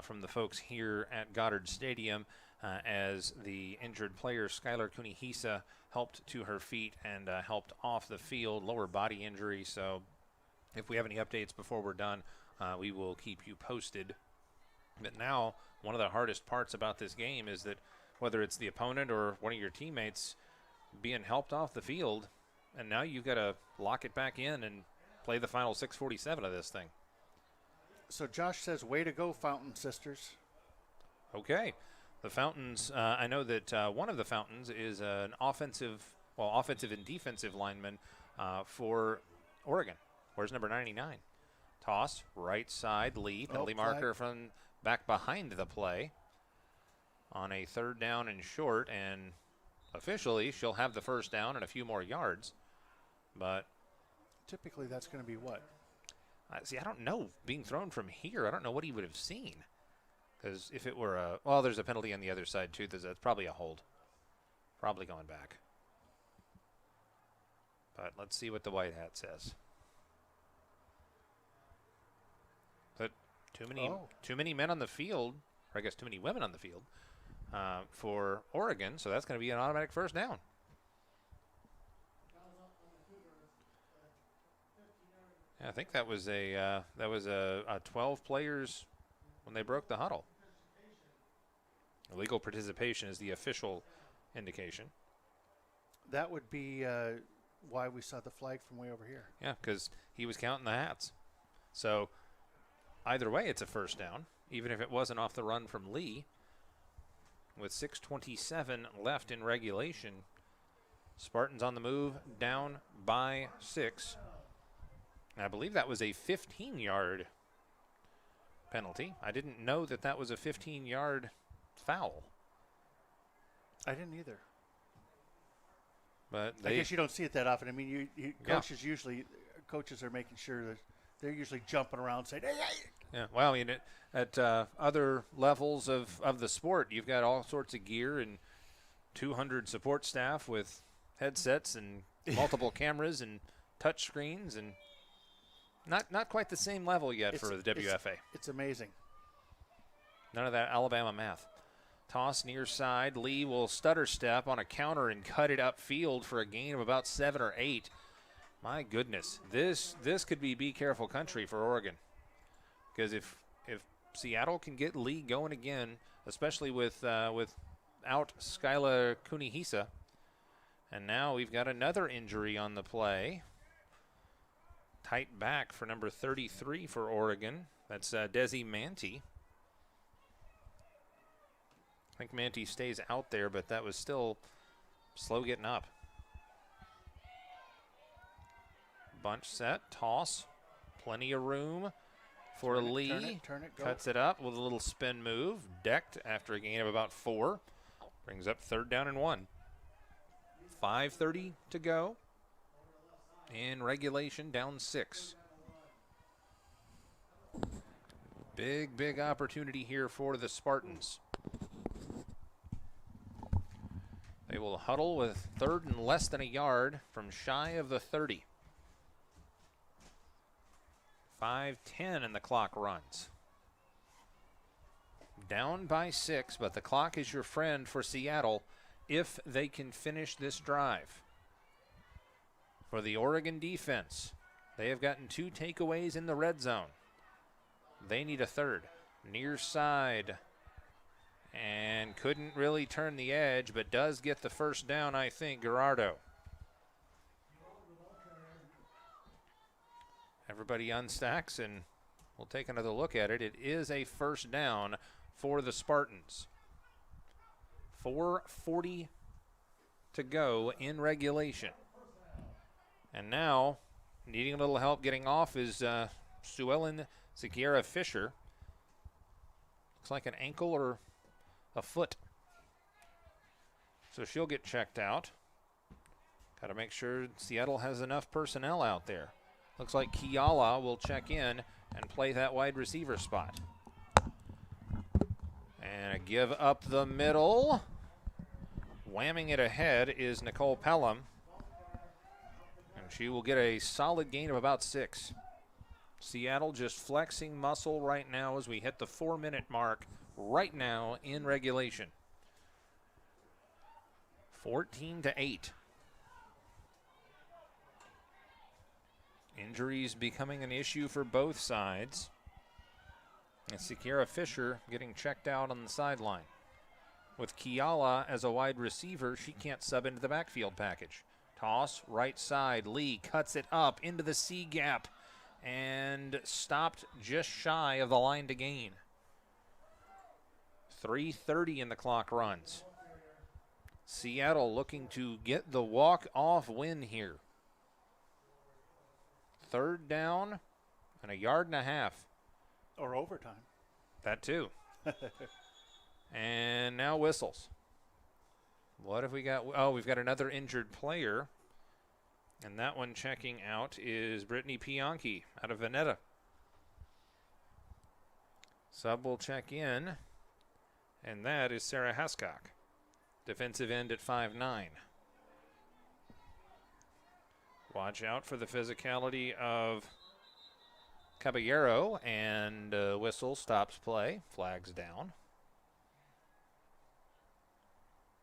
from the folks here at Goddard Stadium as the injured player Skylar Kunihisa helped to her feet and helped off the field, lower body injury. So if we have any updates before we're done, we will keep you posted. But now one of the hardest parts about this game is that whether it's the opponent or one of your teammates being helped off the field, and now you've got to lock it back in and play the final 6:47 of this thing. So Josh says, way to go, Fountain Sisters. Okay. The Fountains, I know that one of the Fountains is an offensive and defensive lineman for Oregon. Where's number 99? Toss, right side, Lee, penalty marker from back behind the play on a 3rd down and short, and officially she'll have the 1st down and a few more yards. But typically that's going to be what? See, I don't know. Being thrown from here, I don't know what he would have seen. Because if it were there's a penalty on the other side too. That's probably a hold. Probably going back. But let's see what the white hat says. But too many men on the field, or I guess too many women on the field for Oregon. So that's going to be an automatic 1st down. Yeah, I think that was a 12 players when they broke the huddle. Illegal participation is the official indication. That would be why we saw the flag from way over here. Yeah, because he was counting the hats. So either way, it's a 1st down, even if it wasn't off the run from Lee. With 6:27 left in regulation, Spartans on the move, down by 6. I believe that was a 15-yard penalty. I didn't know that was a 15-yard foul. I didn't either. But I guess you don't see it that often. I mean, coaches are making sure that they're usually jumping around saying, hey. Yeah, well, I mean, at other levels of the sport, you've got all sorts of gear and 200 support staff with headsets and multiple cameras and touch screens, and not quite the same level yet for the WFA. It's amazing. None of that Alabama math. Toss near side. Lee will stutter step on a counter and cut it upfield for a gain of about 7 or 8. My goodness, this could be careful country for Oregon. Because if Seattle can get Lee going again, especially without Skylar Kunihisa, and now we've got another injury on the play. Tight back for number 33 for Oregon. That's Desi Manti. I think Manti stays out there, but that was still slow getting up. Bunch set, toss, plenty of room for Lee. Turn it, go. Cuts it up with a little spin move. Decked after a gain of about 4. Brings up 3rd down and 1. 5:30 to go. In regulation, down 6. Big opportunity here for the Spartans. They will huddle with 3rd and less than a yard from shy of the 30. 5:10 and the clock runs. Down by 6, but the clock is your friend for Seattle if they can finish this drive. For the Oregon defense, they have gotten 2 takeaways in the red zone. They need a 3rd. Near side. And couldn't really turn the edge, but does get the 1st down, I think, Gerardo. Everybody unstacks, and we'll take another look at it. It is a 1st down for the Spartans. 4:40 to go in regulation. And now, needing a little help getting off is Sue Ellen Zakiera Fisher. Looks like an ankle or a foot. So she'll get checked out. Got to make sure Seattle has enough personnel out there. Looks like Kiala will check in and play that wide receiver spot. And a give up the middle. Whamming it ahead is Nicole Pelham. And And she will get a solid gain of about 6. Seattle just flexing muscle right now as we hit the 4-minute mark right now in regulation. 14-8. Injuries becoming an issue for both sides. And Sakira Fisher getting checked out on the sideline. With Kiala as a wide receiver, she can't sub into the backfield package. Toss, right side. Lee cuts it up into the C gap and stopped just shy of the line to gain. 3:30 in the clock runs. Seattle looking to get the walk-off win here. 3rd down and 1.5 yards. Or overtime. That too. And now whistles. What have we got? Oh, we've got another injured player. And that one checking out is Brittany Pianchi out of Veneta. Sub will check in. And that is Sarah Hascock, defensive end at 5'9". Watch out for the physicality of Caballero, and whistle stops play, flags down.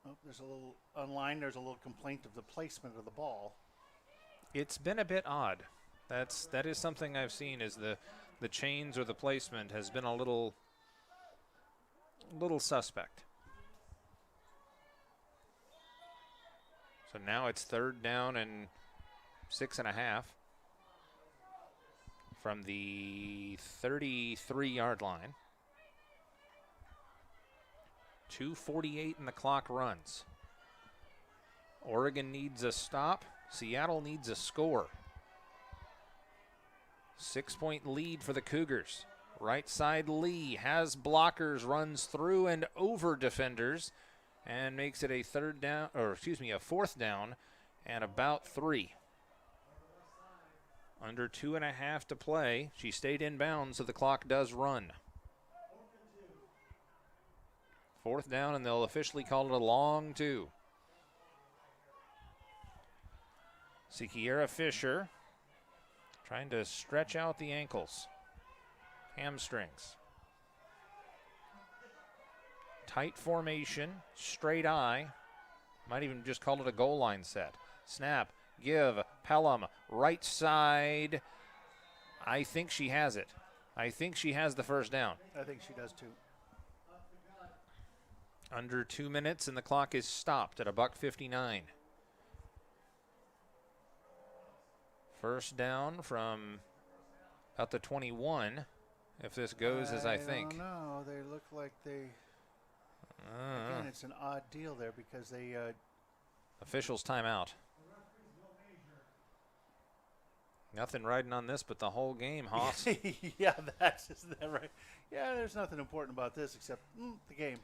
Oh, there's a little online. There's a little complaint of the placement of the ball. It's been a bit odd. That is something I've seen, is the chains or the placement has been a little suspect. So now it's 3rd down and 6.5 from the 33-yard line. 2:48 in the clock runs. Oregon needs a stop. Seattle needs a score. 6-point lead for the Cougars. Right side Lee has blockers, runs through and over defenders, and makes it a 4th down and about 3. Under 2.5 to play. She stayed in bounds, so the clock does run. 4th down, and they'll officially call it a long 2. Sakira Fisher trying to stretch out the ankles. Hamstrings. Tight formation, straight eye. Might even just call it a goal line set. Snap, give, Pelham, right side. I think she has it. I think she has the 1st down. I think she does too. Under 2 minutes, and the clock is stopped at $1:59. 1st down from about the 21, if this goes as I think. No, they look like they. Again, it's an odd deal there because they. Officials timeout. Nothing riding on this but the whole game, Hoss. Yeah, that's just that right. Yeah, there's nothing important about this except the game.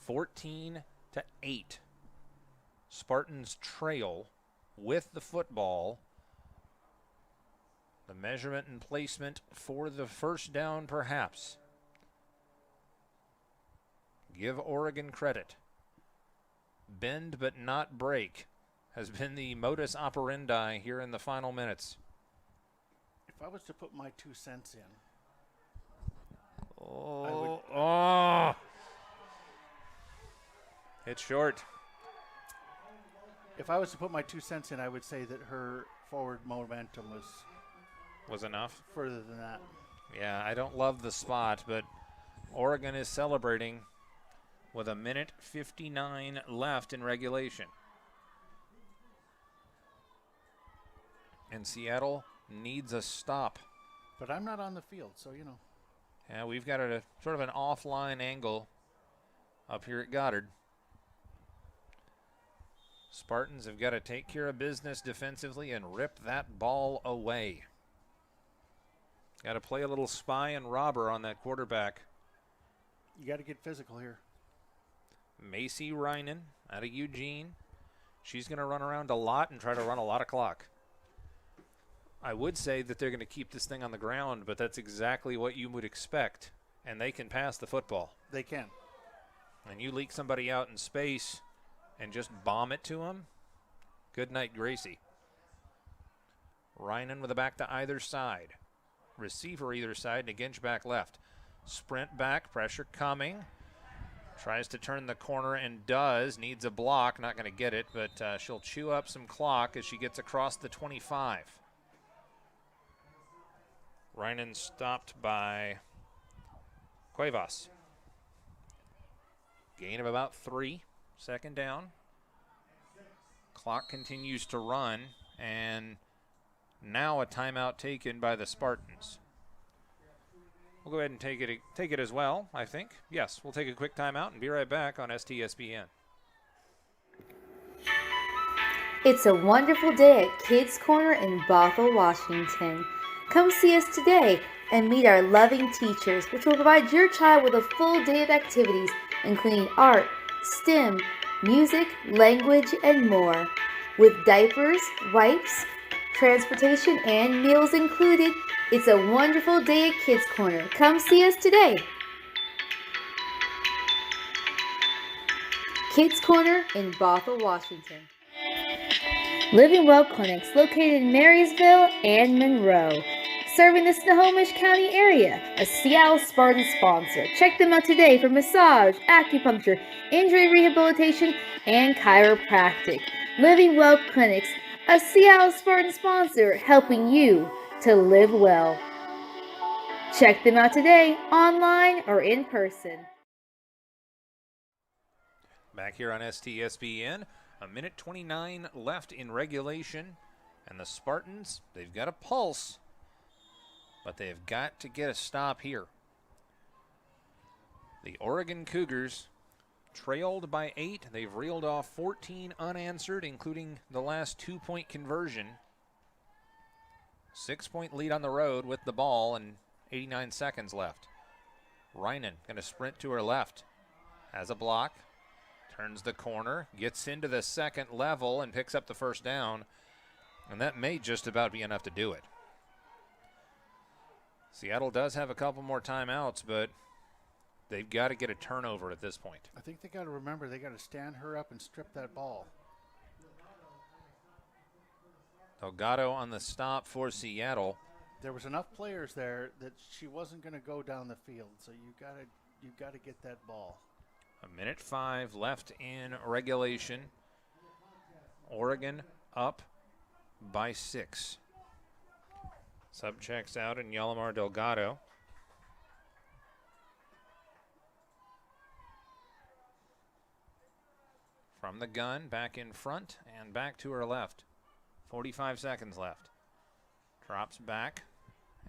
14-8. Spartans trail with the football. The measurement and placement for the 1st down, perhaps. Give Oregon credit. Bend but not break has been the modus operandi here in the final minutes. If I was to put my 2 cents in, It's short. If I was to put my 2 cents in, I would say that her forward momentum Was enough. further than that. Yeah, I don't love the spot, but Oregon is celebrating with 1:59 left in regulation. And Seattle needs a stop. But I'm not on the field, so Yeah, we've got a sort of an offline angle up here at Goddard. Spartans have got to take care of business defensively and rip that ball away. Got to play a little spy and robber on that quarterback. You got to get physical here. Macy Reinen out of Eugene. She's going to run around a lot and try to run a lot of clock. I would say that they're going to keep this thing on the ground, but that's exactly what you would expect, and they can pass the football. They can. And you leak somebody out in space and just bomb it to them, good night, Gracie. Reinen with a back to either side. Receiver either side, and Ginch back left. Sprint back, pressure coming. Tries to turn the corner and does. Needs a block, not going to get it, but she'll chew up some clock as she gets across the 25. Reinen stopped by Cuevas. Gain of about 3, second down. Clock continues to run, and now a timeout taken by the Spartans. We'll go ahead and take it as well, I think. Yes, we'll take a quick timeout and be right back on STSBN. It's a wonderful day at Kids Corner in Bothell, Washington. Come see us today and meet our loving teachers, which will provide your child with a full day of activities, including art, STEM, music, language, and more. With diapers, wipes, transportation, and meals included, it's a wonderful day at Kids Corner. Come see us today. Kids Corner in Bothell, Washington. Living Well Clinics located in Marysville and Monroe. Serving the Snohomish County area, a Seattle Spartans sponsor. Check them out today for massage, acupuncture, injury rehabilitation, and chiropractic. Living Well Clinics, a Seattle Spartan sponsor, helping you to live well. Check them out today, online or in person. Back here on STSBN, a minute 29 left in regulation, and the Spartans, they've got a pulse, but they've got to get a stop here. The Oregon Cougars trailed by 8. They've reeled off 14 unanswered, including the last 2-point conversion. 6-point lead on the road with the ball and 89 seconds left. Reinen going to sprint to her left. Has a block. Turns the corner. Gets into the second level and picks up the first down. And that may just about be enough to do it. Seattle does have a couple more timeouts, but they've got to get a turnover at this point. I think they got to remember they got to stand her up and strip that ball. Delgado on the stop for Seattle. There was enough players there that she wasn't going to go down the field, so you got to get that ball. A minute 5 left in regulation. Oregon up by 6. Sub checks out in Yalimar Delgado. From the gun, back in front and back to her left. 45 seconds left. Drops back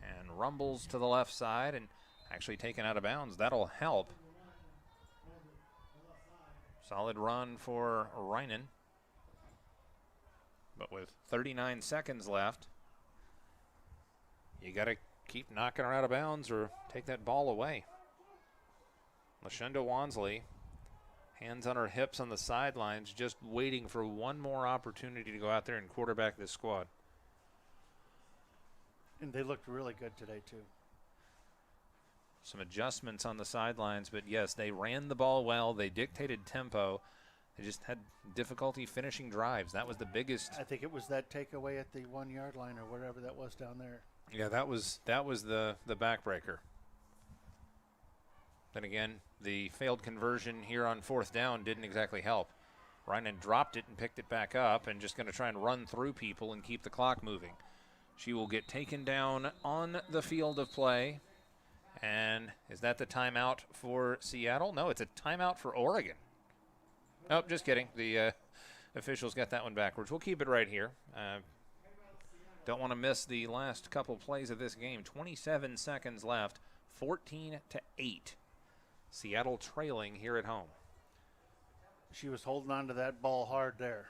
and rumbles to the left side and actually taken out of bounds. That'll help. Solid run for Reinen. But with 39 seconds left, you got to keep knocking her out of bounds or take that ball away. Lashunda Wansley, hands on her hips on the sidelines, just waiting for one more opportunity to go out there and quarterback this squad. And they looked really good today, too. Some adjustments on the sidelines, but yes, they ran the ball well. They dictated tempo. They just had difficulty finishing drives. That was the biggest. I think it was that takeaway at the 1 yard line or whatever that was down there. Yeah, that was the backbreaker. Then again, the failed conversion here on 4th down didn't exactly help. Reinen dropped it and picked it back up and just going to try and run through people and keep the clock moving. She will get taken down on the field of play. And is that the timeout for Seattle? No, it's a timeout for Oregon. Oh, just kidding. The officials got that one backwards. We'll keep it right here. Don't want to miss the last couple plays of this game. 27 seconds left, 14-8. Seattle trailing here at home. She was holding on to that ball hard there.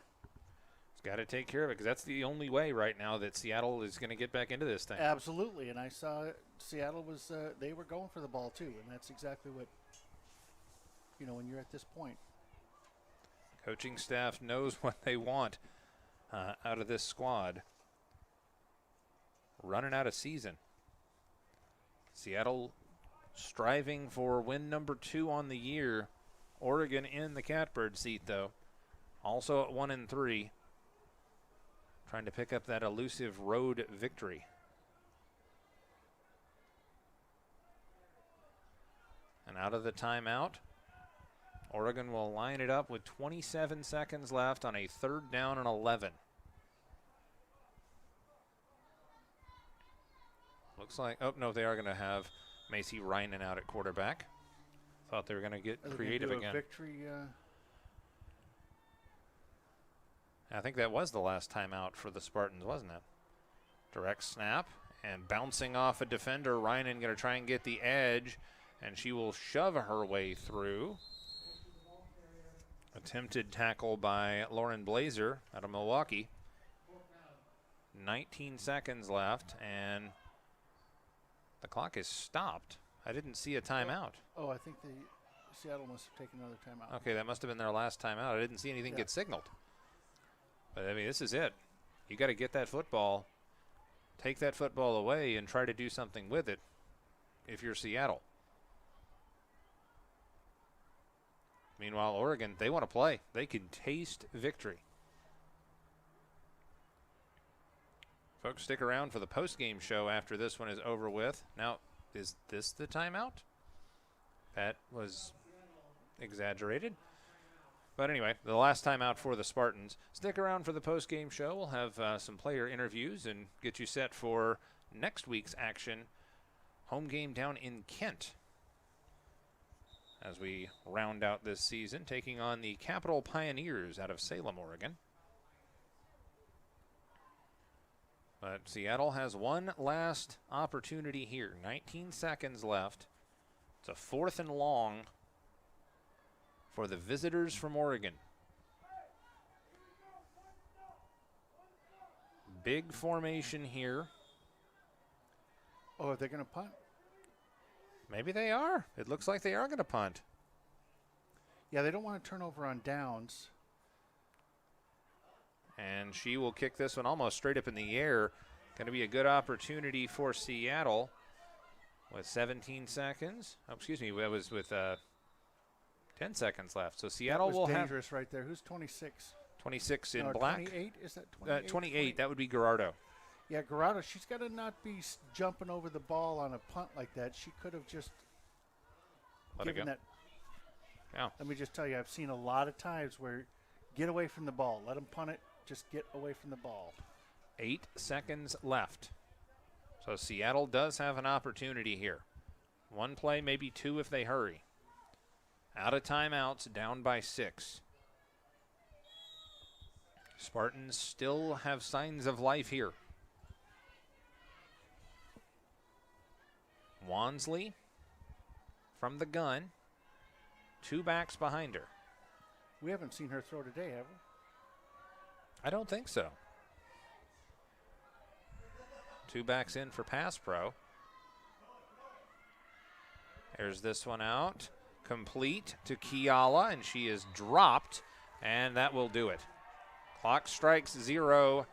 It's got to take care of it because that's the only way right now that Seattle is going to get back into this thing. Absolutely, and I saw Seattle was they were going for the ball too, and that's exactly what, when you're at this point. Coaching staff knows what they want out of this squad. Running out of season. Seattle striving for win number 2 on the year. Oregon in the catbird seat, though. Also at 1-3. trying to pick up that elusive road victory. And out of the timeout, Oregon will line it up with 27 seconds left on a 3rd down and 11. Looks like, oh no, they are going to have Macy Reinen out at quarterback. Thought they were going to get creative again. Victory. I think that was the last timeout for the Spartans, wasn't it? Direct snap and bouncing off a defender. Reinen going to try and get the edge, and she will shove her way through. Attempted tackle by Lauren Blazer out of Milwaukee. 19 seconds left, and the clock is stopped. I didn't see a timeout. Oh, I think Seattle must have taken another timeout. Okay, that must have been their last timeout. I didn't see anything get signaled. But, I mean, this is it. You got to get that football, take that football away, and try to do something with it if you're Seattle. Meanwhile, Oregon, they want to play. They can taste victory. Folks, stick around for the post-game show after this one is over with. Now, is this the timeout? That was exaggerated. But anyway, the last timeout for the Spartans. Stick around for the post-game show. We'll have some player interviews and get you set for next week's action. Home game down in Kent as we round out this season, taking on the Capital Pioneers out of Salem, Oregon. But Seattle has one last opportunity here. 19 seconds left. It's a 4th and long for the visitors from Oregon. Big formation here. Oh, are they going to punt? Maybe they are. It looks like they are going to punt. Yeah, they don't want to turn over on downs. And she will kick this one almost straight up in the air. Going to be a good opportunity for Seattle with 17 seconds. Oh, excuse me, that was with 10 seconds left. So Seattle will have dangerous right there. Who's 26? 26 in no, black. 28? Is that 28? 28, that would be Gerardo. Yeah, Gerardo, she's got to not be jumping over the ball on a punt like that. She could have just given that. Yeah. Let me just tell you, I've seen a lot of times where get away from the ball. Let them punt it. Just get away from the ball. 8 seconds left. So Seattle does have an opportunity here. One play, maybe two if they hurry. Out of timeouts, down by 6. Spartans still have signs of life here. Wansley from the gun. 2 backs behind her. We haven't seen her throw today, have we? I don't think so. 2 backs in for pass pro. There's this one out. Complete to Kiala, and she is dropped, and that will do it. Clock strikes 0,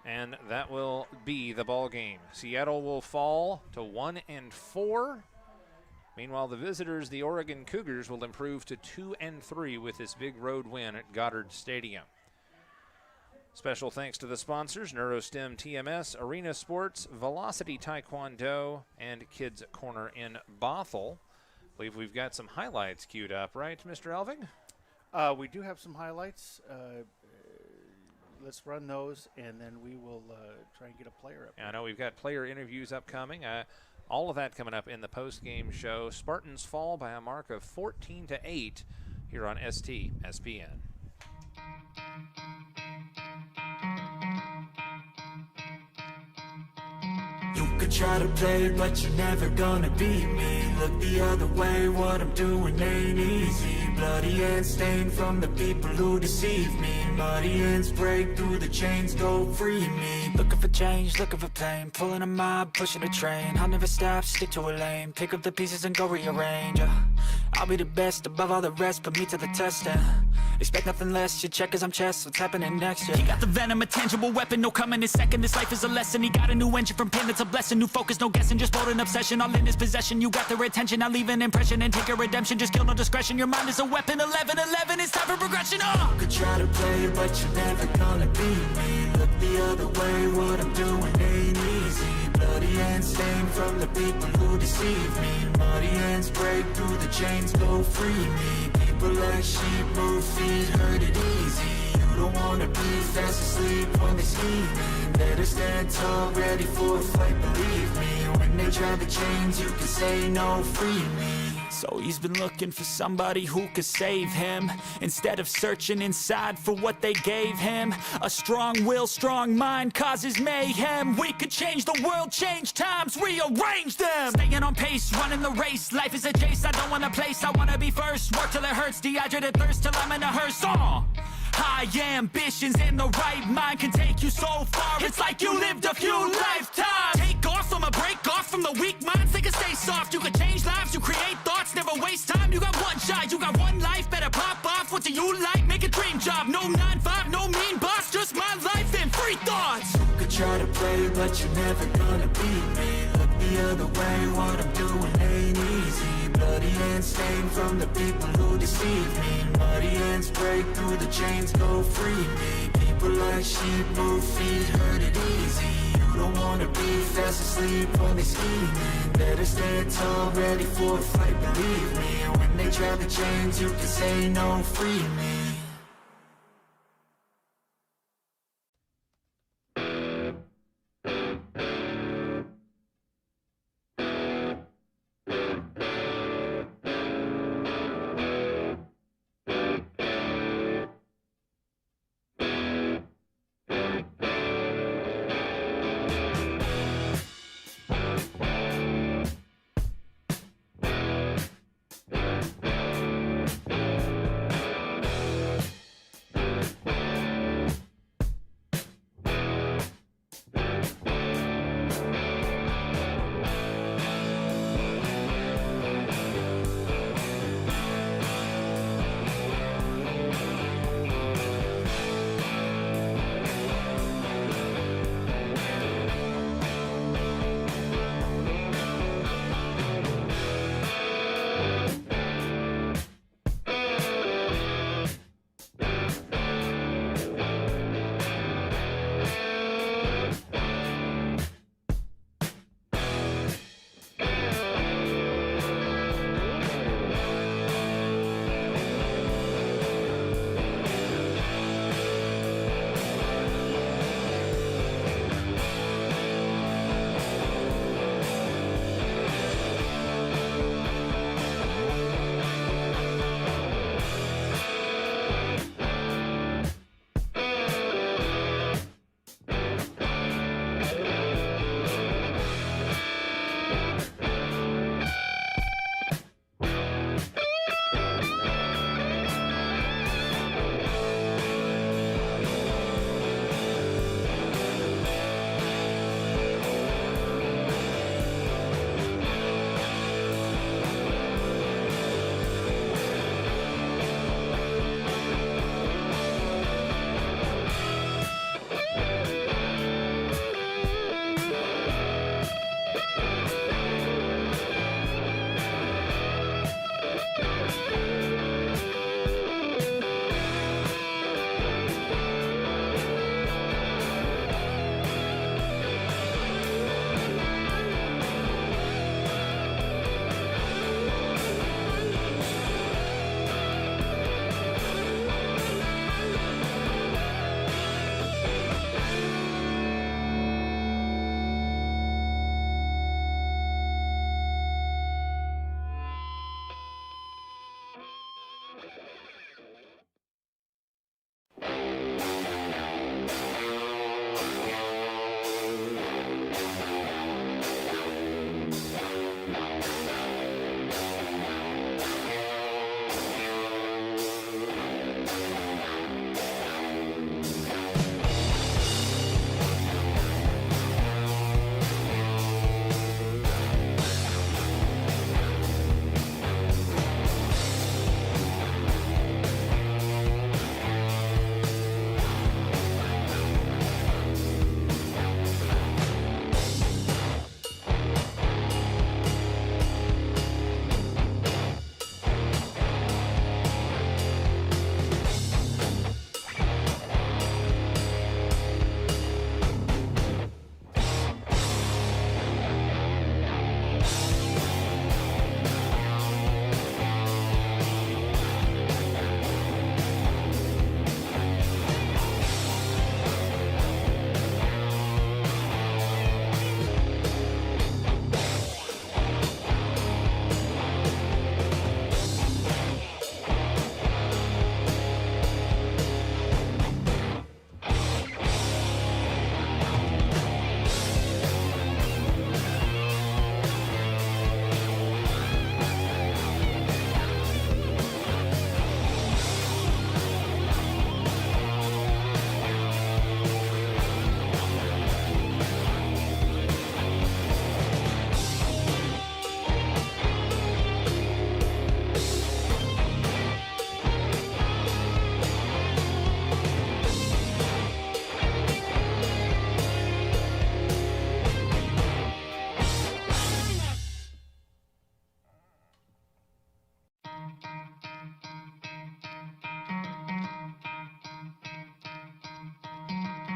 and that will be the ball game. Seattle will fall to 1-4. Meanwhile, the visitors, the Oregon Cougars, will improve to 2-3 with this big road win at Goddard Stadium. Special thanks to the sponsors, NeuroStem TMS, Arena Sports, Velocity Taekwondo, and Kids Corner in Bothell. I believe we've got some highlights queued up, right, Mr. Elving? We do have some highlights. Let's run those, and then we will try and get a player up. Yeah, I know we've got player interviews upcoming. All of that coming up in the post-game show. Spartans fall by a mark of 14-8 here on STSPN. You could try to play it, but you're never gonna beat me. Look the other way, what I'm doing ain't easy. Bloody hands stained from the people who deceive me. Muddy hands break through the chains, go free me. Looking for change, looking for pain. Pulling a mob, pushing a train. I'll never stop, stick to a lane. Pick up the pieces and go rearrange. I'll be the best above all the rest, put me to the test, and expect nothing less. You check as I'm chess, what's happening next, yeah. He got the venom, a tangible weapon, no coming in second. This life is a lesson, he got a new engine from pain, that's a blessing. New focus, no guessing, just bold and obsession, all in his possession. You got their attention, I'll leave an impression and take a redemption. Just kill, no discretion, your mind is a weapon. 11-11, it's time for progression, oh! You could try to play, but you're never gonna beat me. Look the other way, what I'm doing ain't easy. Bloody hands stained from the people who deceive me. Muddy hands break through the chains, go free me. People like sheep move feet, hurt it easy. You don't wanna be fast asleep when they scheming. Better stand tall, ready for a fight, believe me. When they try the chains, you can say no, free me. So he's been looking for somebody who could save him, instead of searching inside for what they gave him. A strong will, strong mind causes mayhem. We could change the world, change times, rearrange them. Staying on pace, running the race. Life is a chase, I don't want a place, I wanna be first. Work till it hurts, dehydrated thirst till I'm in a hearse. High ambitions and the right mind can take you so far. It's like you lived a few lifetimes. Take off from a break off from the weak minds. They can stay soft. You can change lives. You create thoughts. Never waste time. You got one shot. You got one life. Better pop off. What do you like? Make a dream job. No 9-5. No mean boss. Just my life and free thoughts. You could try to play, but you're never gonna beat me. Look the other way. What I'm doing ain't easy. Bloody hands stained from the people who deceive me. Muddy hands break through the chains, go free me. People like sheep move feet, hurt it easy. You don't wanna be fast asleep when they scheming. Better stand tall, ready for a fight, believe me. When they try the chains, you can say no, free me.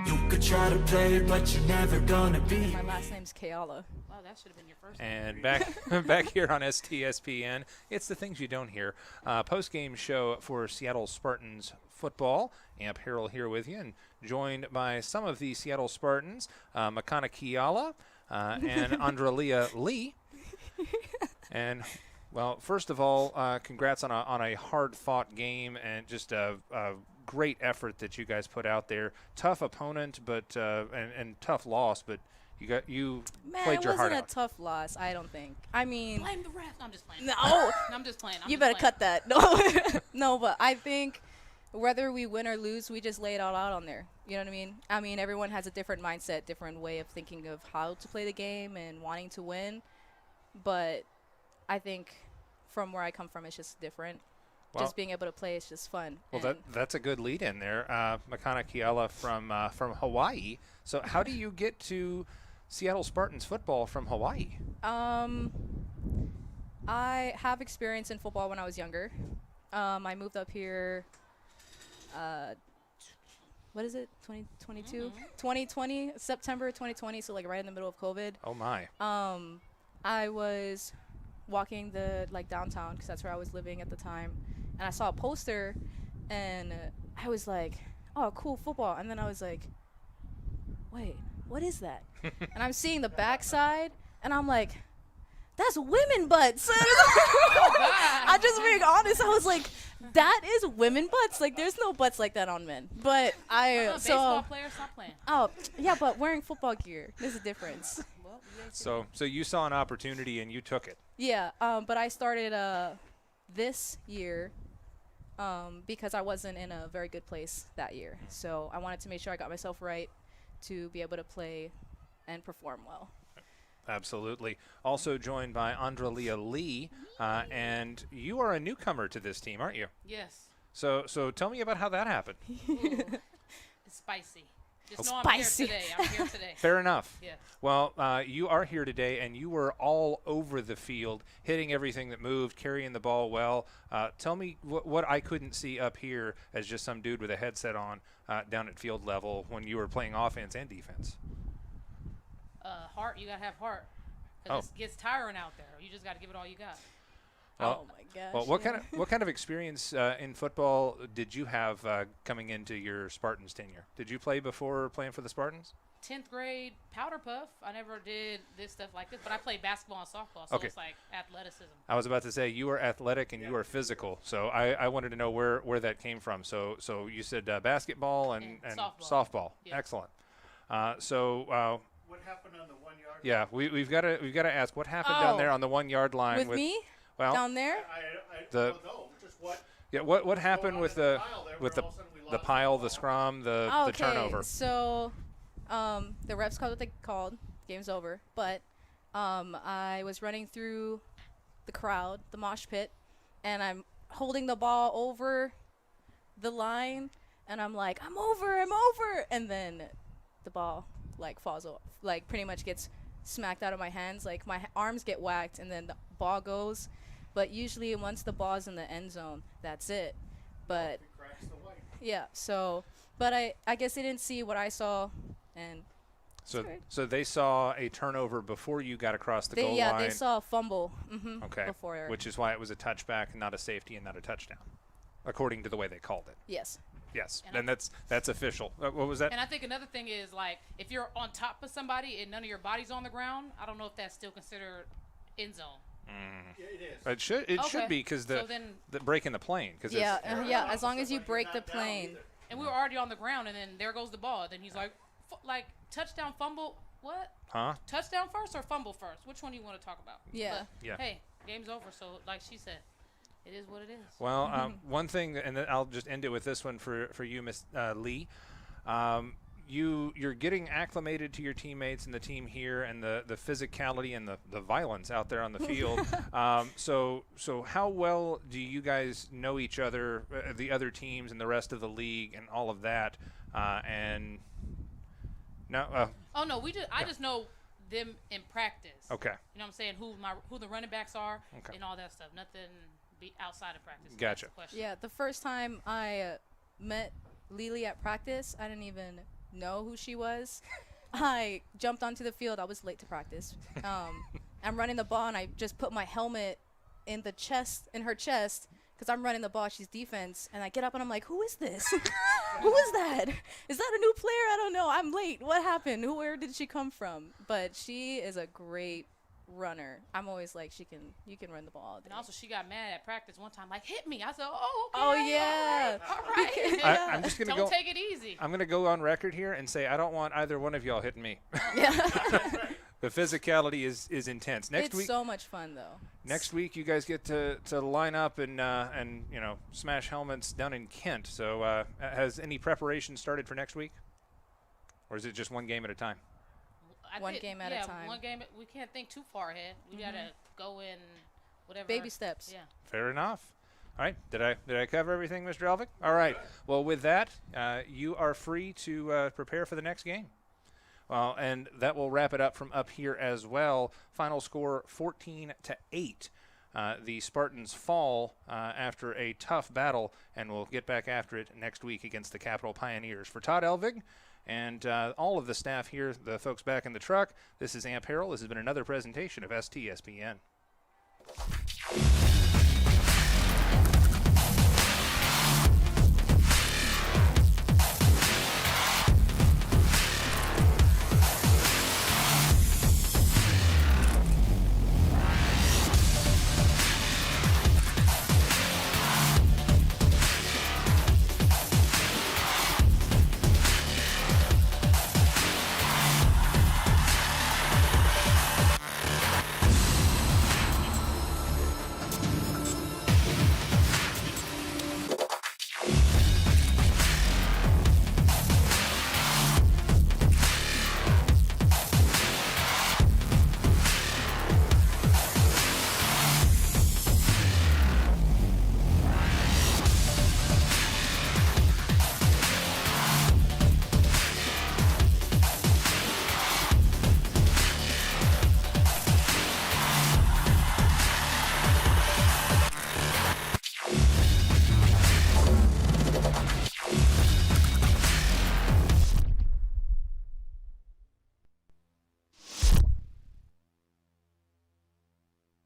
You could try to play it, but you're never gonna beat My me. last name's Kayala. Wow, that should have been your first. And back here on STSPN, it's the things you don't hear. Post-game show for Seattle Spartans football. Amp Harrell here with you, and joined by some of the Seattle Spartans, Makana Kiala and Andralia Lee. And, well, first of all, congrats on a hard-fought game and just a great effort that you guys put out there. Tough opponent, but and tough loss, but you Man, played it your heart wasn't out. a tough loss, I don't think. I mean, Blame the ref. No, I'm just playing. no, I'm just playing. you better cut that. No, no, but I think whether we win or lose, we just lay it all out on there. You know what I mean? I mean, everyone has a different mindset, different way of thinking of how to play the game and wanting to win. But I think from where I come from, it's just different. Well- Just being able to play is just fun. Well, And that's a good lead in there. Makana Kiala from Hawaii. So how do you get to Seattle Spartans football from Hawaii? I have experience in football when I was younger. I moved up here. What is it? 2022? 2020, September 2020. So like right in the middle of COVID. Oh my. I was walking the downtown because that's where I was living at the time, and I saw a poster, and I was like, "Oh, cool football!" And then I was like, "Wait, what is that?" And I'm seeing the backside, and I'm like, "That's women butts." I'm just being honest. I was like, "That is women butts. Like, there's no butts like that on men." But Baseball player, stop playing. oh yeah, but wearing football gear, there's a difference. Well, you guys So you saw an opportunity and you took it. Yeah, but I started this year because I wasn't in a very good place that year. So I wanted to make sure I got myself right to be able to play and perform well. Absolutely. Also joined by Andralia Lee, and you are a newcomer to this team, aren't you? Yes. So tell me about how that happened. Ooh, it's spicy. Just know I'm Spicy. here today. I'm here today. Fair enough. Yes. Well, you are here today, and you were all over the field, hitting everything that moved, carrying the ball well. Tell me what I couldn't see up here as just some dude with a headset on down at field level when you were playing offense and defense. Heart, you gotta have heart. Oh. Cause it gets tiring out there. You just gotta give it all you got. Well, Oh my gosh. Well, what kind of experience in football did you have coming into your Spartans tenure? Did you play before playing for the Spartans? 10th grade powder puff. I never did this stuff like this, but I played basketball and softball, so Okay. it's like athleticism. I was about to say you were athletic and you were physical, so I wanted to know where that came from. So you said basketball and And softball. Yeah. Excellent. So What happened on the 1 yard? yeah, we've got to ask what happened down Oh. there on the 1 yard line with me well down there? I The- don't know. Just what? yeah what happened on with in the pile there with where the all of a sudden we the lost pile, the the ball? scrum, the Okay, turnover. so the refs called what they called. Game's over. But I was running through the crowd, the mosh pit, and I'm holding the ball over the line, and I'm like, I'm over, and then the ball falls off, pretty much gets smacked out of my hands. Like my arms get whacked, and then the ball goes. But usually once the ball's in the end zone, that's it. But Cracks the white. yeah, so, but I guess they didn't see what I saw, and So they saw a turnover before you got across the goal they line. saw a fumble Okay. before. Which is why it was a touchback, not a safety, and not a touchdown, according to the way they called it. Yes. Yes, And and that's official. What was that? And I think another thing is, like, if you're on top of somebody and none of your body's on the ground, I don't know if that's still considered end zone. Yeah, it is. It should Okay. be because So then- the breaking the plane because Yeah, yeah. Not As long as you like break you're the not down plane. either. And we were already on the ground, and then there goes the ball. Then he's like, touchdown, fumble. What? huh? Touchdown first or fumble first? Which one do you want to talk about? Yeah. But, Yeah. Hey, game's over. So, like she said, it is what it is. Well, one thing, and then I'll just end it with this one for you, Miss Lee. You're getting acclimated to your teammates and the team here, and the physicality and the violence out there on the field. So how well do you guys know each other, the other teams and the rest of the league, and all of that? And no, Oh no, I just know them in practice. okay, You know what I'm saying? Who the running backs are Okay. and all that stuff. Nothing outside of practice. That's Gotcha. the question. Yeah. The first time I met Lily at practice, I didn't even know who she was. I jumped onto the field. I was late to practice. I'm running the ball, and I just put my helmet in her chest, because I'm running the ball. She's defense, and I get up and I'm like, "Who is this? Who is that? Is that a new player? I don't know. I'm late. What happened? Where did she come from?" But she is a great runner. I'm always like, you can run the ball all day. And also, she got mad at practice one time, like, hit me. I said, oh, okay. Oh, yeah. All right. I'm just gonna Don't take it easy. I'm gonna go on record here and say I don't want either one of y'all hitting me. Yeah. The physicality is intense. Next it's week, so much fun though. next week you guys get to line up and smash helmets down in Kent. So has any preparation started for next week, or is it just one game at a time? One game at a time. One game. We can't think too far ahead. We gotta go in whatever. Baby steps. Yeah. Fair enough. All right. Did I cover everything, Mr. Elvik? All right. Well, with that, you are free to prepare for the next game. Well, and that will wrap it up from up here as well. Final score 14-8. The Spartans fall after a tough battle, and we'll get back after it next week against the Capital Pioneers. For Todd Elvig and all of the staff here, the folks back in the truck, this is Amp Harrell. This has been another presentation of STSPN.